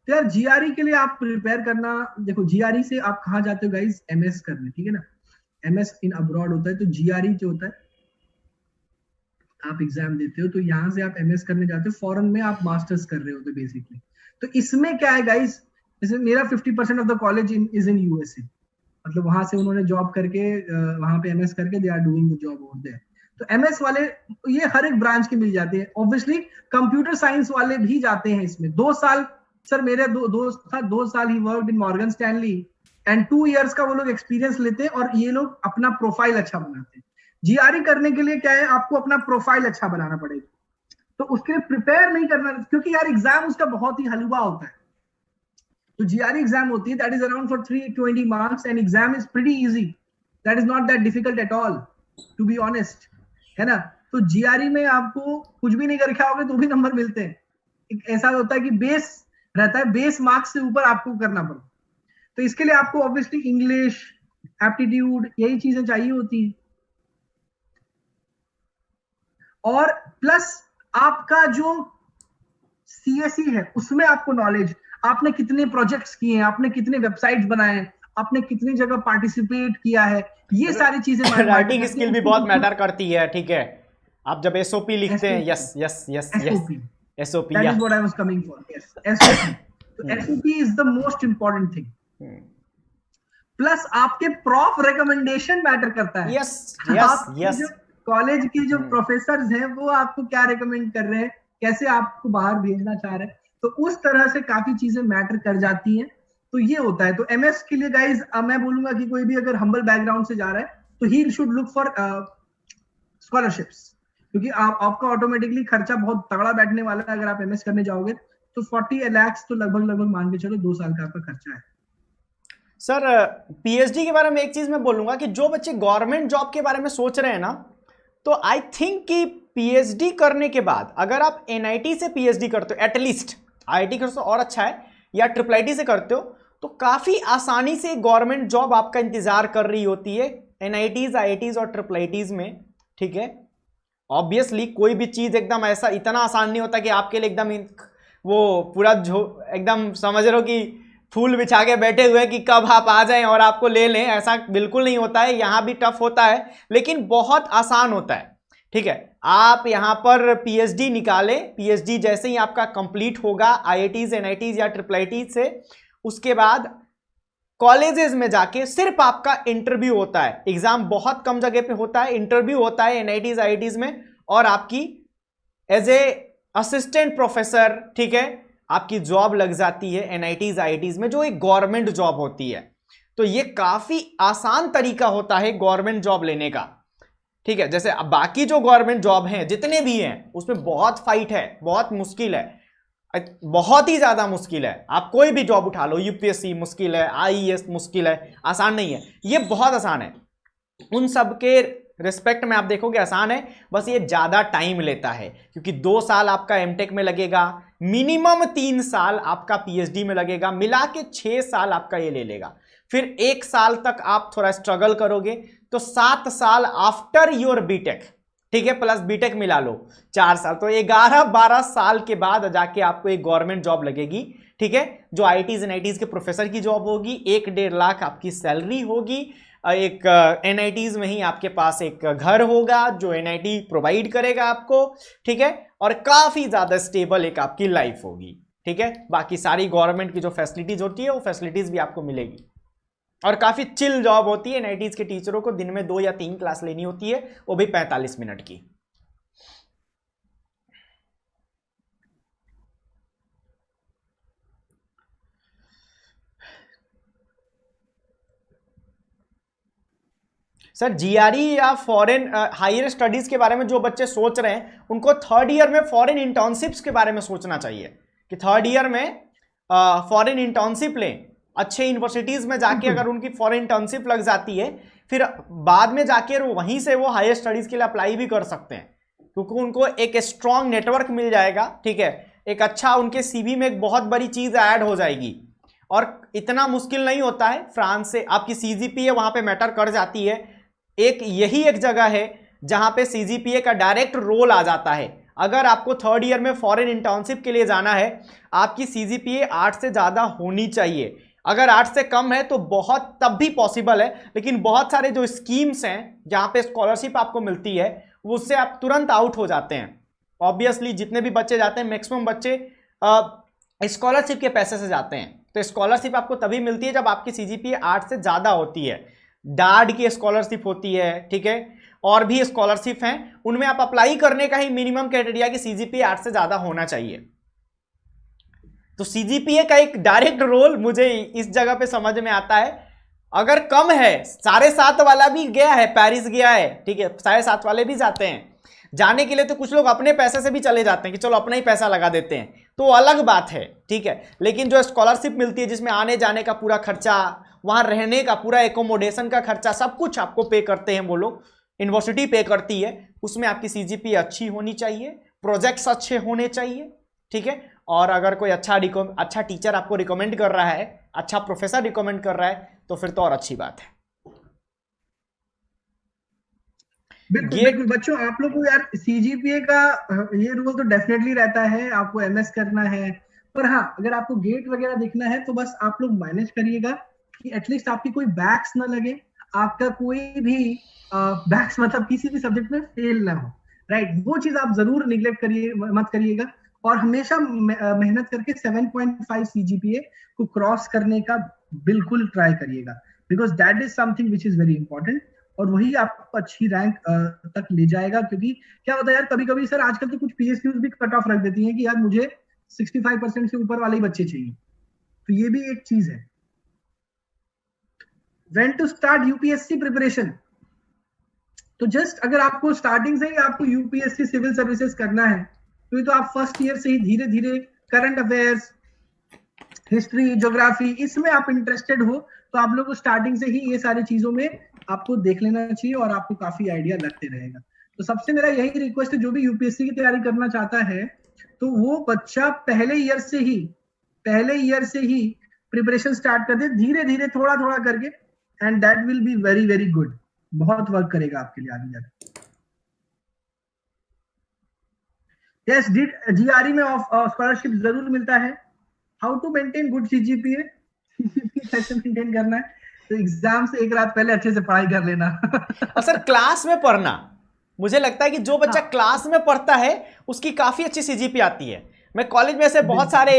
तो यार GRE के लिए आप प्रिपेयर करना, देखो GRE से आप कहाँ जाते हो गाइस? MS करने, ठीक है ना? MS इन अब्रॉड होता है, तो GRE जो होता है आप एग्जाम देते हो, तो यहाँ से आप MS करने जाते हो, फॉरेन में आप मास्टर्स कर रहे होते बेसिकली। तो इसमें क्या है गाइस, जैसे मेरा 50% of the college is in USA, मतलब वहां से उन्होंने जॉब करके वहां पे MS करके they are doing the job over there. तो MS वाले ये हर एक ब्रांच के मिल जाते हैं। ऑब्वियसली कंप्यूटर साइंस वाले भी जाते हैं इसमें। 2 साल सर मेरे दोस्त था, 2 साल he worked in Morgan Stanley and 2 years का वो लोग एक्सपीरियंस लेते हैं और ये लोग अपना प्रोफाइल अच्छा बनाते हैं। GRE करने के लिए क्या है, आपको अपना प्रोफाइल अच्छा बनाना पड़ेगा, तो उसके लिए प्रिपेयर नहीं करना, क्योंकि यार एग्जाम उसका बहुत ही हलवा होता है। तो GRE एग्जाम होती है, that is around for 320 marks and exam is pretty easy, that is not that difficult at all, to be honest, है ना? तो GRE में आपको कुछ भी नहीं करके आओगे तो भी नंबर मिलते हैं। एक ऐसा होता है कि बेस रहता है, बेस मार्क्स से ऊपर आपको करना पड़ता है। तो इसके लिए आपको ऑब्वियसली इंग्लिश, एप्टीट्यूड, यही चीजें चाहिए होती है। और प्लस आपका जो CSE है उसमें आपको नॉलेज, आपने कितने प्रोजेक्ट्स किए हैं, आपने कितने वेबसाइट्स बनाए हैं, आपने कितनी जगह पार्टिसिपेट किया है, ये सारी चीजें राइटिंग स्किल भी बहुत मैटर करती है, ठीक है? आप जब SOP लिखते हैं, yes yes yes yes, SOP, that is what I was coming for, yes, SOP. तो SOP is the most important thing. Plus आपके प्रॉफ रिकमेंडेशन मैटर करता है। यस यस यस, कॉलेज के जो प्रोफेसर हैं वो आपको क्या रिकमेंड कर रहे हैं, कैसे आपको बाहर भेजना चाह रहे हैं, तो उस तरह से काफी चीजें मैटर कर जाती हैं। तो ये होता है। तो MS के लिए गाइज मैं बोलूंगा कि कोई भी अगर हम्बल बैकग्राउंड से जा रहा है तो he should look for scholarships, क्योंकि आपका ऑटोमेटिकली खर्चा बहुत तगड़ा बैठने वाला है। अगर आप MS करने जाओगे तो 40 लाख तो लगभग मान के चलो 2 साल का आपका खर्चा है। सर PhD के बारे में एक चीज मैं बोलूंगा कि जो बच्चे गवर्नमेंट जॉब के बारे में सोच रहे हैं ना, तो आई थिंक कि PhD करने के बाद अगर आप NIT से PhD करते हो, एटलीस्ट IIT करते हो और अच्छा है, या IIIT से करते हो, तो काफी आसानी से गवर्नमेंट जॉब आपका इंतजार कर रही होती है NITs, IITs और IIITs में, ठीक है? ऑब्वियसली कोई भी चीज एकदम ऐसा इतना आसान नहीं होता कि आपके लिए एकदम वो पूरा एकदम समझ रहे हो कि फूल बिछा के बैठे हुए कि कब आप आ जाएं और आपको ले लें, ऐसा बिल्कुल नहीं होता है। यहाँ भी टफ होता है लेकिन बहुत आसान होता है, ठीक है? आप यहाँ पर PhD निकालें, PhD जैसे ही आपका कंप्लीट होगा IITs, NITs या IIIT से, उसके बाद कॉलेजेस में जाके सिर्फ आपका इंटरव्यू होता है। एग्जाम बहुत कम जगह पे होता है, इंटरव्यू होता है NITs, IITs में, और आपकी एज ए असिस्टेंट प्रोफेसर, ठीक है, आपकी जॉब लग जाती है NITs, IITs में, जो एक गवर्नमेंट जॉब होती है। तो ये काफी आसान तरीका होता है गवर्नमेंट जॉब लेने का, ठीक है? जैसे अब बाकी जो गवर्नमेंट जॉब हैं जितने भी हैं उसमें बहुत फाइट है, बहुत मुश्किल है, बहुत ही ज्यादा मुश्किल है। आप कोई भी जॉब उठा लो, UPSC मुश्किल है, IAS मुश्किल है, आसान नहीं है। ये बहुत आसान है, उन सब के रिस्पेक्ट में आप देखोगे आसान है, बस ये ज्यादा टाइम लेता है, क्योंकि 2 साल आपका MTech में लगेगा, मिनिमम 3 साल आपका PhD में लगेगा, मिला के 6 साल आपका ये ले लेगा। फिर 1 साल तक आप थोड़ा स्ट्रगल करोगे, तो 7 साल आफ्टर योर BTech, ठीक है, प्लस BTech मिला लो 4 साल, तो 11-12 साल के बाद जाके आपको एक गवर्नमेंट जॉब लगेगी, ठीक है? जो IITs, NITs के प्रोफेसर की जॉब होगी, 1-1.5 लाख आपकी सैलरी होगी, एक NITs में ही आपके पास एक घर होगा जो NIT प्रोवाइड करेगा आपको, ठीक है? और काफी ज्यादा स्टेबल एक आपकी लाइफ होगी, ठीक है? बाकी सारी गवर्नमेंट की जो फैसिलिटीज होती है वो फैसिलिटीज भी आपको मिलेगी, और काफी चिल जॉब होती है। NITs के टीचरों को दिन में 2 या 3 क्लास लेनी होती है, वो भी 45 मिनट की। सर GRE या फॉरेन हायर स्टडीज के बारे में जो बच्चे सोच रहे हैं, उनको 3rd ईयर में फॉरेन इंटर्नशिप्स के बारे में सोचना चाहिए कि 3rd ईयर में फॉरेन इंटर्नशिप लें, अच्छे यूनिवर्सिटीज में जाके अगर उनकी फॉरेन इंटर्नशिप लग जाती है, फिर बाद में जाके वहीं से वो हायर स्टडीज के लिए अप्लाई भी कर सकते हैं, क्योंकि उनको एक स्ट्रॉन्ग नेटवर्क मिल जाएगा, ठीक है? एक अच्छा उनके CV में एक बहुत बड़ी चीज ऐड हो जाएगी, और इतना मुश्किल नहीं होता है। फ्रांस से आपकी CGPA वहां पे मैटर कर जाती है, एक यही एक जगह है जहां पे सीजीपीए का डायरेक्ट रोल आ जाता है। अगर आपको थर्ड ईयर में फॉरेन इंटर्नशिप के लिए जाना है, आपकी सीजीपीए 8 से ज्यादा होनी चाहिए। अगर 8 से कम है तो बहुत तब भी पॉसिबल है, लेकिन बहुत सारे जो स्कीम्स हैं जहां पे स्कॉलरशिप आपको मिलती है वो उससे आप तुरंत आउट हो जाते हैं। ऑब्वियसली जितने भी बच्चे जाते हैं मैक्सिमम बच्चे स्कॉलरशिप के पैसे से जाते हैं। तो स्कॉलरशिप आपको तभी मिलती है जब आपकी सीजीपीए 8 से ज्यादा होती है। डार्ड की स्कॉलरशिप होती है, ठीक है, और भी स्कॉलरशिप हैं, उनमें आप अप्लाई करने का ही मिनिमम क्राइटेरिया कि सीजीपीए 8 से ज्यादा होना चाहिए। तो सीजीपीए का एक डायरेक्ट रोल मुझे इस जगह पे समझ में आता है। अगर कम है, 7.5 वाला भी गया है, पेरिस गया है, ठीक है, 7.5 वाले भी जाते हैं। जाने के लिए तो कुछ लोग अपने पैसे से भी चले जाते हैं कि चलो अपना ही पैसा लगा देते हैं, तो अलग बात है, ठीक है। लेकिन जो स्कॉलरशिप मिलती है जिसमें आने जाने का पूरा खर्चा, वहां रहने का पूरा एकोमोडेशन का खर्चा, सब कुछ आपको पे करते हैं वो लोग, यूनिवर्सिटी पे करती है, उसमें आपकी सीजीपीए अच्छी होनी चाहिए, प्रोजेक्ट्स अच्छे होने चाहिए, ठीक है। और अगर कोई अच्छा टीचर आपको रिकमेंड कर रहा है, अच्छा प्रोफेसर रिकमेंड कर रहा है, तो फिर तो और अच्छी बात है। बिल्कुल बिल्कुल बच्चों, आप लोग को यार सीजीपीए का ये रूल तो डेफिनेटली रहता है, आपको एमएस करना है। पर हाँ, अगर आपको गेट वगैरह देखना है तो बस आप लोग मैनेज करिएगा कि एटलीस्ट आपकी कोई बैक्स ना लगे, आपका कोई भी बैक्स मतलब किसी भी सब्जेक्ट में फेल ना हो, राइट। वो चीज आप जरूर निग्लेक्ट करिए मत करिएगा, और हमेशा मेहनत करके 7.5 सीजीपीए को क्रॉस करने का बिल्कुल ट्राई करिएगा, because that is something which is very important, और वही आपको अच्छी रैंक तक ले जाएगा। क्योंकि क्या होता है यार, कभी कभी सर आजकल तो कुछ पीएसयूज भी कट ऑफ रख देती हैं कि यार मुझे 65% से ऊपर वाले ही बच्चे चाहिए, तो ये भी एक चीज है। When to start UPSC preparation, तो जस्ट अगर आपको स्टार्टिंग से ही आपको यूपीएससी सिविल सर्विसेज करना है, तो आप फर्स्ट ईयर से ही धीरे धीरे करंट अफेयर्स, हिस्ट्री, ज्योग्राफी, इसमें आप इंटरेस्टेड हो तो आप लोग को स्टार्टिंग से ही ये सारी चीजों में आपको देख लेना चाहिए और आपको काफी आइडिया लगते रहेगा। तो सबसे मेरा यही रिक्वेस्ट है, जो भी यूपीएससी की तैयारी करना चाहता है तो वो बच्चा पहले ईयर से ही प्रिपरेशन स्टार्ट कर दे, धीरे धीरे थोड़ा थोड़ा करके, and that will be very very good. बहुत वर्क करेगा आपके लिए आगे जाकर। यस, जीआरई में स्कॉलरशिप जरूर मिलता है। How to maintain good CGPA, कैसे मेंटेन करना है, तो एग्जाम से एक रात पहले अच्छे से पढ़ाई कर लेना। और सर क्लास में पढ़ना, मुझे लगता है कि जो बच्चा क्लास में पढ़ता है उसकी काफी अच्छी सीजीपी आती है। मैं कॉलेज में से बहुत सारे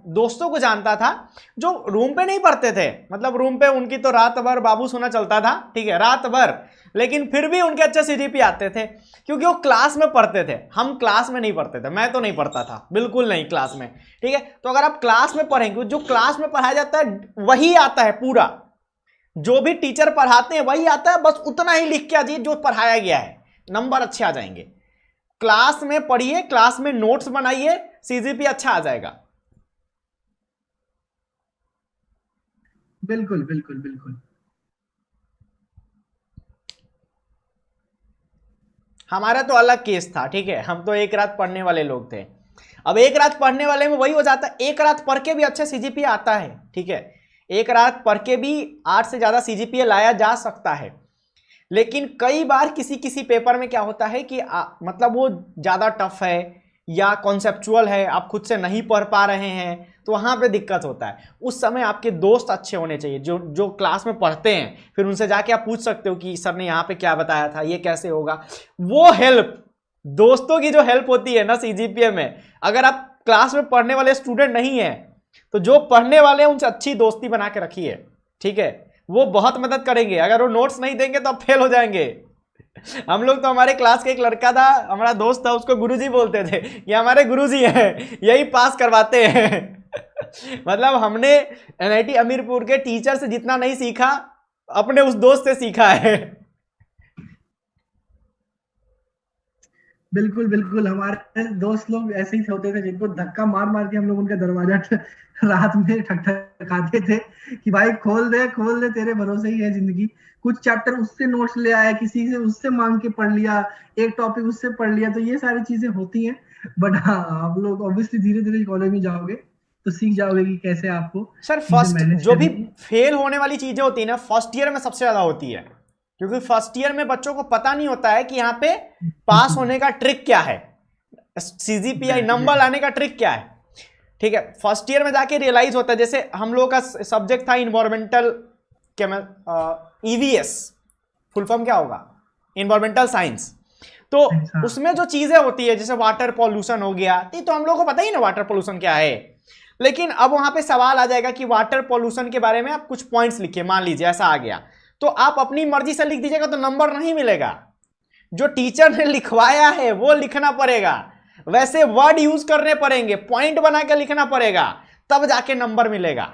दोस्तों को जानता था जो रूम पे नहीं पढ़ते थे, मतलब रूम पे उनकी तो रात भर बाबू सोना चलता था, ठीक है, रात भर, लेकिन फिर भी उनके अच्छे सीजीपी आते थे क्योंकि वो क्लास में पढ़ते थे। हम क्लास में नहीं पढ़ते थे, मैं तो नहीं पढ़ता था, बिल्कुल नहीं क्लास में, ठीक है। तो अगर आप क्लास में पढ़ेंगे, जो क्लास में पढ़ाया जाता है वही आता है पूरा, जो भी टीचर पढ़ाते हैं वही आता है, बस उतना ही लिख के आ जाइए जो पढ़ाया गया है, नंबर अच्छे आ जाएंगे। क्लास में पढ़िए, क्लास में नोट्स बनाइए, सीजीपी अच्छा आ जाएगा। बिल्कुल बिल्कुल बिल्कुल। हमारा तो अलग केस था, ठीक है, हम तो एक रात पढ़ने वाले लोग थे। अब एक रात पढ़ने वाले में वही हो जाता है, एक रात पढ़ के भी अच्छा सीजीपी आता है, ठीक है, एक रात पढ़ के भी 8 से ज्यादा सीजीपीए लाया जा सकता है। लेकिन कई बार किसी किसी पेपर में क्या होता है कि मतलब वो ज्यादा टफ है या कॉन्सेप्चुअल है, आप खुद से नहीं पढ़ पा रहे हैं, तो वहां पे दिक्कत होता है। उस समय आपके दोस्त अच्छे होने चाहिए जो जो क्लास में पढ़ते हैं, फिर उनसे जाके आप पूछ सकते हो कि सर ने यहाँ पे क्या बताया था, ये कैसे होगा। वो हेल्प, दोस्तों की जो हेल्प होती है ना सीजीपीए में, अगर आप क्लास में पढ़ने वाले स्टूडेंट नहीं है तो जो पढ़ने वाले हैं उनसे अच्छी दोस्ती बना के रखिए, ठीक है, वो बहुत मदद करेंगे। अगर वो नोट्स नहीं देंगे तो आप फेल हो जाएंगे। हम लोग तो, हमारे क्लास का एक लड़का था, हमारा दोस्त था, उसको गुरुजी बोलते थे, ये हमारे गुरुजी हैं, यही पास करवाते हैं। मतलब हमने एनआईटी अमीरपुर के टीचर से जितना नहीं सीखा, अपने उस दोस्त से सीखा है। बिल्कुल बिल्कुल, हमारे दोस्त लोग ऐसे ही होते थे जिनको धक्का मार मार के हम लोग उनका दरवाजा रात में ठकठकाते थे कि भाई खोल दे, तेरे भरोसे ही है जिंदगी। कुछ चैप्टर उससे नोट्स ले आया, किसी से उससे मांग के पढ़ लिया, एक टॉपिक उससे पढ़ लिया, तो ये सारी चीजें होती हैं। बट हाँ, आप लोग ऑब्वियसली धीरे धीरे कॉलेज में जाओगे तो सीख जाओगे कि कैसे आपको सर फर्स्ट जो भी फेल होने वाली चीजें होती है ना, फर्स्ट ईयर में सबसे ज्यादा होती है, क्योंकि फर्स्ट ईयर में बच्चों को पता नहीं होता है कि यहाँ पे पास होने का ट्रिक क्या है, सीजीपीआई नंबर लाने का ट्रिक क्या है। ठीक है, फर्स्ट ईयर में जाके रियलाइज होता है। जैसे हम लोगों का सब्जेक्ट था इन्वायरमेंटल ईवीएस, फुल फॉर्म क्या होगा, इन्वायरमेंटल साइंस। तो उसमें जो चीजें होती है जैसे वाटर पॉल्यूशन हो गया, तो हम लोग को पता ही ना वाटर पॉल्यूशन क्या है। लेकिन अब वहां पे सवाल आ जाएगा कि वाटर पॉल्यूशन के बारे में आप कुछ पॉइंट्स लिखिए, मान लीजिए ऐसा आ गया, तो आप अपनी मर्जी से लिख दीजिएगा तो नंबर नहीं मिलेगा। जो टीचर ने लिखवाया है वो लिखना पड़ेगा, वैसे वर्ड यूज करने पड़ेंगे, पॉइंट बना के लिखना पड़ेगा, तब जाके नंबर मिलेगा।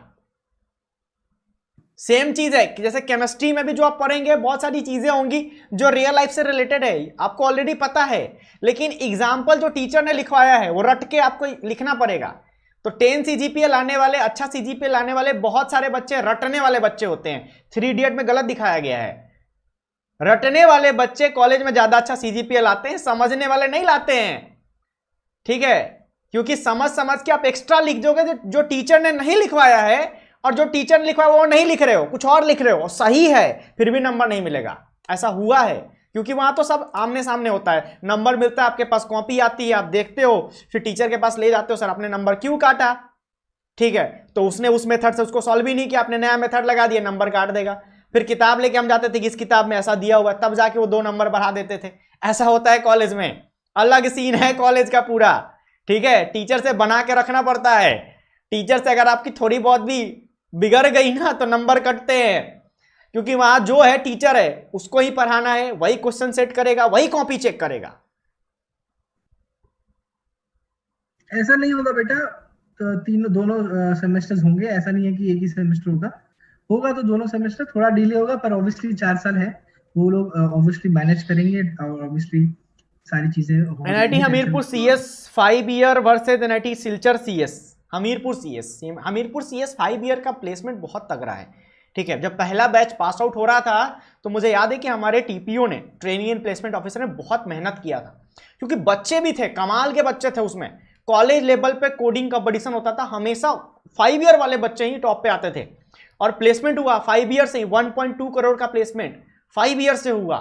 सेम चीज है कि जैसे केमिस्ट्री में भी जो आप पढ़ेंगे बहुत सारी चीजें होंगी जो रियल लाइफ से रिलेटेड है, आपको ऑलरेडी पता है, लेकिन एग्जाम्पल जो टीचर ने लिखवाया है वो रट के आपको लिखना पड़ेगा। तो 10 सीजीपीए लाने वाले, अच्छा सीजीपीए लाने वाले बहुत सारे बच्चे रटने वाले बच्चे होते हैं। 3 इडियट में गलत दिखाया गया है, रटने वाले बच्चे कॉलेज में ज्यादा अच्छा सीजीपीए लाते हैं, समझने वाले नहीं लाते हैं। ठीक है, क्योंकि समझ समझ के आप एक्स्ट्रा लिख दोगे जो टीचर ने नहीं लिखवाया है, और जो टीचर ने लिखवाया वो नहीं लिख रहे हो, कुछ और लिख रहे हो, सही है, फिर भी नंबर नहीं मिलेगा। ऐसा हुआ है, क्योंकि वहां तो सब आमने सामने होता है। नंबर मिलता है, आपके पास कॉपी आती है, आप देखते हो, फिर टीचर के पास ले जाते हो, सर आपने नंबर क्यों काटा। ठीक है, तो उसने उस मेथड से उसको सॉल्व ही नहीं किया, आपने नया मेथड लगा दिया, नंबर काट देगा। फिर किताब लेके हम जाते थे कि इस किताब में ऐसा दिया हुआ है, तब जाके वो 2 नंबर बढ़ा देते थे। ऐसा होता है कॉलेज में, अलग सीन है कॉलेज का पूरा। ठीक है, टीचर से बना के रखना पड़ता है। टीचर से अगर आपकी थोड़ी बहुत भी बिगड़ गई ना तो नंबर कटते हैं, क्योंकि वहां जो है टीचर है उसको ही पढ़ाना है, वही क्वेश्चन सेट करेगा, वही कॉपी चेक करेगा। ऐसा नहीं होगा बेटा, तो तीनों दोनों सेमेस्टर्स होंगे, ऐसा नहीं है कि एक ही सेमेस्टर होगा। होगा तो दोनों सेमेस्टर, थोड़ा डिले होगा, पर ऑब्वियसली 4 साल है, वो लोग ऑब्वियसली मैनेज करेंगे, और ऑब्वियसली सारी चीजें हो एनआईटी जाएंगी। Hamirpur CS 5 year versus NIT Silchar CS. Hamirpur CS 5 year का प्लेसमेंट बहुत तगड़ा है। ठीक है, जब पहला बैच पास आउट हो रहा था तो मुझे याद है कि हमारे टीपीओ ने, ट्रेनिंग एंड प्लेसमेंट ऑफिसर ने बहुत मेहनत किया था, क्योंकि बच्चे भी थे, कमाल के बच्चे थे उसमें। कॉलेज लेवल पे कोडिंग कंपटीशन होता था, हमेशा 5 ईयर वाले बच्चे ही टॉप पे आते थे, और प्लेसमेंट हुआ 5 ईयर से ही, 1.2 करोड़ का प्लेसमेंट 5 ईयर से हुआ।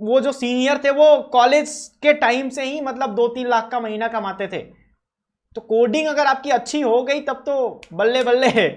वो जो सीनियर थे वो कॉलेज के टाइम से ही मतलब 2-3 लाख का महीना कमाते थे। तो कोडिंग अगर आपकी अच्छी हो गई तब तो बल्ले बल्ले है।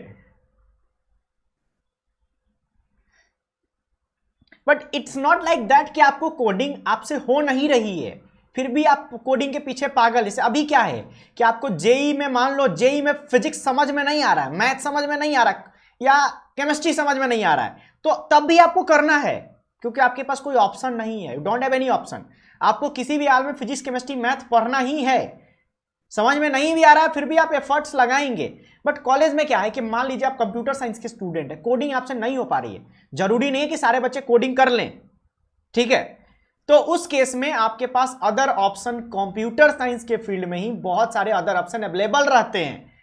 But it's not like that कि आपको कोडिंग आपसे हो नहीं रही है फिर भी आप कोडिंग के पीछे पागल। जैसे अभी क्या है कि आपको जेई में, मान लो जेई में फिजिक्स समझ में नहीं आ रहा है, मैथ समझ में नहीं आ रहा है, या केमिस्ट्री समझ में नहीं आ रहा है, तो तब भी आपको करना है, क्योंकि आपके पास कोई ऑप्शन नहीं है, you don't have any option. आपको किसी भी हाल में फिजिक्स केमिस्ट्री मैथ पढ़ना ही है। समझ में नहीं भी आ रहा है फिर भी आप एफर्ट्स लगाएंगे। बट कॉलेज में क्या है कि मान लीजिए आप कंप्यूटर साइंस के स्टूडेंट है, कोडिंग आपसे नहीं हो पा रही है, जरूरी नहीं है कि सारे बच्चे कोडिंग कर लें। ठीक है, तो उस केस में आपके पास अदर ऑप्शन, कंप्यूटर साइंस के फील्ड में ही बहुत सारे अदर ऑप्शन अवेलेबल रहते हैं।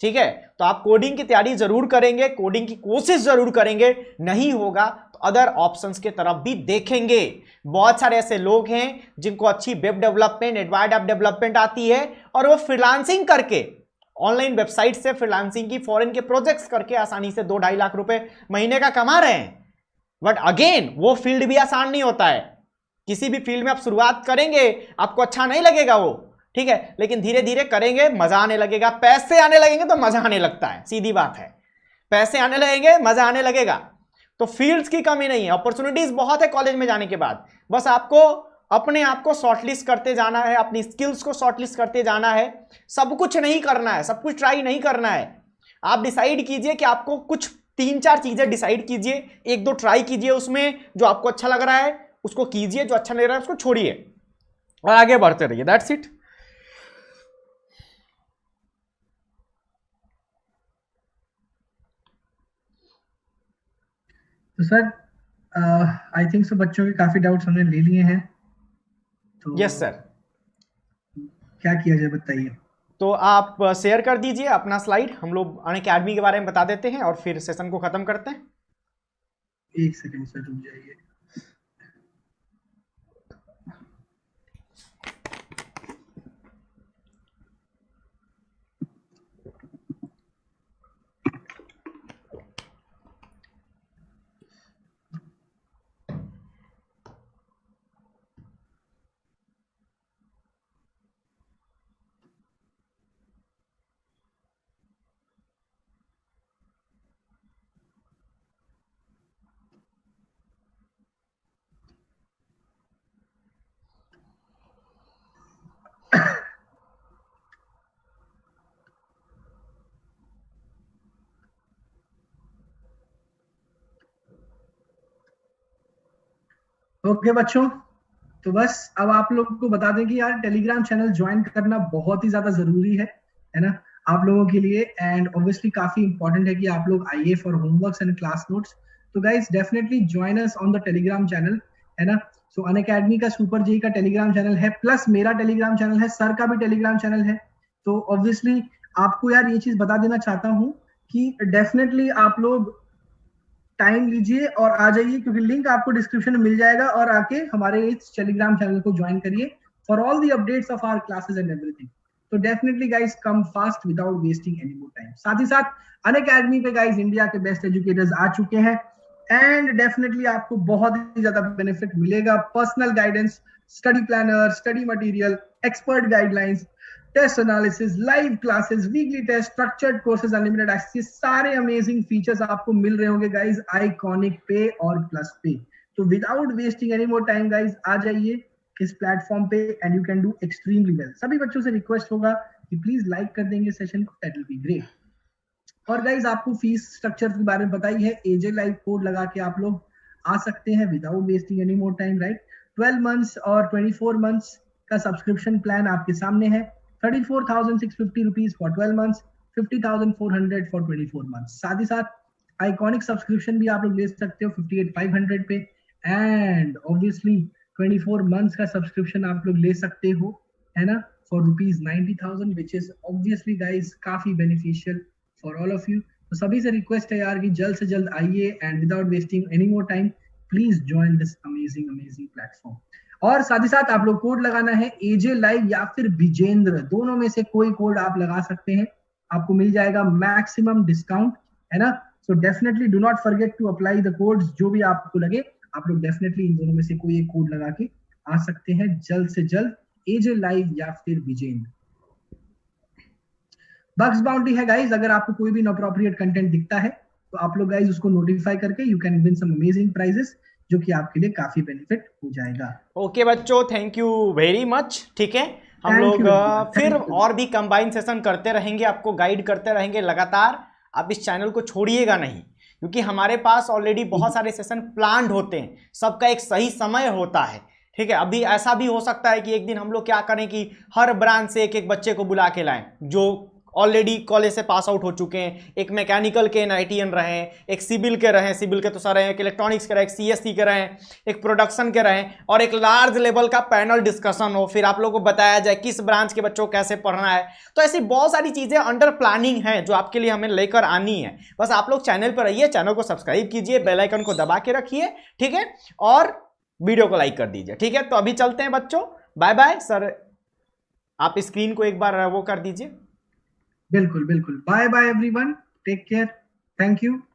ठीक है, तो आप कोडिंग की तैयारी जरूर करेंगे, कोडिंग की कोशिश जरूर करेंगे, नहीं होगा तो अदर ऑप्शंस के तरफ भी देखेंगे। बहुत सारे ऐसे लोग हैं जिनको अच्छी web development, advanced app development आती है, और वो फ्रीलांसिंग करके, ऑनलाइन वेबसाइट से फ्रीलांसिंग की, फॉरेन के प्रोजेक्ट्स करके आसानी से 2-2.5 लाख रुपए महीने का कमा रहे हैं। बट अगेन वो फील्ड भी आसान नहीं होता है। किसी भी फील्ड में आप शुरुआत करेंगे आपको अच्छा नहीं लगेगा वो, ठीक है, लेकिन धीरे धीरे करेंगे मजा आने लगेगा, पैसे आने लगेंगे तो मजा आने लगता है, सीधी बात है। पैसे आने लगेंगे मजा आने लगेगा। तो फील्ड्स की कमी नहीं है, अपॉर्चुनिटीज बहुत है कॉलेज में जाने के बाद। बस आपको अपने आप को शॉर्टलिस्ट करते जाना है, अपनी स्किल्स को शॉर्टलिस्ट करते जाना है। सब कुछ नहीं करना है, सब कुछ ट्राई नहीं करना है। आप डिसाइड कीजिए कि आपको कुछ 3-4 चीजें डिसाइड कीजिए, 1-2 ट्राई कीजिए, उसमें जो आपको अच्छा लग रहा है उसको कीजिए, जो अच्छा नहीं लग रहा है उसको छोड़िए और आगे बढ़ते रहिए। That's it. तो सर आई थिंक सो बच्चों के काफी डाउट्स हमने ले लिए हैं, तो यस सर। क्या किया जाए बताइए। तो आप शेयर कर दीजिए अपना स्लाइड, हम लोग अनअकैडमी के बारे में बता देते हैं और फिर सेशन को खत्म करते हैं। 1 सेकंड सर, रुक जाइए। ओके बच्चों, तो बस अब आप लोग को बता दें कि यार टेलीग्राम चैनल ज्वाइन करना बहुत ही ज्यादा जरूरी है ना, आप लोगों के लिए। एंड ऑब्वियसली काफी इंपॉर्टेंट है कि आप लोग आइए for homeworks and class notes. तो guys definitely join us on the Telegram channel, है ना। सो अनअकैडमी का सुपर जेई का टेलीग्राम चैनल है, प्लस मेरा टेलीग्राम चैनल है, सर का भी टेलीग्राम चैनल है। तो ऑब्वियसली आपको यार ये चीज बता देना चाहता हूँ कि डेफिनेटली आप लोग टाइम लीजिए और आ जाइए, क्योंकि लिंक आपको डिस्क्रिप्शन में मिल जाएगा, और आके हमारे इस टेलीग्राम चैनल को ज्वाइन करिए for all the updates of our classes and everything. तो definitely guys come fast without wasting any more time. साथ ही साथ अनअकैडमी पे गाइस इंडिया के बेस्ट एजुकेटर्स आ चुके हैं, एंड डेफिनेटली आपको बहुत ही ज्यादा बेनिफिट मिलेगा। Personal guidance, study planner, study material, expert guidelines, test analysis, live classes, weekly test, structured courses, unlimited access, ये सारे अमेजिंग फीचर्स आपको मिल रहे होंगे गाइस आइकॉनिक पे और प्लस पे। तो without wasting any more time guys आ जाइए इस प्लेटफॉर्म पे and you can do extremely well. सभी बच्चों से रिक्वेस्ट होगा कि प्लीज लाइक कर देंगे सेशन को, दैट विल बी ग्रेट। और गाइज आपको फीस स्ट्रक्चर के बारे में बताई है, एजे लाइव कोड लगा के आप लोग आ सकते हैं without wasting any more time, right. 12 months और 24 मंथ्स का सब्सक्रिप्शन प्लान आपके सामने है। 34,650 rupees for 12 months, 50,400 for 24 months. साथ ही साथ आइकॉनिक सब्सक्रिप्शन भी आप लोग ले सकते हो 58,500 पे, एंड ऑब्वियसली 24 मंथ्स का सब्सक्रिप्शन आप लोग ले सकते हो, है ना, for rupees 90,000, which is obviously guys काफी beneficial for all of you. तो सभी से रिक्वेस्ट है यार कि जल्द से जल्द आइए and without wasting any more time please join this amazing amazing platform. और साथ ही साथ आप लोग कोड लगाना है एजे लाइव या फिर विजेंद्र, दोनों में से कोई कोड आप लगा सकते हैं, आपको मिल जाएगा मैक्सिमम डिस्काउंट, है ना। So definitely do not forget to apply the codes, जो भी आपको लगे आप लोग डेफिनेटली इन दोनों में से कोई एक कोड लगा के आ सकते हैं जल्द से जल्द, एजे लाइव या फिर विजेंद्र। बग्स बाउंड्री है गाइस, अगर आपको कोई भी इनअप्रोप्रिएट कंटेंट दिखता है तो आप लोग गाइस उसको नोटिफाई करके you can win some amazing prizes, जो कि आपके लिए काफी बेनिफिट हो जाएगा। ओके बच्चों, थैंक यू वेरी मच। ठीक है, हम Thank लोग you everyone. फिर Thank you. और भी कंबाइन सेशन करते रहेंगे, आपको गाइड करते रहेंगे लगातार। आप इस चैनल को छोड़िएगा नहीं, क्योंकि हमारे पास ऑलरेडी बहुत सारे सेशन प्लान्ड होते हैं, सबका एक सही समय होता है। ठीक है, अभी ऐसा भी हो सकता है कि एक दिन हम लोग क्या करें कि हर ब्रांच से एक एक बच्चे को बुला के लाएं जो ऑलरेडी कॉलेज से पास आउट हो चुके हैं। एक मैकेनिकल के एनआईटीएन रहे, एक सिविल के रहे, सिविल के तो सारे, एक इलेक्ट्रॉनिक्स के रहे, एक सीएससी के रहे, एक प्रोडक्शन के रहे, और एक लार्ज लेवल का पैनल डिस्कशन हो, फिर आप लोगों को बताया जाए किस ब्रांच के बच्चों को कैसे पढ़ना है। तो ऐसी बहुत सारी चीजें अंडर प्लानिंग है जो आपके लिए हमें लेकर आनी है। बस आप लोग चैनल पर रहिए, चैनल को सब्सक्राइब कीजिए, बेल आइकन को दबा के रखिए, ठीक है, और वीडियो को लाइक कर दीजिए। ठीक है, तो अभी चलते हैं बच्चों, बाय बाय। सर आप स्क्रीन को एक बार वो कर दीजिए। बिल्कुल बिल्कुल, bye bye everyone, take care, thank you.